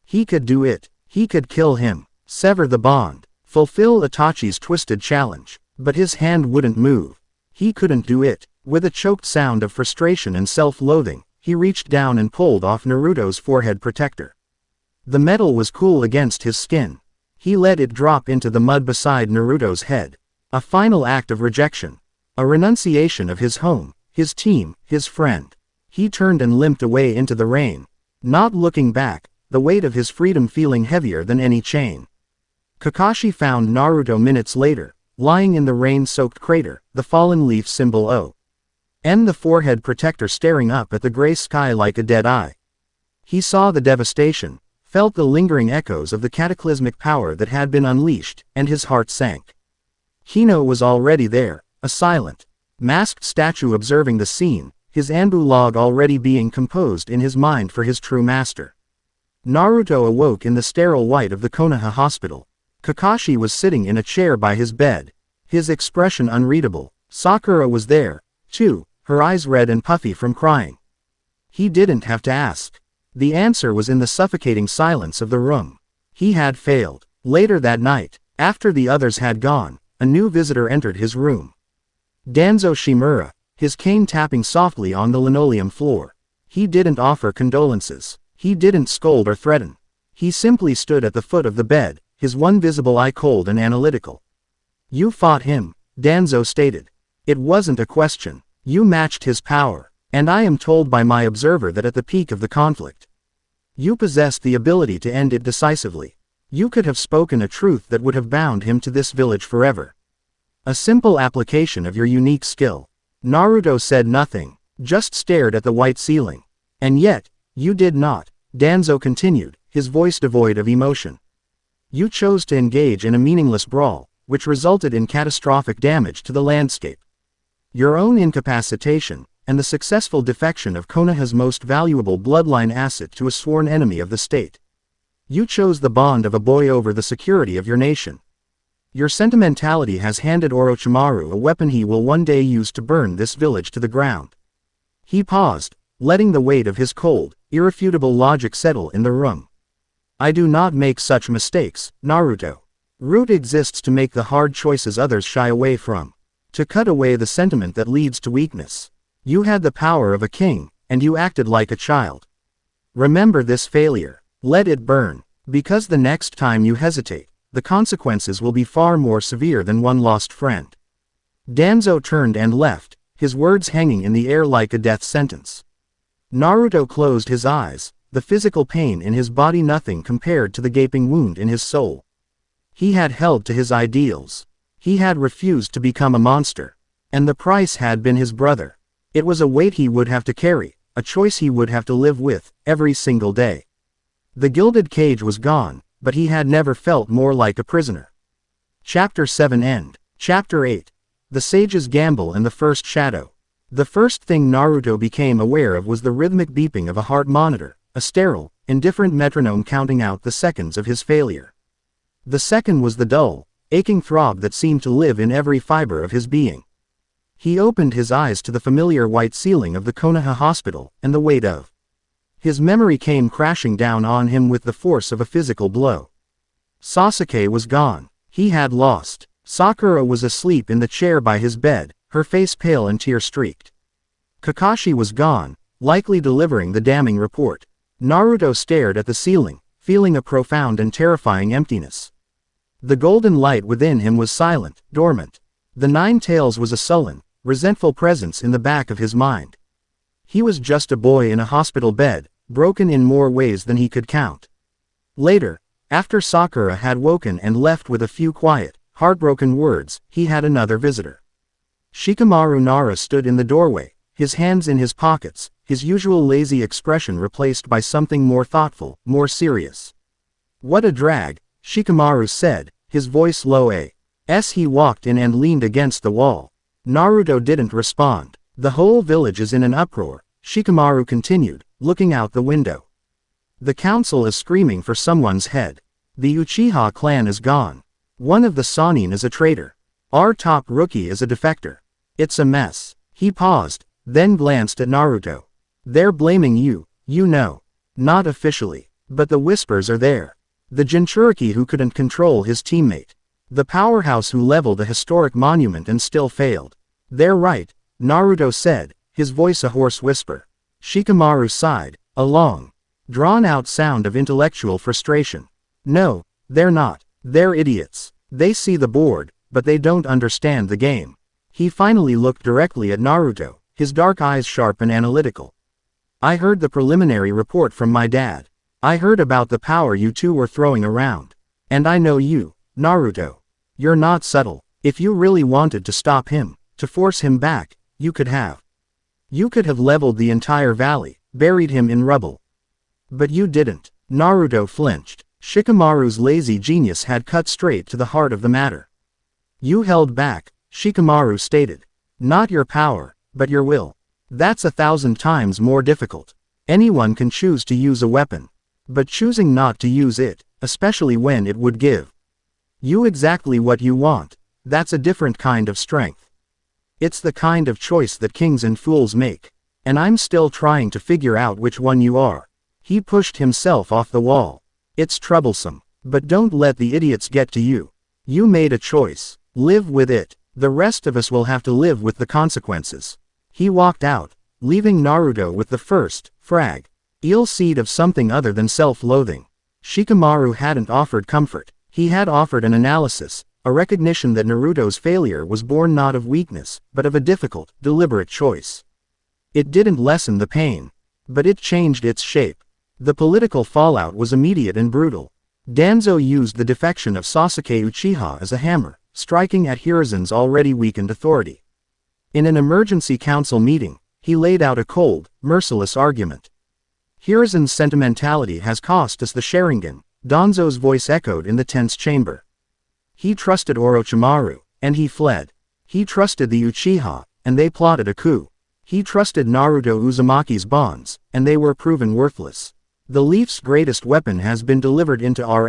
He could do it. He could kill him, sever the bond, fulfill Itachi's twisted challenge, but his hand wouldn't move. He couldn't do it. With a choked sound of frustration and self-loathing, he reached down and pulled off Naruto's forehead protector. The metal was cool against his skin. He let it drop into the mud beside Naruto's head. A final act of rejection. A renunciation of his home, his team, his friend. He turned and limped away into the rain. Not looking back, the weight of his freedom feeling heavier than any chain. Kakashi found Naruto minutes later, lying in the rain-soaked crater, the fallen leaf symbol O.N. the forehead protector staring up at the gray sky like a dead eye. He saw the devastation, felt the lingering echoes of the cataclysmic power that had been unleashed, and his heart sank. Hino was already there, a silent, masked statue observing the scene, his Anbu log already being composed in his mind for his true master. Naruto awoke in the sterile white of the Konoha hospital. Kakashi was sitting in a chair by his bed, his expression unreadable. Sakura was there, too, her eyes red and puffy from crying. He didn't have to ask. The answer was in the suffocating silence of the room. He had failed. Later that night, after the others had gone, a new visitor entered his room. Danzo Shimura, his cane tapping softly on the linoleum floor. He didn't offer condolences. He didn't scold or threaten. He simply stood at the foot of the bed, his one visible eye cold and analytical. "You fought him," Danzo stated. "It wasn't a question. You matched his power. And I am told by my observer that at the peak of the conflict, you possessed the ability to end it decisively. You could have spoken a truth that would have bound him to this village forever. A simple application of your unique skill." Naruto said nothing, just stared at the white ceiling. "And yet, you did not," Danzo continued, his voice devoid of emotion. "You chose to engage in a meaningless brawl, which resulted in catastrophic damage to the landscape. Your own incapacitation, and the successful defection of Konoha's most valuable bloodline asset to a sworn enemy of the state. You chose the bond of a boy over the security of your nation. Your sentimentality has handed Orochimaru a weapon he will one day use to burn this village to the ground." He paused, letting the weight of his cold, irrefutable logic settle in the room. "I do not make such mistakes, Naruto. Root exists to make the hard choices others shy away from. To cut away the sentiment that leads to weakness. You had the power of a king, and you acted like a child. Remember this failure. Let it burn. Because the next time you hesitate, the consequences will be far more severe than one lost friend." Danzo turned and left, his words hanging in the air like a death sentence. Naruto closed his eyes, the physical pain in his body nothing compared to the gaping wound in his soul. He had held to his ideals. He had refused to become a monster. And the price had been his brother. It was a weight he would have to carry, a choice he would have to live with, every single day. The gilded cage was gone, but he had never felt more like a prisoner. Chapter 7 End. Chapter 8. The Sage's Gamble and the First Shadow. The first thing Naruto became aware of was the rhythmic beeping of a heart monitor, a sterile, indifferent metronome counting out the seconds of his failure. The second was the dull, aching throb that seemed to live in every fiber of his being. He opened his eyes to the familiar white ceiling of the Konoha hospital, and the weight of his memory came crashing down on him with the force of a physical blow. Sasuke was gone. He had lost. Sakura was asleep in the chair by his bed, her face pale and tear-streaked. Kakashi was gone, likely delivering the damning report. Naruto stared at the ceiling, feeling a profound and terrifying emptiness. The golden light within him was silent, dormant. The Nine Tails was a sullen, resentful presence in the back of his mind. He was just a boy in a hospital bed, broken in more ways than he could count. Later, after Sakura had woken and left with a few quiet, heartbroken words, he had another visitor. Shikamaru Nara stood in the doorway, his hands in his pockets, his usual lazy expression replaced by something more thoughtful, more serious. "What a drag," Shikamaru said, his voice low as he walked in and leaned against the wall. Naruto didn't respond. "The whole village is in an uproar," Shikamaru continued, looking out the window. "The council is screaming for someone's head. The Uchiha clan is gone. One of the Sannin is a traitor. Our top rookie is a defector. It's a mess." He paused, then glanced at Naruto. "They're blaming you, you know. Not officially. But the whispers are there. The Jinchuriki who couldn't control his teammate. The powerhouse who leveled a historic monument and still failed. They're right," Naruto said, his voice a hoarse whisper. Shikamaru sighed, a long, drawn-out sound of intellectual frustration. No, they're not. They're idiots. They see the board, but they don't understand the game. He finally looked directly at Naruto, his dark eyes sharp and analytical. I heard the preliminary report from my dad. I heard about the power you two were throwing around. And I know you, Naruto. You're not subtle. If you really wanted to stop him, to force him back, you could have. You could have leveled the entire valley, buried him in rubble. But you didn't. Naruto flinched. Shikamaru's lazy genius had cut straight to the heart of the matter. You held back, Shikamaru stated. Not your power, but your will. That's 1,000 times more difficult. Anyone can choose to use a weapon. But choosing not to use it, especially when it would give you exactly what you want, that's a different kind of strength. It's the kind of choice that kings and fools make. And I'm still trying to figure out which one you are. He pushed himself off the wall. It's troublesome. But don't let the idiots get to you. You made a choice. Live with it. The rest of us will have to live with the consequences. He walked out, leaving Naruto with the first fragile seed of something other than self-loathing. Shikamaru hadn't offered comfort. He had offered an analysis, a recognition that Naruto's failure was born not of weakness, but of a difficult, deliberate choice. It didn't lessen the pain, but it changed its shape. The political fallout was immediate and brutal. Danzo used the defection of Sasuke Uchiha as a hammer, striking at Hiruzen's already weakened authority. In an emergency council meeting, he laid out a cold, merciless argument. Hiruzen's sentimentality has cost us the Sharingan, Danzo's voice echoed in the tense chamber. He trusted Orochimaru, and he fled. He trusted the Uchiha, and they plotted a coup. He trusted Naruto Uzumaki's bonds, and they were proven worthless. The Leaf's greatest weapon has been delivered into our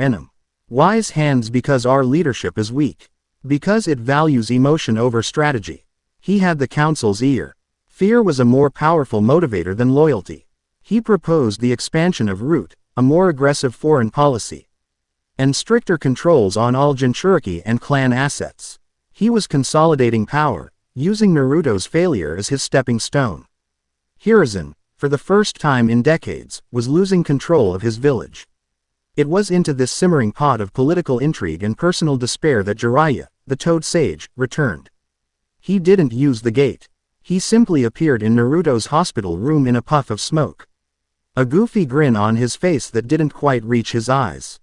wise hands because our leadership is weak. Because it values emotion over strategy. He had the council's ear. Fear was a more powerful motivator than loyalty. He proposed the expansion of Root, a more aggressive foreign policy, and stricter controls on all Jinchuriki and clan assets. He was consolidating power, using Naruto's failure as his stepping stone. Hiruzen, for the first time in decades, was losing control of his village. It was into this simmering pot of political intrigue and personal despair that Jiraiya, the Toad Sage, returned. He didn't use the gate. He simply appeared in Naruto's hospital room in a puff of smoke. A goofy grin on his face that didn't quite reach his eyes.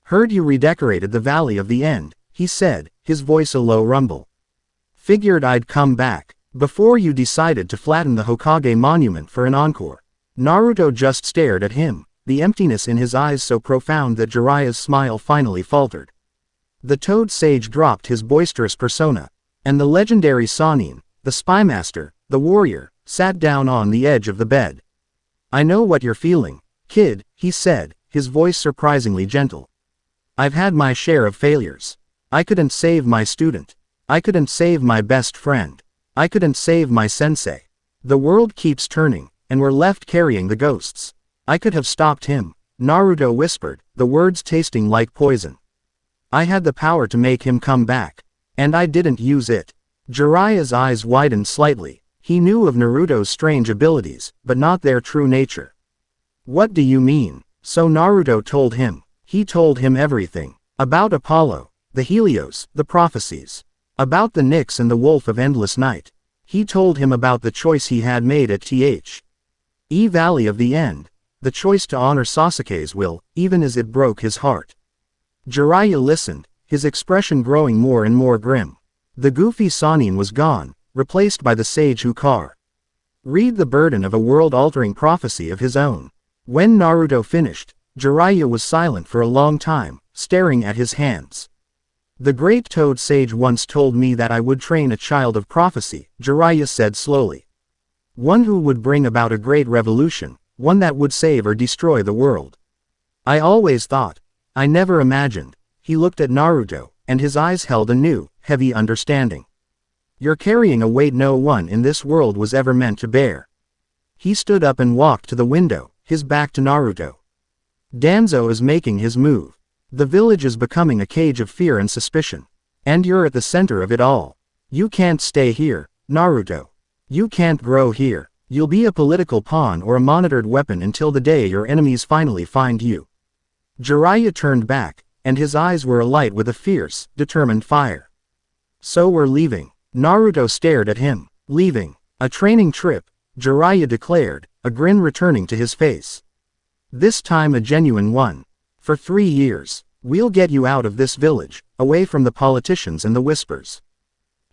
Heard you redecorated the Valley of the End, he said, his voice a low rumble. Figured I'd come back, before you decided to flatten the Hokage monument for an encore. Naruto just stared at him, the emptiness in his eyes so profound that Jiraiya's smile finally faltered. The Toad Sage dropped his boisterous persona, and the legendary Sannin, the spymaster, the warrior, sat down on the edge of the bed. I know what you're feeling, kid, he said, his voice surprisingly gentle. I've had my share of failures. I couldn't save my student. I couldn't save my best friend. I couldn't save my sensei. The world keeps turning, and we're left carrying the ghosts. I could have stopped him, Naruto whispered, the words tasting like poison. I had the power to make him come back. And I didn't use it. Jiraiya's eyes widened slightly. He knew of Naruto's strange abilities, but not their true nature. What do you mean? So Naruto told him. He told him everything. About Apollo, the Helios, the prophecies. About the Nyx and the Wolf of Endless Night. He told him about the choice he had made at the Valley of the End. The choice to honor Sasuke's will, even as it broke his heart. Jiraiya listened, his expression growing more and more grim. The goofy Sannin was gone, replaced by the sage Hukar. Read the burden of a world-altering prophecy of his own. When Naruto finished, Jiraiya was silent for a long time, staring at his hands. The great Toad Sage once told me that I would train a child of prophecy, Jiraiya said slowly. One who would bring about a great revolution, one that would save or destroy the world. I always thought. I never imagined. He looked at Naruto, and his eyes held a new, heavy understanding. You're carrying a weight no one in this world was ever meant to bear. He stood up and walked to the window, his back to Naruto. Danzo is making his move. The village is becoming a cage of fear and suspicion. And you're at the center of it all. You can't stay here, Naruto. You can't grow here. You'll be a political pawn or a monitored weapon until the day your enemies finally find you. Jiraiya turned back, and his eyes were alight with a fierce, determined fire. So we're leaving. Naruto stared at him. Leaving. A training trip, Jiraiya declared, a grin returning to his face. This time a genuine one. For 3 years, we'll get you out of this village, away from the politicians and the whispers.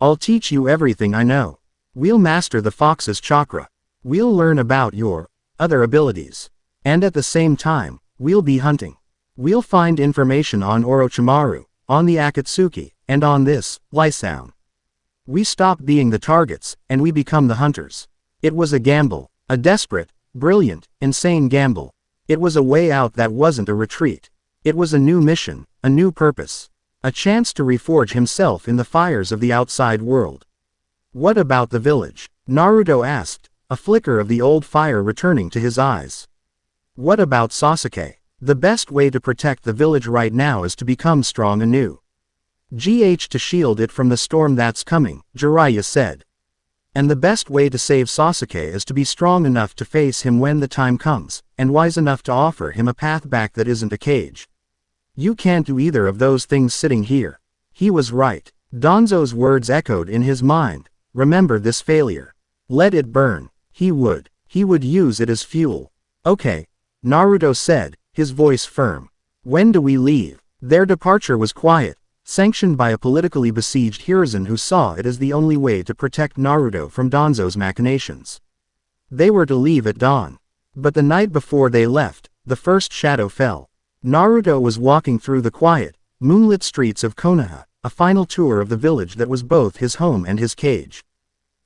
I'll teach you everything I know. We'll master the fox's chakra. We'll learn about your other abilities. And at the same time, we'll be hunting. We'll find information on Orochimaru, on the Akatsuki, and on this, Lysound. We stop being the targets, and we become the hunters. It was a gamble, a desperate, brilliant, insane gamble. It was a way out that wasn't a retreat. It was a new mission, a new purpose. A chance to reforge himself in the fires of the outside world. What about the village? Naruto asked, a flicker of the old fire returning to his eyes. What about Sasuke? The best way to protect the village right now is to become strong anew. To shield it from the storm that's coming, Jiraiya said. And the best way to save Sasuke is to be strong enough to face him when the time comes, and wise enough to offer him a path back that isn't a cage. You can't do either of those things sitting here. He was right. Danzo's words echoed in his mind. Remember this failure. Let it burn. He would use it as fuel. Okay, Naruto said, his voice firm. When do we leave? Their departure was quiet, sanctioned by a politically besieged Hiruzen who saw it as the only way to protect Naruto from Danzo's machinations. They were to leave at dawn. But the night before they left, the first shadow fell. Naruto was walking through the quiet, moonlit streets of Konoha, a final tour of the village that was both his home and his cage.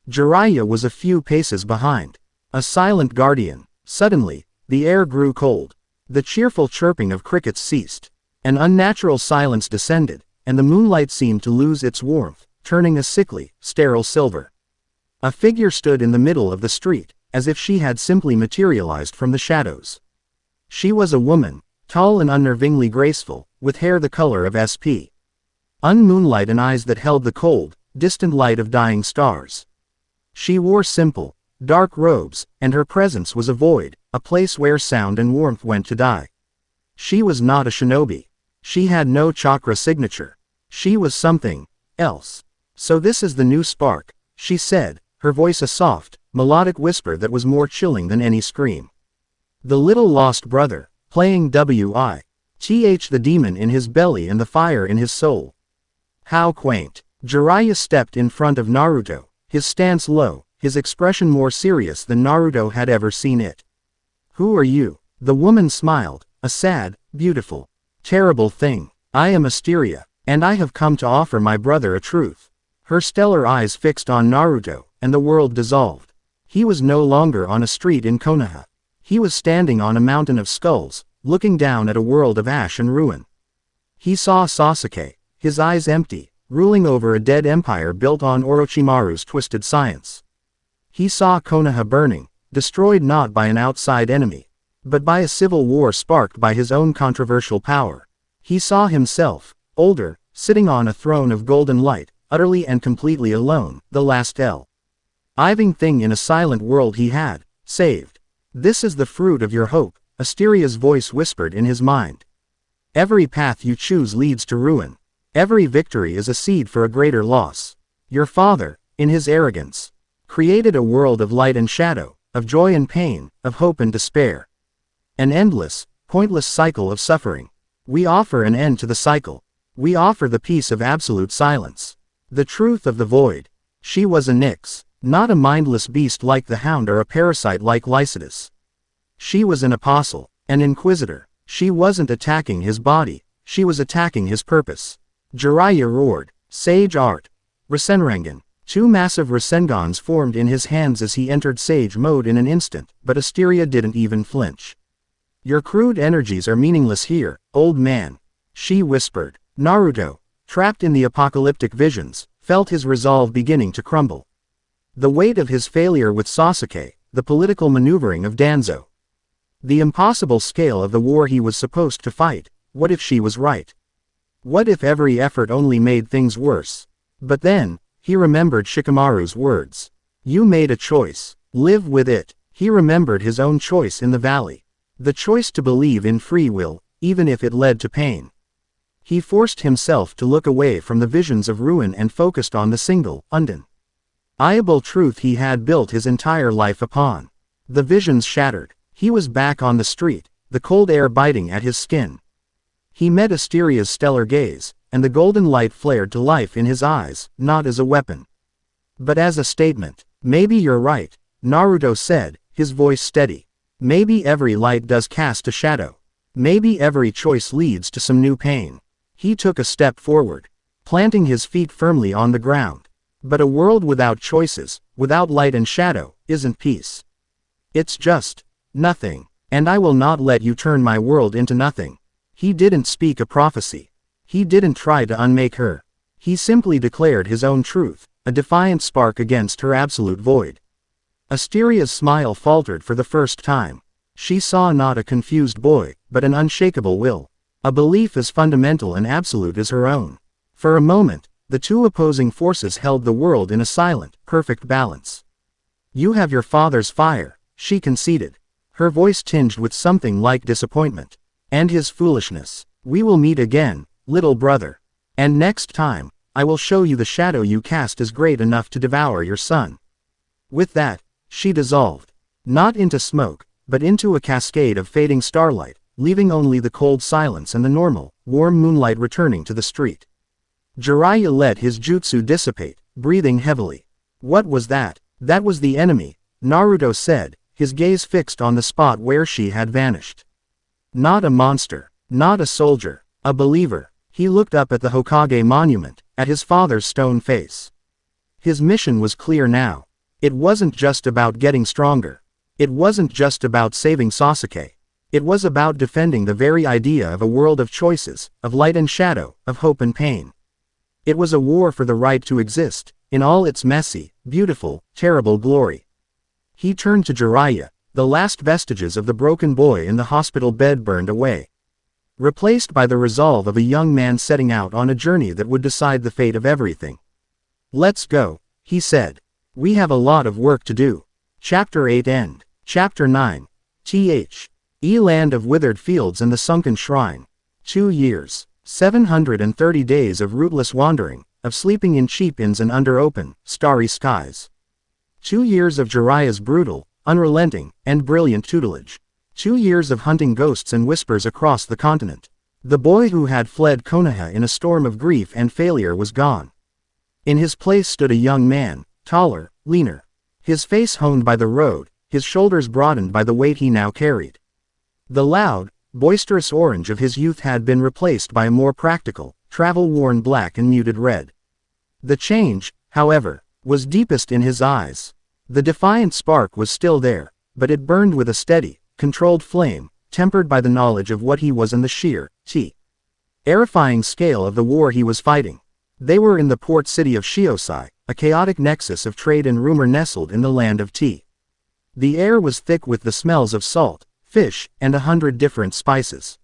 Jiraiya was a few paces behind. A silent guardian. Suddenly, the air grew cold. The cheerful chirping of crickets ceased. An unnatural silence descended, and the moonlight seemed to lose its warmth, turning a sickly, sterile silver. A figure stood in the middle of the street, as if she had simply materialized from the shadows. She was a woman, tall and unnervingly graceful, with hair the color of sp. Moonlight and eyes that held the cold, distant light of dying stars. She wore simple, dark robes, and her presence was a void, a place where sound and warmth went to die. She was not a shinobi. She had no chakra signature. She was something else. So this is the new spark, she said, her voice a soft, melodic whisper that was more chilling than any scream. The little lost brother, playing With the demon in his belly and the fire in his soul. How quaint. Jiraiya stepped in front of Naruto, his stance low, his expression more serious than Naruto had ever seen it. Who are you? The woman smiled, a sad, beautiful, terrible thing. I am Asteria, and I have come to offer my brother a truth. Her stellar eyes fixed on Naruto, and the world dissolved. He was no longer on a street in Konoha. He was standing on a mountain of skulls, looking down at a world of ash and ruin. He saw Sasuke, his eyes empty, ruling over a dead empire built on Orochimaru's twisted science. He saw Konoha burning, destroyed not by an outside enemy, but by a civil war sparked by his own controversial power. He saw himself, older, sitting on a throne of golden light, utterly and completely alone, the last living thing in a silent world he had saved. This is the fruit of your hope, Asteria's voice whispered in his mind. Every path you choose leads to ruin. Every victory is a seed for a greater loss. Your father, in his arrogance, created a world of light and shadow, of joy and pain, of hope and despair. An endless, pointless cycle of suffering. We offer an end to the cycle. We offer the peace of absolute silence. The truth of the void. She was a Nyx, not a mindless beast like the Hound or a parasite like Lycidas. She was an apostle, an inquisitor. She wasn't attacking his body, she was attacking his purpose. Jiraiya roared, Sage Art. Rasengan. 2 massive Rasengans formed in his hands as he entered Sage mode in an instant, but Asteria didn't even flinch. Your crude energies are meaningless here, old man. She whispered. Naruto, trapped in the apocalyptic visions, felt his resolve beginning to crumble. The weight of his failure with Sasuke, the political maneuvering of Danzo. The impossible scale of the war he was supposed to fight. What if she was right? What if every effort only made things worse? But then, he remembered Shikamaru's words. You made a choice. Live with it. He remembered his own choice in the valley. The choice to believe in free will, even if it led to pain. He forced himself to look away from the visions of ruin and focused on the single, undeniable truth he had built his entire life upon. The visions shattered. He was back on the street, the cold air biting at his skin. He met Asteria's stellar gaze, and the golden light flared to life in his eyes, not as a weapon, but as a statement. Maybe you're right, Naruto said, his voice steady. Maybe every light does cast a shadow. Maybe every choice leads to some new pain. He took a step forward, planting his feet firmly on the ground. But a world without choices, without light and shadow, isn't peace. It's just nothing. And I will not let you turn my world into nothing. He didn't speak a prophecy. He didn't try to unmake her. He simply declared his own truth, a defiant spark against her absolute void. Asteria's smile faltered for the first time. She saw not a confused boy, but an unshakable will. A belief as fundamental and absolute as her own. For a moment, the two opposing forces held the world in a silent, perfect balance. You have your father's fire, she conceded, her voice tinged with something like disappointment. And his foolishness. We will meet again, little brother. And next time, I will show you the shadow you cast is great enough to devour your son. With that, she dissolved. Not into smoke, but into a cascade of fading starlight, leaving only the cold silence and the normal, warm moonlight returning to the street. Jiraiya let his jutsu dissipate, breathing heavily. What was that? That was the enemy, Naruto said, his gaze fixed on the spot where she had vanished. Not a monster, not a soldier, a believer. He looked up at the Hokage monument, at his father's stone face. His mission was clear now. It wasn't just about getting stronger. It wasn't just about saving Sasuke. It was about defending the very idea of a world of choices, of light and shadow, of hope and pain. It was a war for the right to exist, in all its messy, beautiful, terrible glory. He turned to Jiraiya, the last vestiges of the broken boy in the hospital bed burned away. Replaced by the resolve of a young man setting out on a journey that would decide the fate of everything. Let's go, he said. We have a lot of work to do. Chapter 8 End. Chapter 9. Land of withered fields and the sunken shrine. 2 years. 730 days of rootless wandering, of sleeping in cheap inns and under open, starry skies. 2 years of Jiraiya's brutal, unrelenting, and brilliant tutelage. 2 years of hunting ghosts and whispers across the continent. The boy who had fled Konoha in a storm of grief and failure was gone. In his place stood a young man, taller, leaner. His face honed by the road, his shoulders broadened by the weight he now carried. The loud, boisterous orange of his youth had been replaced by a more practical, travel-worn black and muted red. The change, however, was deepest in his eyes. The defiant spark was still there, but it burned with a steady, controlled flame, tempered by the knowledge of what he was and the sheer, terrifying scale of the war he was fighting. They were in the port city of Shiosai, a chaotic nexus of trade and rumor nestled in the land of tea. The air was thick with the smells of salt, fish, and 100 different spices.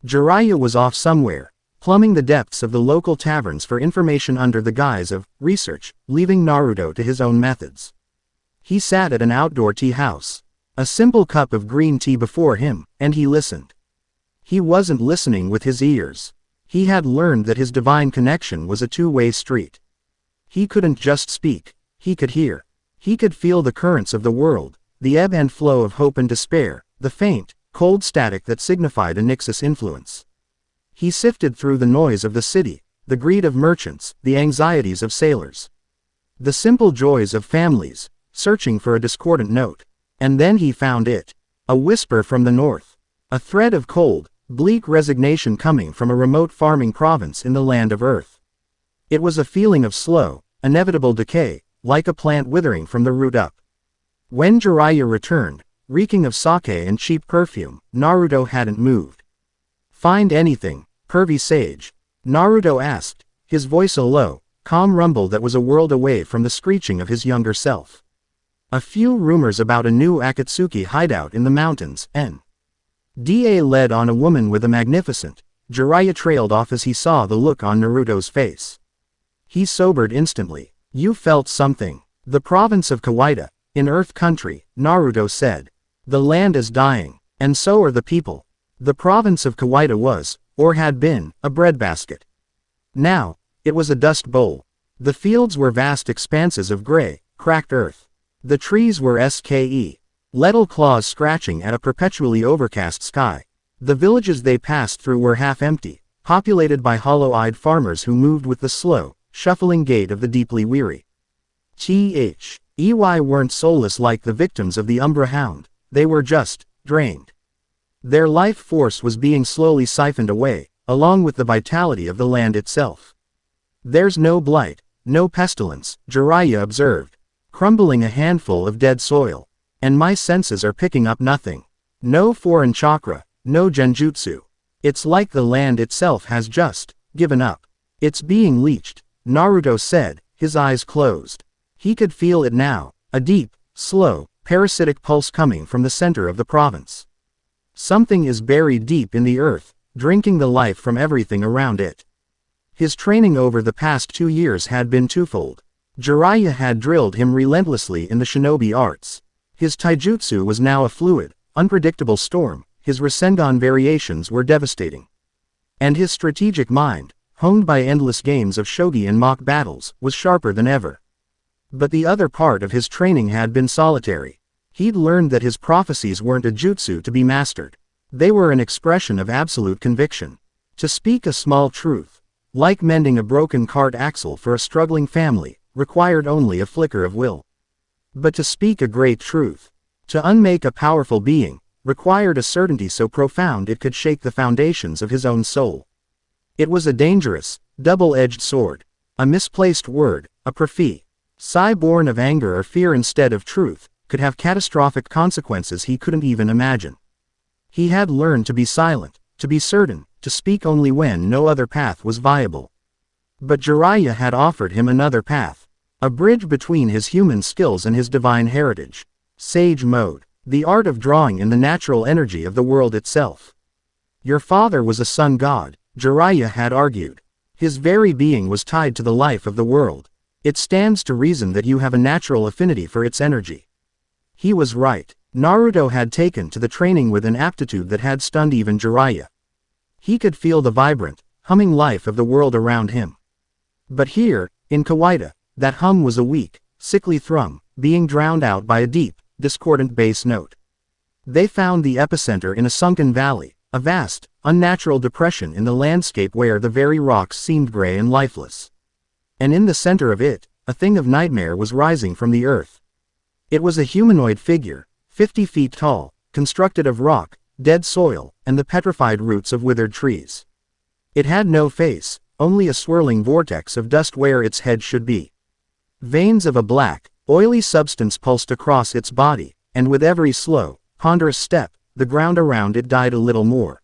Jiraiya was off somewhere, plumbing the depths of the local taverns for information under the guise of research, leaving Naruto to his own methods. He sat at an outdoor tea house. A simple cup of green tea before him, and he listened. He wasn't listening with his ears. He had learned that his divine connection was a two-way street. He couldn't just speak, he could hear. He could feel the currents of the world, the ebb and flow of hope and despair, the faint, cold static that signified a Nixus influence. He sifted through the noise of the city, the greed of merchants, the anxieties of sailors, the simple joys of families, searching for a discordant note. And then he found it. A whisper from the north. A thread of cold, bleak resignation coming from a remote farming province in the land of Earth. It was a feeling of slow, inevitable decay, like a plant withering from the root up. When Jiraiya returned, reeking of sake and cheap perfume, Naruto hadn't moved. Find anything, pervy sage? Naruto asked, his voice a low, calm rumble that was a world away from the screeching of his younger self. A few rumors about a new Akatsuki hideout in the mountains, N.D.A. led on a woman with a magnificent. Jiraiya trailed off as he saw the look on Naruto's face. He sobered instantly. You felt something. The province of Kawaida, In Earth Country, Naruto said. The land is dying, and so are the people. The province of Kawaii was, or had been, a breadbasket. Now, it was a dust bowl. The fields were vast expanses of gray, cracked earth. The trees were little claws scratching at a perpetually overcast sky. The villages they passed through were half empty, populated by hollow-eyed farmers who moved with the slow, shuffling gait of the deeply weary. Ey weren't soulless like the victims of the Umbra Hound, they were just drained. Their life force was being slowly siphoned away, along with the vitality of the land itself. There's no blight, no pestilence, Jiraiya observed, crumbling a handful of dead soil. And my senses are picking up nothing. No foreign chakra, no genjutsu. It's like the land itself has just given up. It's being leached, Naruto said, his eyes closed. He could feel it now, a deep, slow, parasitic pulse coming from the center of the province. Something is buried deep in the earth, drinking the life from everything around it. His training over the past 2 years had been twofold. Jiraiya had drilled him relentlessly in the shinobi arts. His taijutsu was now a fluid, unpredictable storm, his Rasengan variations were devastating. And his strategic mind, honed by endless games of shogi and mock battles, was sharper than ever. But the other part of his training had been solitary. He'd learned that his prophecies weren't a jutsu to be mastered. They were an expression of absolute conviction. To speak a small truth, like mending a broken cart axle for a struggling family, required only a flicker of will. But to speak a great truth, to unmake a powerful being, required a certainty so profound it could shake the foundations of his own soul. It was a dangerous, double-edged sword. A misplaced word, a prophecy, born of anger or fear instead of truth, could have catastrophic consequences he couldn't even imagine. He had learned to be silent, to be certain, to speak only when no other path was viable. But Jiraiya had offered him another path. A bridge between his human skills and his divine heritage. Sage mode. The art of drawing in the natural energy of the world itself. Your father was a sun god, Jiraiya had argued. His very being was tied to the life of the world. It stands to reason that you have a natural affinity for its energy. He was right. Naruto had taken to the training with an aptitude that had stunned even Jiraiya. He could feel the vibrant, humming life of the world around him. But here, in Kawaii, that hum was a weak, sickly thrum, being drowned out by a deep, discordant bass note. They found the epicenter in a sunken valley, a vast, unnatural depression in the landscape where the very rocks seemed gray and lifeless. And in the center of it, a thing of nightmare was rising from the earth. It was a humanoid figure, 50 feet tall, constructed of rock, dead soil, and the petrified roots of withered trees. It had no face, only a swirling vortex of dust where its head should be. Veins of a black, oily substance pulsed across its body, and with every slow, ponderous step, the ground around it died a little more.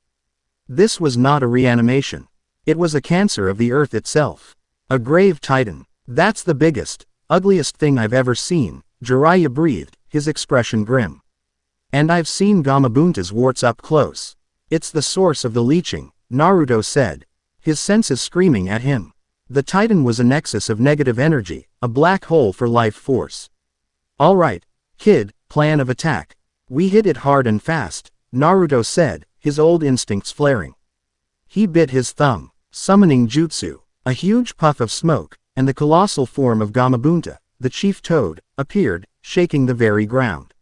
This was not a reanimation. It was a cancer of the earth itself. A grave titan. That's the biggest, ugliest thing I've ever seen, Jiraiya breathed, his expression grim. And I've seen Gamabunta's warts up close. It's the source of the leeching, Naruto said, his senses screaming at him. The Titan was a nexus of negative energy, a black hole for life force. All right, kid, plan of attack. We hit it hard and fast, Naruto said, his old instincts flaring. He bit his thumb, summoning jutsu. A huge puff of smoke, and the colossal form of Gamabunta, the chief toad, appeared, shaking the very ground.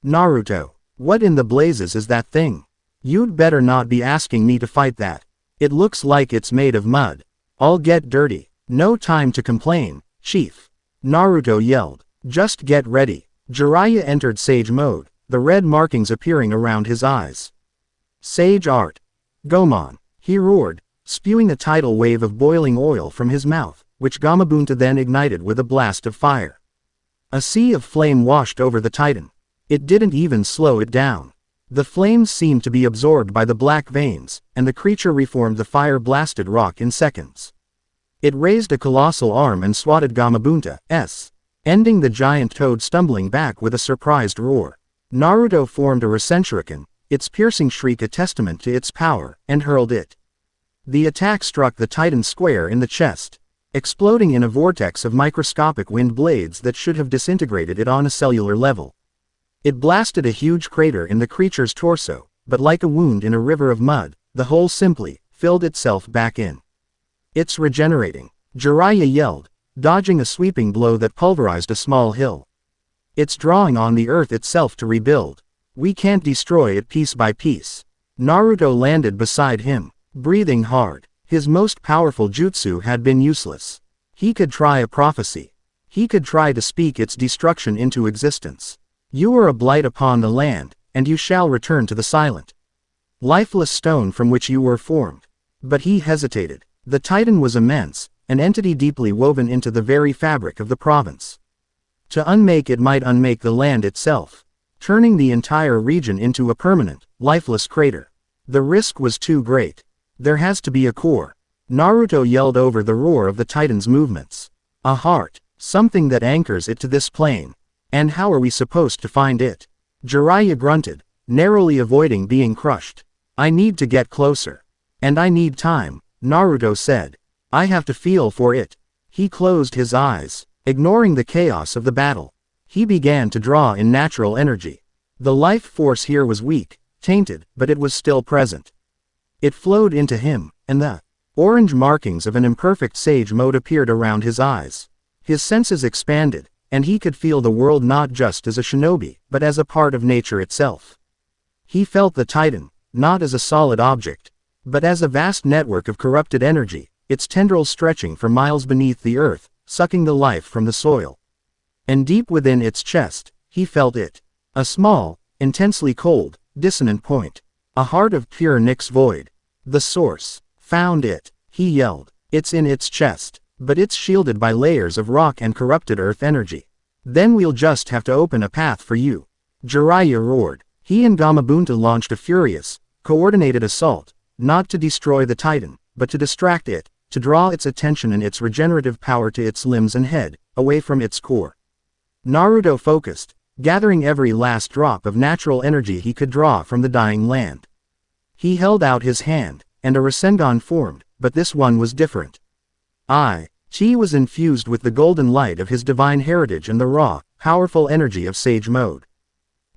Naruto, what in the blazes is that thing? You'd better not be asking me to fight that. It looks like it's made of mud. I'll get dirty. No time to complain, chief. Naruto yelled. Just get ready. Jiraiya entered Sage mode, the red markings appearing around his eyes. Sage art. Gomon, he roared, spewing a tidal wave of boiling oil from his mouth, which Gamabunta then ignited with a blast of fire. A sea of flame washed over the Titan. It didn't even slow it down. The flames seemed to be absorbed by the black veins, and the creature reformed the fire-blasted rock in seconds. It raised a colossal arm and swatted Gamabunta's, ending the giant toad stumbling back with a surprised roar. Naruto formed a Rasenshuriken, its piercing shriek a testament to its power, and hurled it. The attack struck the Titan square in the chest. exploding in a vortex of microscopic wind blades that should have disintegrated it on a cellular level. It blasted a huge crater in the creature's torso, but like a wound in a river of mud, the hole simply filled itself back in. It's regenerating, Jiraiya yelled, dodging a sweeping blow that pulverized a small hill. It's drawing on the earth itself to rebuild. We can't destroy it piece by piece. Naruto landed beside him, breathing hard. His most powerful jutsu had been useless. He could try a prophecy. He could try to speak its destruction into existence. You are a blight upon the land, and you shall return to the silent, lifeless stone from which you were formed. But he hesitated. The Titan was immense, an entity deeply woven into the very fabric of the province. To unmake it might unmake the land itself, turning the entire region into a permanent, lifeless crater. The risk was too great. There has to be a core. Naruto yelled over the roar of the Titan's movements. A heart, something that anchors it to this plane. And how are we supposed to find it? Jiraiya grunted, narrowly avoiding being crushed. I need to get closer. And I need time, Naruto said. I have to feel for it. He closed his eyes, ignoring the chaos of the battle. He began to draw in natural energy. The life force here was weak, tainted, but it was still present. It flowed into him, and the orange markings of an imperfect sage mode appeared around his eyes. His senses expanded, and he could feel the world not just as a shinobi, but as a part of nature itself. He felt the Titan, not as a solid object, but as a vast network of corrupted energy, its tendrils stretching for miles beneath the earth, sucking the life from the soil. And deep within its chest, he felt it. A small, intensely cold, dissonant point. A heart of pure Nyx void. The source. Found it, he yelled. It's in its chest, but it's shielded by layers of rock and corrupted earth energy. Then we'll just have to open a path for you. Jiraiya roared. He and Gamabunta launched a furious, coordinated assault, not to destroy the Titan, but to distract it, to draw its attention and its regenerative power to its limbs and head, away from its core. Naruto focused, gathering every last drop of natural energy he could draw from the dying land. He held out his hand, and a Rasengan formed, but this one was different. Chi was infused with the golden light of his divine heritage and the raw, powerful energy of Sage Mode.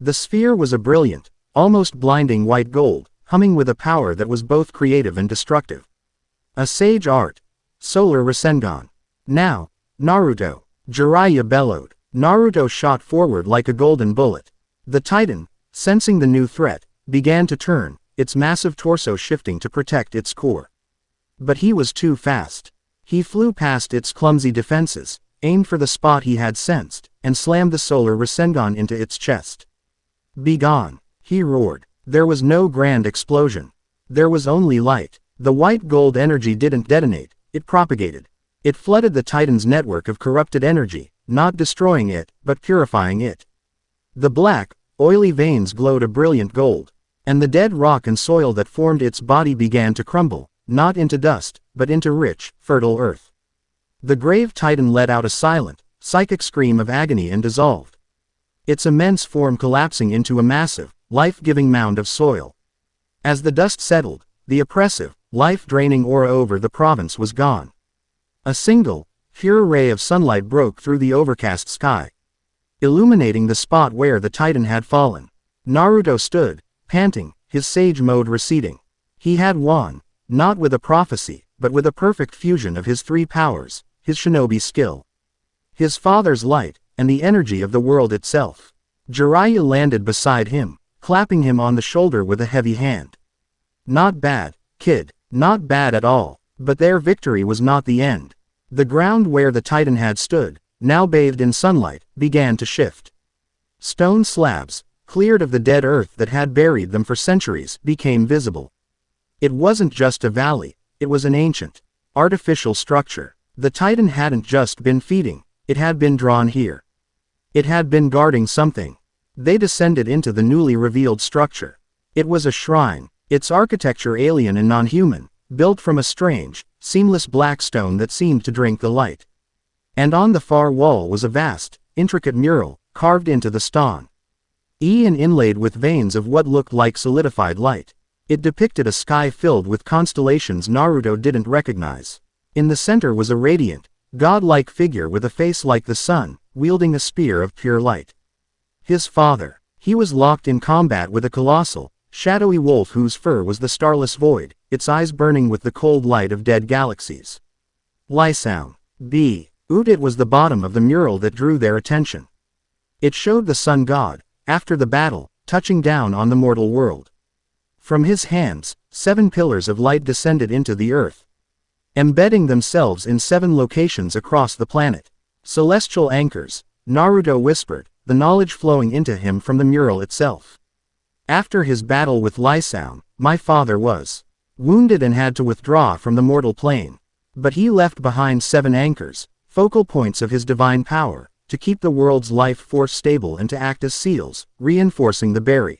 The sphere was a brilliant, almost blinding white gold, humming with a power that was both creative and destructive. A sage art. Solar Rasengan. Now, Naruto. Jiraiya bellowed. Naruto shot forward like a golden bullet. The Titan, sensing the new threat, began to turn, its massive torso shifting to protect its core. But he was too fast. He flew past its clumsy defenses, aimed for the spot he had sensed, and slammed the Solar Rasengan into its chest. Begone, he roared. There was no grand explosion. There was only light. The white gold energy didn't detonate, it propagated. It flooded the Titan's network of corrupted energy, not destroying it, but purifying it. The black, oily veins glowed a brilliant gold, and the dead rock and soil that formed its body began to crumble, not into dust, but into rich, fertile earth. The grave Titan let out a silent, psychic scream of agony and dissolved. Its immense form collapsing into a massive, life-giving mound of soil. As the dust settled, the oppressive, life-draining aura over the province was gone. A single, pure ray of sunlight broke through the overcast sky, illuminating the spot where the Titan had fallen. Naruto stood, panting, his sage mode receding. He had won, not with a prophecy, but with a perfect fusion of his three powers, his shinobi skill, his father's light, and the energy of the world itself. Jiraiya landed beside him, clapping him on the shoulder with a heavy hand. Not bad, kid, not bad at all, but their victory was not the end. The ground where the Titan had stood, now bathed in sunlight, began to shift. Stone slabs, cleared of the dead earth that had buried them for centuries, became visible. It wasn't just a valley, it was an ancient, artificial structure. The Titan hadn't just been feeding, it had been drawn here. It had been guarding something. They descended into the newly revealed structure. It was a shrine, its architecture alien and non-human, built from a strange, seamless black stone that seemed to drink the light. And on the far wall was a vast, intricate mural, carved into the stone, and inlaid with veins of what looked like solidified light. It depicted a sky filled with constellations Naruto didn't recognize. In the center was a radiant, godlike figure with a face like the sun, wielding a spear of pure light. His father. He was locked in combat with a colossal, shadowy wolf whose fur was the starless void, its eyes burning with the cold light of dead galaxies. Lysound. B. It was the bottom of the mural that drew their attention. It showed the sun god, after the battle, touching down on the mortal world. From his hands, 7 pillars of light descended into the earth, embedding themselves in 7 locations across the planet. Celestial anchors, Naruto whispered, the knowledge flowing into him from the mural itself. After his battle with Lysound, my father was wounded and had to withdraw from the mortal plane. But he left behind 7 anchors, focal points of his divine power, to keep the world's life force stable and to act as seals, reinforcing the barriers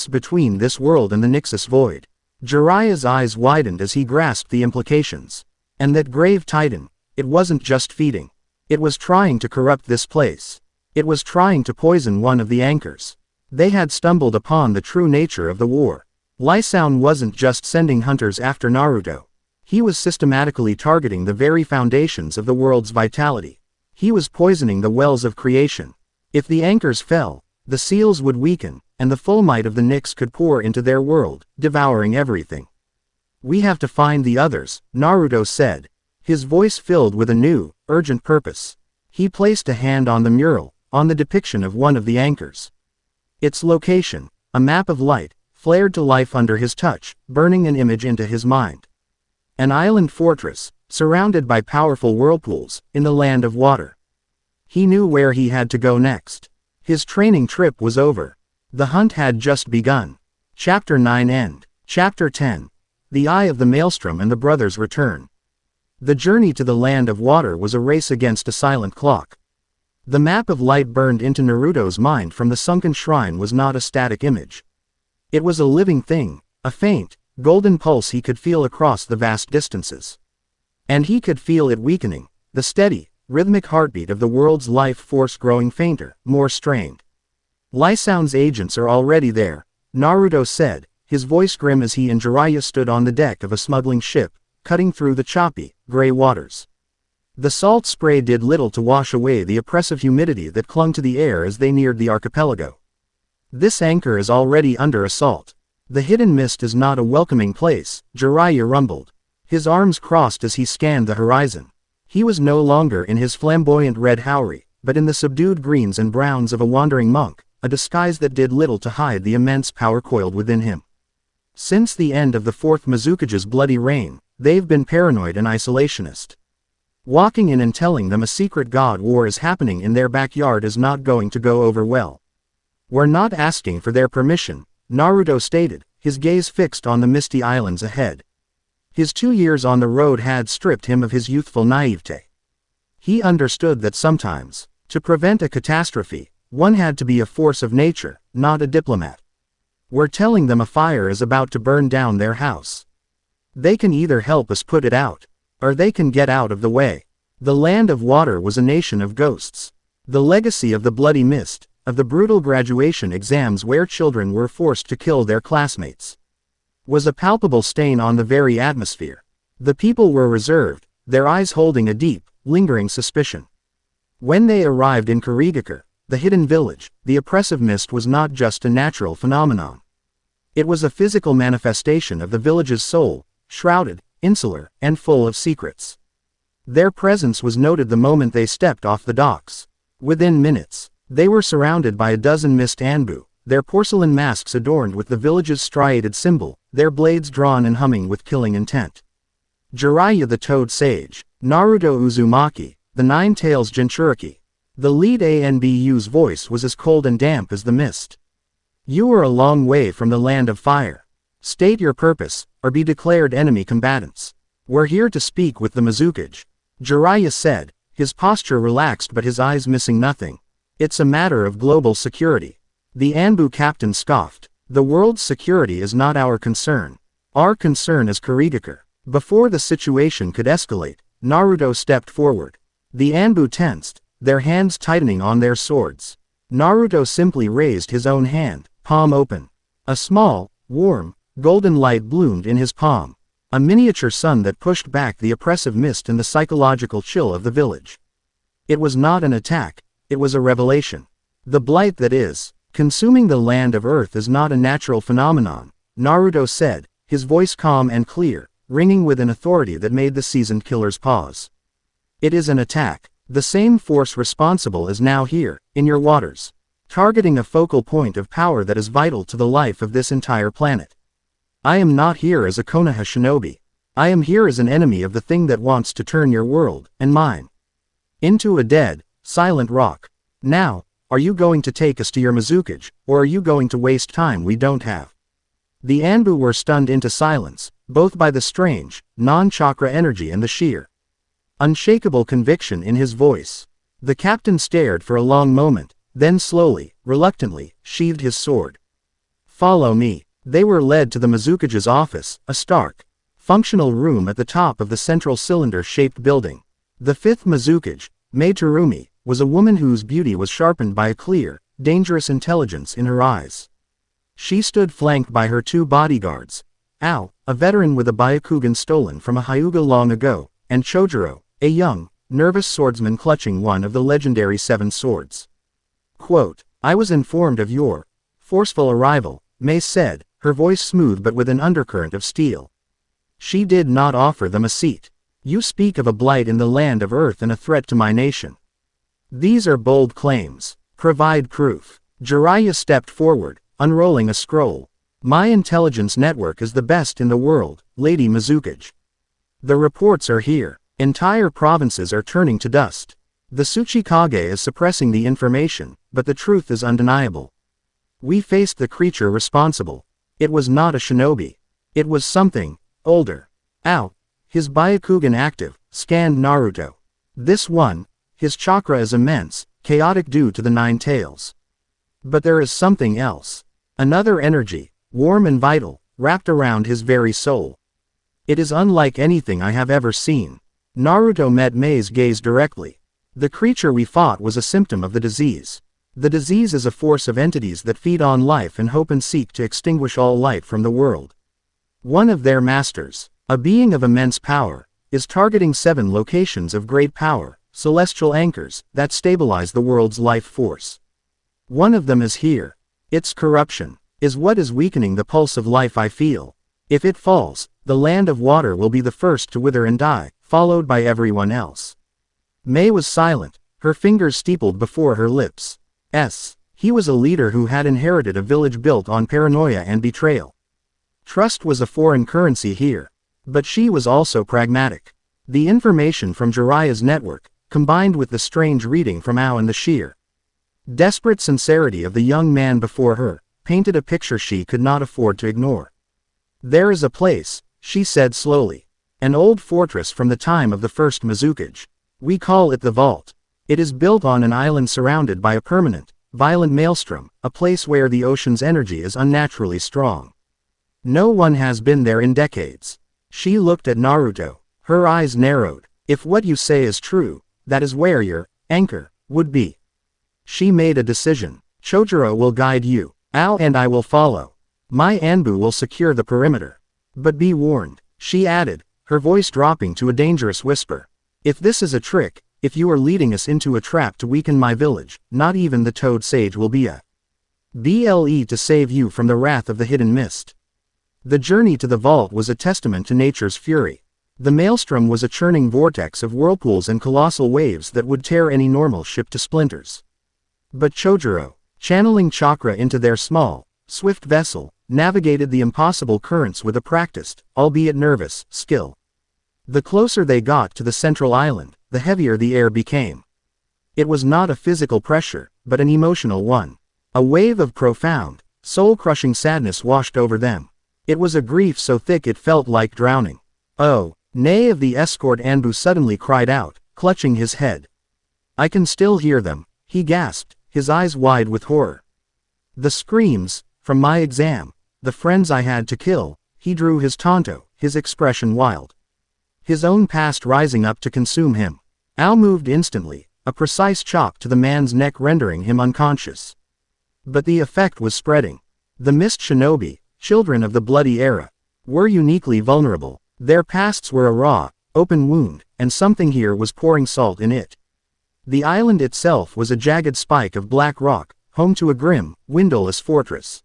between this world and the Nixus void. Jiraiya's eyes widened as he grasped the implications. And that grave titan, it wasn't just feeding. It was trying to corrupt this place. It was trying to poison one of the anchors. They had stumbled upon the true nature of the war. Lysound wasn't just sending hunters after Naruto. He was systematically targeting the very foundations of the world's vitality. He was poisoning the wells of creation. If the anchors fell, the seals would weaken, and the full might of the Nyx could pour into their world, devouring everything. We have to find the others, Naruto said, his voice filled with a new, urgent purpose. He placed a hand on the mural, on the depiction of one of the anchors. Its location, a map of light, flared to life under his touch, burning an image into his mind. An island fortress, surrounded by powerful whirlpools, in the land of water. He knew where he had to go next. His training trip was over. The hunt had just begun. Chapter 9 End. Chapter 10. The Eye of the Maelstrom and the Brothers Return. The journey to the land of water was a race against a silent clock. The map of light burned into Naruto's mind from the sunken shrine was not a static image. It was a living thing, a faint, golden pulse he could feel across the vast distances. And he could feel it weakening, the steady, rhythmic heartbeat of the world's life force growing fainter, more strained. Lysound's agents are already there, Naruto said, his voice grim as he and Jiraiya stood on the deck of a smuggling ship, cutting through the choppy, gray waters. The salt spray did little to wash away the oppressive humidity that clung to the air as they neared the archipelago. This anchor is already under assault. The hidden mist is not a welcoming place, Jiraiya rumbled. His arms crossed as he scanned the horizon. He was no longer in his flamboyant red Haori, but in the subdued greens and browns of a wandering monk, a disguise that did little to hide the immense power coiled within him. Since the end of the 4th Mizukage's bloody reign, they've been paranoid and isolationist. Walking in and telling them a secret god war is happening in their backyard is not going to go over well. We're not asking for their permission, Naruto stated, his gaze fixed on the misty islands ahead. His 2 years on the road had stripped him of his youthful naivete. He understood that sometimes, to prevent a catastrophe, one had to be a force of nature, not a diplomat. We're telling them a fire is about to burn down their house. They can either help us put it out, or they can get out of the way. The land of water was a nation of ghosts. The legacy of the bloody mist, of the brutal graduation exams where children were forced to kill their classmates, was a palpable stain on the very atmosphere. The people were reserved, their eyes holding a deep, lingering suspicion. When they arrived in Kurigakure, the hidden village, the oppressive mist was not just a natural phenomenon. It was a physical manifestation of the village's soul, shrouded, insular, and full of secrets. Their presence was noted the moment they stepped off the docks. Within minutes, they were surrounded by a dozen mist anbu, their porcelain masks adorned with the village's striated symbol, their blades drawn and humming with killing intent. Jiraiya the Toad Sage, Naruto Uzumaki, the Nine Tails Jinchuriki. The lead ANBU's voice was as cold and damp as the mist. You are a long way from the land of fire. State your purpose, or be declared enemy combatants. We're here to speak with the Mizukage, Jiraiya said, his posture relaxed but his eyes missing nothing. It's a matter of global security. The Anbu captain scoffed. The world's security is not our concern. Our concern is Kurigakure. Before the situation could escalate, Naruto stepped forward. The Anbu tensed, their hands tightening on their swords. Naruto simply raised his own hand, palm open. A small, warm, golden light bloomed in his palm. A miniature sun that pushed back the oppressive mist and the psychological chill of the village. It was not an attack, it was a revelation. The blight that is consuming the land of Earth is not a natural phenomenon, Naruto said, his voice calm and clear, ringing with an authority that made the seasoned killers pause. It is an attack. The same force responsible is now here, in your waters, targeting a focal point of power that is vital to the life of this entire planet. I am not here as a Konoha shinobi. I am here as an enemy of the thing that wants to turn your world, and mine, into a dead, silent rock. Now, are you going to take us to your Mizukage, or are you going to waste time we don't have? The Anbu were stunned into silence, both by the strange, non-chakra energy and the sheer, unshakable conviction in his voice. The captain stared for a long moment, then slowly, reluctantly, sheathed his sword. Follow me. They were led to the Mizukage's office, a stark, functional room at the top of the central cylinder-shaped building. The fifth Mizukage, Mai Terumi, was a woman whose beauty was sharpened by a clear, dangerous intelligence in her eyes. She stood flanked by her two bodyguards, Ao, a veteran with a Byakugan stolen from a Hyuga long ago, and Chojuro, a young, nervous swordsman clutching one of the legendary seven swords. Quote, I was informed of your forceful arrival, Mai said, her voice smooth but with an undercurrent of steel. She did not offer them a seat. You speak of a blight in the land of Earth and a threat to my nation. These are bold claims. Provide proof. Jiraiya stepped forward, unrolling a scroll. My intelligence network is the best in the world, Lady Mizukage. The reports are here. Entire provinces are turning to dust. The Tsuchikage is suppressing the information, but the truth is undeniable. We faced the creature responsible. It was not a shinobi. It was something older. Ao, his Byakugan active, scanned Naruto. This one, his chakra is immense, chaotic due to the nine tails. But there is something else. Another energy, warm and vital, wrapped around his very soul. It is unlike anything I have ever seen. Naruto met Mei's gaze directly. The creature we fought was a symptom of the disease. The disease is a force of entities that feed on life and hope and seek to extinguish all light from the world. One of their masters, a being of immense power, is targeting 7 locations of great power, celestial anchors, that stabilize the world's life force. One of them is here. Its corruption is what is weakening the pulse of life I feel. If it falls, the land of water will be the first to wither and die, followed by everyone else. Mai was silent, her fingers steepled before her lips. He was a leader who had inherited a village built on paranoia and betrayal. Trust was a foreign currency here. But she was also pragmatic. The information from Jiraiya's network, combined with the strange reading from Ao and the sheer, desperate sincerity of the young man before her, painted a picture she could not afford to ignore. There is a place, she said slowly. An old fortress from the time of the first Mizukage. We call it the Vault. It is built on an island surrounded by a permanent, violent maelstrom, a place where the ocean's energy is unnaturally strong. No one has been there in decades. She looked at Naruto, her eyes narrowed. If what you say is true, that is where your anchor would be. She made a decision. Chojuro will guide you. Ao and I will follow. My Anbu will secure the perimeter. But be warned, she added, her voice dropping to a dangerous whisper. If this is a trick, if you are leading us into a trap to weaken my village, not even the Toad Sage will be a BLE to save you from the wrath of the hidden mist. The journey to the vault was a testament to nature's fury. The maelstrom was a churning vortex of whirlpools and colossal waves that would tear any normal ship to splinters. But Chojuro, channeling chakra into their small, swift vessel, navigated the impossible currents with a practiced, albeit nervous, skill. The closer they got to the central island, the heavier the air became. It was not a physical pressure, but an emotional one. A wave of profound, soul-crushing sadness washed over them. It was a grief so thick it felt like drowning. Oh, Nay of the escort Anbu suddenly cried out, clutching his head. I can still hear them, he gasped, his eyes wide with horror. The screams, from my exam, the friends I had to kill, he drew his tanto, his expression wild. His own past rising up to consume him. Ao moved instantly, a precise chop to the man's neck rendering him unconscious. But the effect was spreading. The mist shinobi, children of the bloody era, were uniquely vulnerable. Their pasts were a raw, open wound, and something here was pouring salt in it. The island itself was a jagged spike of black rock, home to a grim, windowless fortress.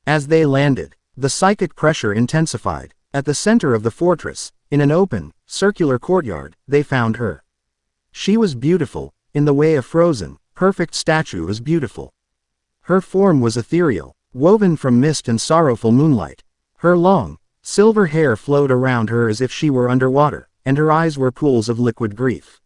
As they landed, the psychic pressure intensified. At the center of the fortress, in an open, circular courtyard, they found her. She was beautiful, in the way a frozen, perfect statue is beautiful. Her form was ethereal, woven from mist and sorrowful moonlight. Her long, silver hair flowed around her as if she were underwater, and her eyes were pools of liquid grief.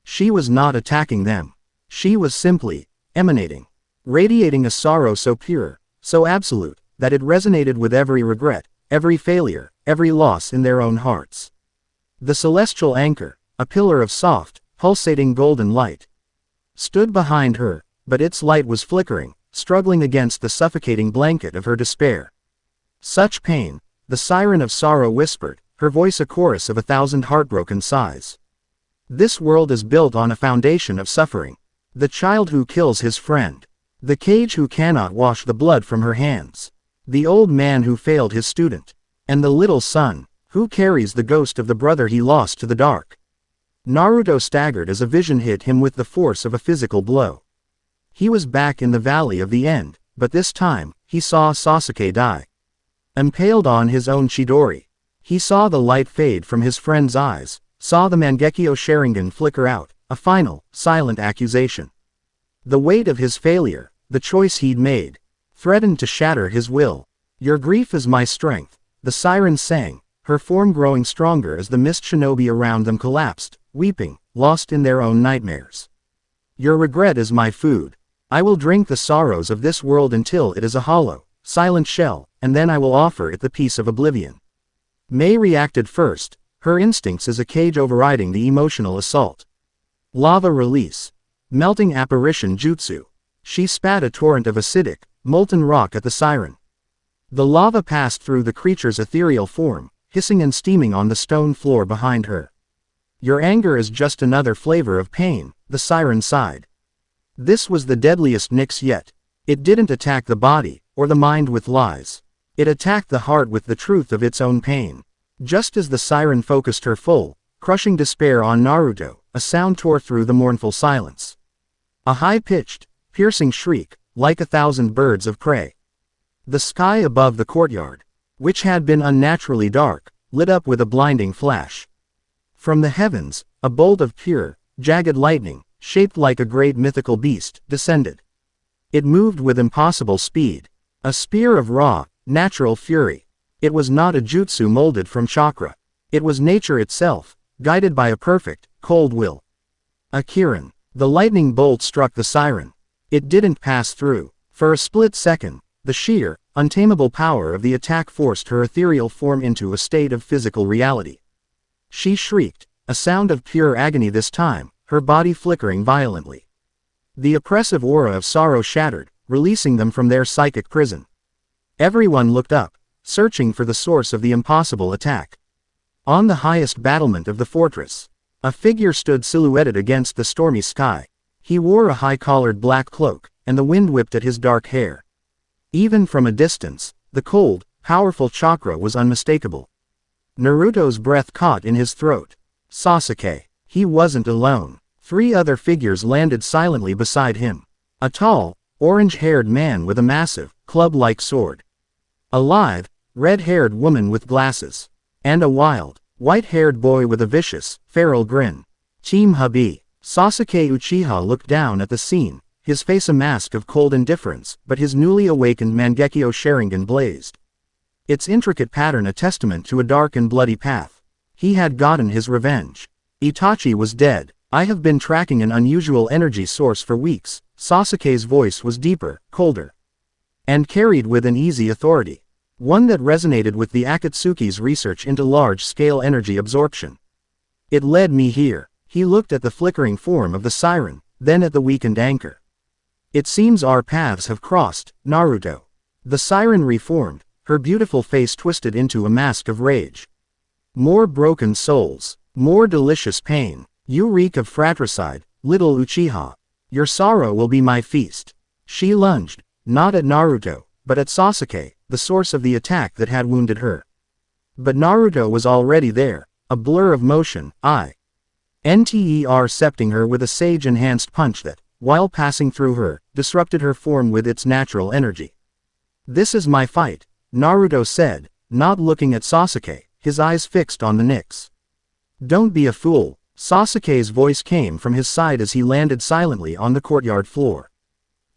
She was not attacking them. She was simply emanating, radiating a sorrow so pure, so absolute, that it resonated with every regret, every failure, every loss in their own hearts. The celestial anchor, a pillar of soft, pulsating golden light, stood behind her, but its light was flickering, struggling against the suffocating blanket of her despair. Such pain, the siren of sorrow whispered, her voice a chorus of 1,000 heartbroken sighs. This world is built on a foundation of suffering. The child who kills his friend. The cage who cannot wash the blood from her hands. The old man who failed his student. And the little son, who carries the ghost of the brother he lost to the dark. Naruto staggered as a vision hit him with the force of a physical blow. He was back in the Valley of the End, but this time, he saw Sasuke die. Impaled on his own Chidori. He saw the light fade from his friend's eyes, saw the Mangekyo Sharingan flicker out, a final, silent accusation. The weight of his failure, the choice he'd made, threatened to shatter his will. Your grief is my strength, the siren sang, her form growing stronger as the mist shinobi around them collapsed, weeping, lost in their own nightmares. Your regret is my food. I will drink the sorrows of this world until it is a hollow, silent shell, and then I will offer it the peace of oblivion. Mei reacted first, her instincts as a cage overriding the emotional assault. Lava release. Melting apparition jutsu. She spat a torrent of acidic, molten rock at the siren. The lava passed through the creature's ethereal form, hissing and steaming on the stone floor behind her. Your anger is just another flavor of pain, the siren sighed. This was the deadliest Nyx yet. It didn't attack the body, or the mind with lies. It attacked the heart with the truth of its own pain. Just as the siren focused her full, crushing despair on Naruto, a sound tore through the mournful silence. A high-pitched, piercing shriek, like 1,000 birds of prey. The sky above the courtyard, which had been unnaturally dark, lit up with a blinding flash. From the heavens, a bolt of pure, jagged lightning, shaped like a great mythical beast, descended. It moved with impossible speed. A spear of raw, natural fury. It was not a jutsu molded from chakra. It was nature itself, guided by a perfect, cold will. A kirin. The lightning bolt struck the siren. It didn't pass through. For a split second, the sheer, untamable power of the attack forced her ethereal form into a state of physical reality. She shrieked, a sound of pure agony this time, her body flickering violently. The oppressive aura of sorrow shattered, releasing them from their psychic prison. Everyone looked up, searching for the source of the impossible attack. On the highest battlement of the fortress, a figure stood silhouetted against the stormy sky. He wore a high-collared black cloak, and the wind whipped at his dark hair. Even from a distance, the cold, powerful chakra was unmistakable. Naruto's breath caught in his throat. Sasuke. He wasn't alone. 3 other figures landed silently beside him. A tall, orange-haired man with a massive, club-like sword. A lithe, red-haired woman with glasses. And a wild, white-haired boy with a vicious, feral grin. Team Hubby. Sasuke Uchiha looked down at the scene, his face a mask of cold indifference, but his newly awakened Mangekyo Sharingan blazed. Its intricate pattern a testament to a dark and bloody path. He had gotten his revenge. Itachi was dead. I have been tracking an unusual energy source for weeks. Sasuke's voice was deeper, colder, and carried with an easy authority. One that resonated with the Akatsuki's research into large-scale energy absorption. It led me here. He looked at the flickering form of the siren, then at the weakened anchor. It seems our paths have crossed, Naruto. The siren reformed, her beautiful face twisted into a mask of rage. More broken souls, more delicious pain. You reek of fratricide, little Uchiha. Your sorrow will be my feast. She lunged, not at Naruto, but at Sasuke, the source of the attack that had wounded her. But Naruto was already there, a blur of motion, intercepting her with a sage-enhanced punch that, while passing through her, disrupted her form with its natural energy. "This is my fight," Naruto said, not looking at Sasuke, his eyes fixed on the Nyx. "Don't be a fool," Sasuke's voice came from his side as he landed silently on the courtyard floor.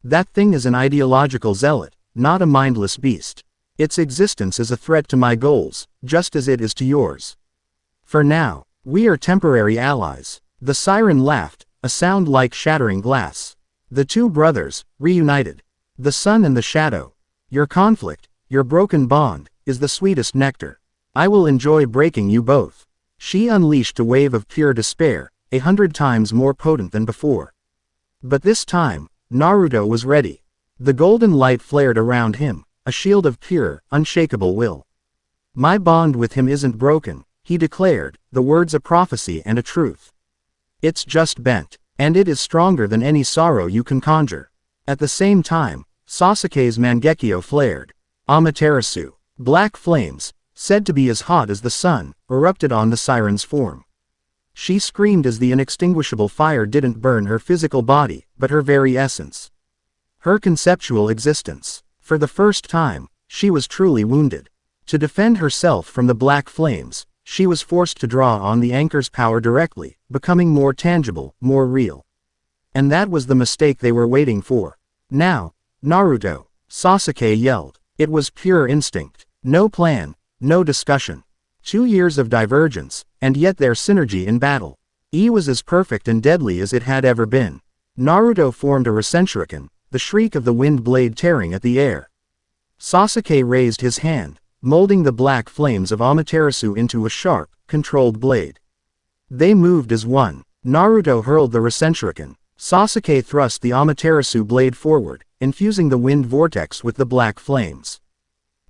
"That thing is an ideological zealot, not a mindless beast. Its existence is a threat to my goals, just as it is to yours. For now, we are temporary allies." The siren laughed, a sound like shattering glass. The two brothers, reunited. The sun and the shadow. "Your conflict, your broken bond, is the sweetest nectar. I will enjoy breaking you both." She unleashed a wave of pure despair, 100 times more potent than before. But this time, Naruto was ready. The golden light flared around him, a shield of pure, unshakable will. "My bond with him isn't broken," he declared, the words a prophecy and a truth. "It's just bent, and it is stronger than any sorrow you can conjure." At the same time, Sasuke's Mangekyo flared. Amaterasu, black flames, said to be as hot as the sun, erupted on the siren's form. She screamed as the inextinguishable fire didn't burn her physical body, but her very essence. Her conceptual existence. For the first time, she was truly wounded. To defend herself from the black flames, she was forced to draw on the anchor's power directly, becoming more tangible, more real. And that was the mistake they were waiting for. "Now, Naruto," Sasuke yelled. It was pure instinct. No plan, no discussion. 2 years of divergence, and yet their synergy in battle. Was as perfect and deadly as it had ever been. Naruto formed a Reshaped, the shriek of the wind blade tearing at the air. Sasuke raised his hand, molding the black flames of Amaterasu into a sharp, controlled blade. They moved as one. Naruto hurled the Reshaped. Sasuke thrust the Amaterasu blade forward, infusing the wind vortex with the black flames.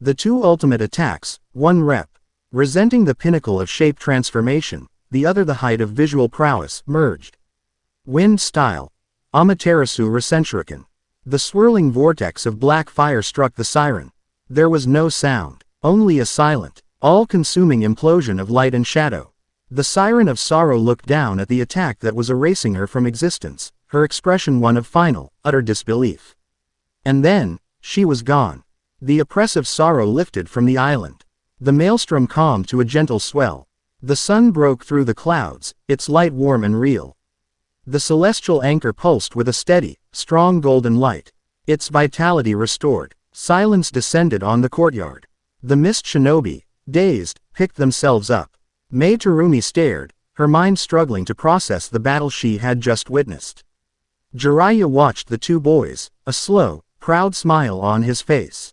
The two ultimate attacks, one representing the pinnacle of shape transformation, the other the height of visual prowess, merged. Wind style. Amaterasu Reshaped. The swirling vortex of black fire struck the siren. There was no sound. Only a silent, all-consuming implosion of light and shadow. The siren of sorrow looked down at the attack that was erasing her from existence, her expression one of final, utter disbelief. And then, she was gone. The oppressive sorrow lifted from the island. The maelstrom calmed to a gentle swell. The sun broke through the clouds, its light warm and real. The celestial anchor pulsed with a steady, strong golden light. Its vitality restored. Silence descended on the courtyard. The mist shinobi, dazed, picked themselves up. Mei Terumi stared, her mind struggling to process the battle she had just witnessed. Jiraiya watched the two boys, a slow, proud smile on his face.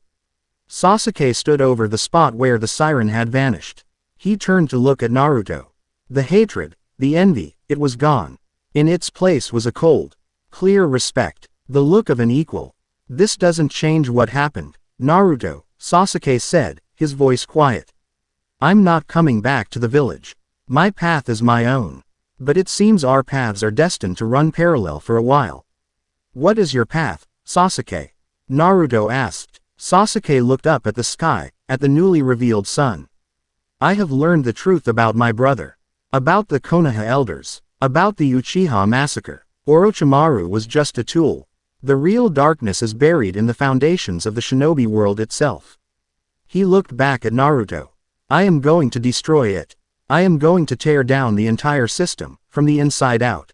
Sasuke stood over the spot where the siren had vanished. He turned to look at Naruto. The hatred, the envy, it was gone. In its place was a cold, clear respect, the look of an equal. "This doesn't change what happened, Naruto," Sasuke said, his voice quiet. "I'm not coming back to the village. My path is my own. But it seems our paths are destined to run parallel for a while." "What is your path, Sasuke?" Naruto asked. Sasuke looked up at the sky, at the newly revealed sun. "I have learned the truth about my brother. About the Konoha elders. About the Uchiha massacre. Orochimaru was just a tool. The real darkness is buried in the foundations of the shinobi world itself." He looked back at Naruto. "I am going to destroy it. I am going to tear down the entire system, from the inside out."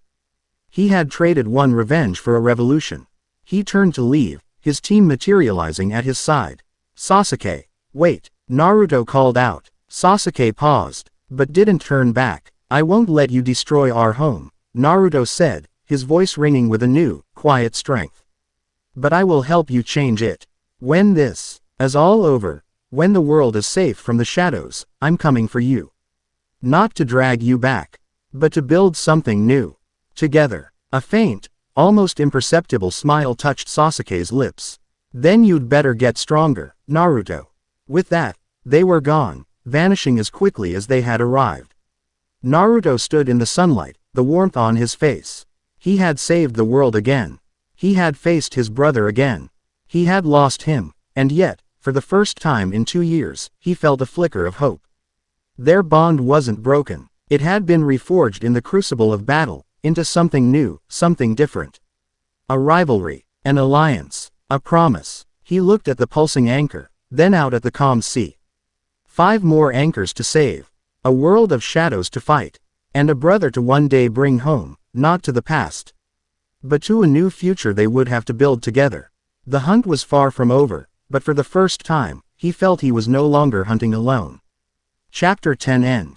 He had traded one revenge for a revolution. He turned to leave, his team materializing at his side. "Sasuke, wait," Naruto called out. Sasuke paused, but didn't turn back. "I won't let you destroy our home," Naruto said, his voice ringing with a new, quiet strength. "But I will help you change it. When this is all over, when the world is safe from the shadows, I'm coming for you. Not to drag you back, but to build something new. Together." A faint, almost imperceptible smile touched Sasuke's lips. "Then you'd better get stronger, Naruto." With that, they were gone, vanishing as quickly as they had arrived. Naruto stood in the sunlight, the warmth on his face. He had saved the world again. He had faced his brother again. He had lost him, and yet, for the first time in 2 years, he felt a flicker of hope. Their bond wasn't broken. It had been reforged in the crucible of battle, into something new, something different. A rivalry, an alliance, a promise. He looked at the pulsing anchor, then out at the calm sea. 5 more anchors to save. A world of shadows to fight. And a brother to one day bring home, not to the past, but to a new future they would have to build together. The hunt was far from over, but for the first time, he felt he was no longer hunting alone. Chapter 10 End.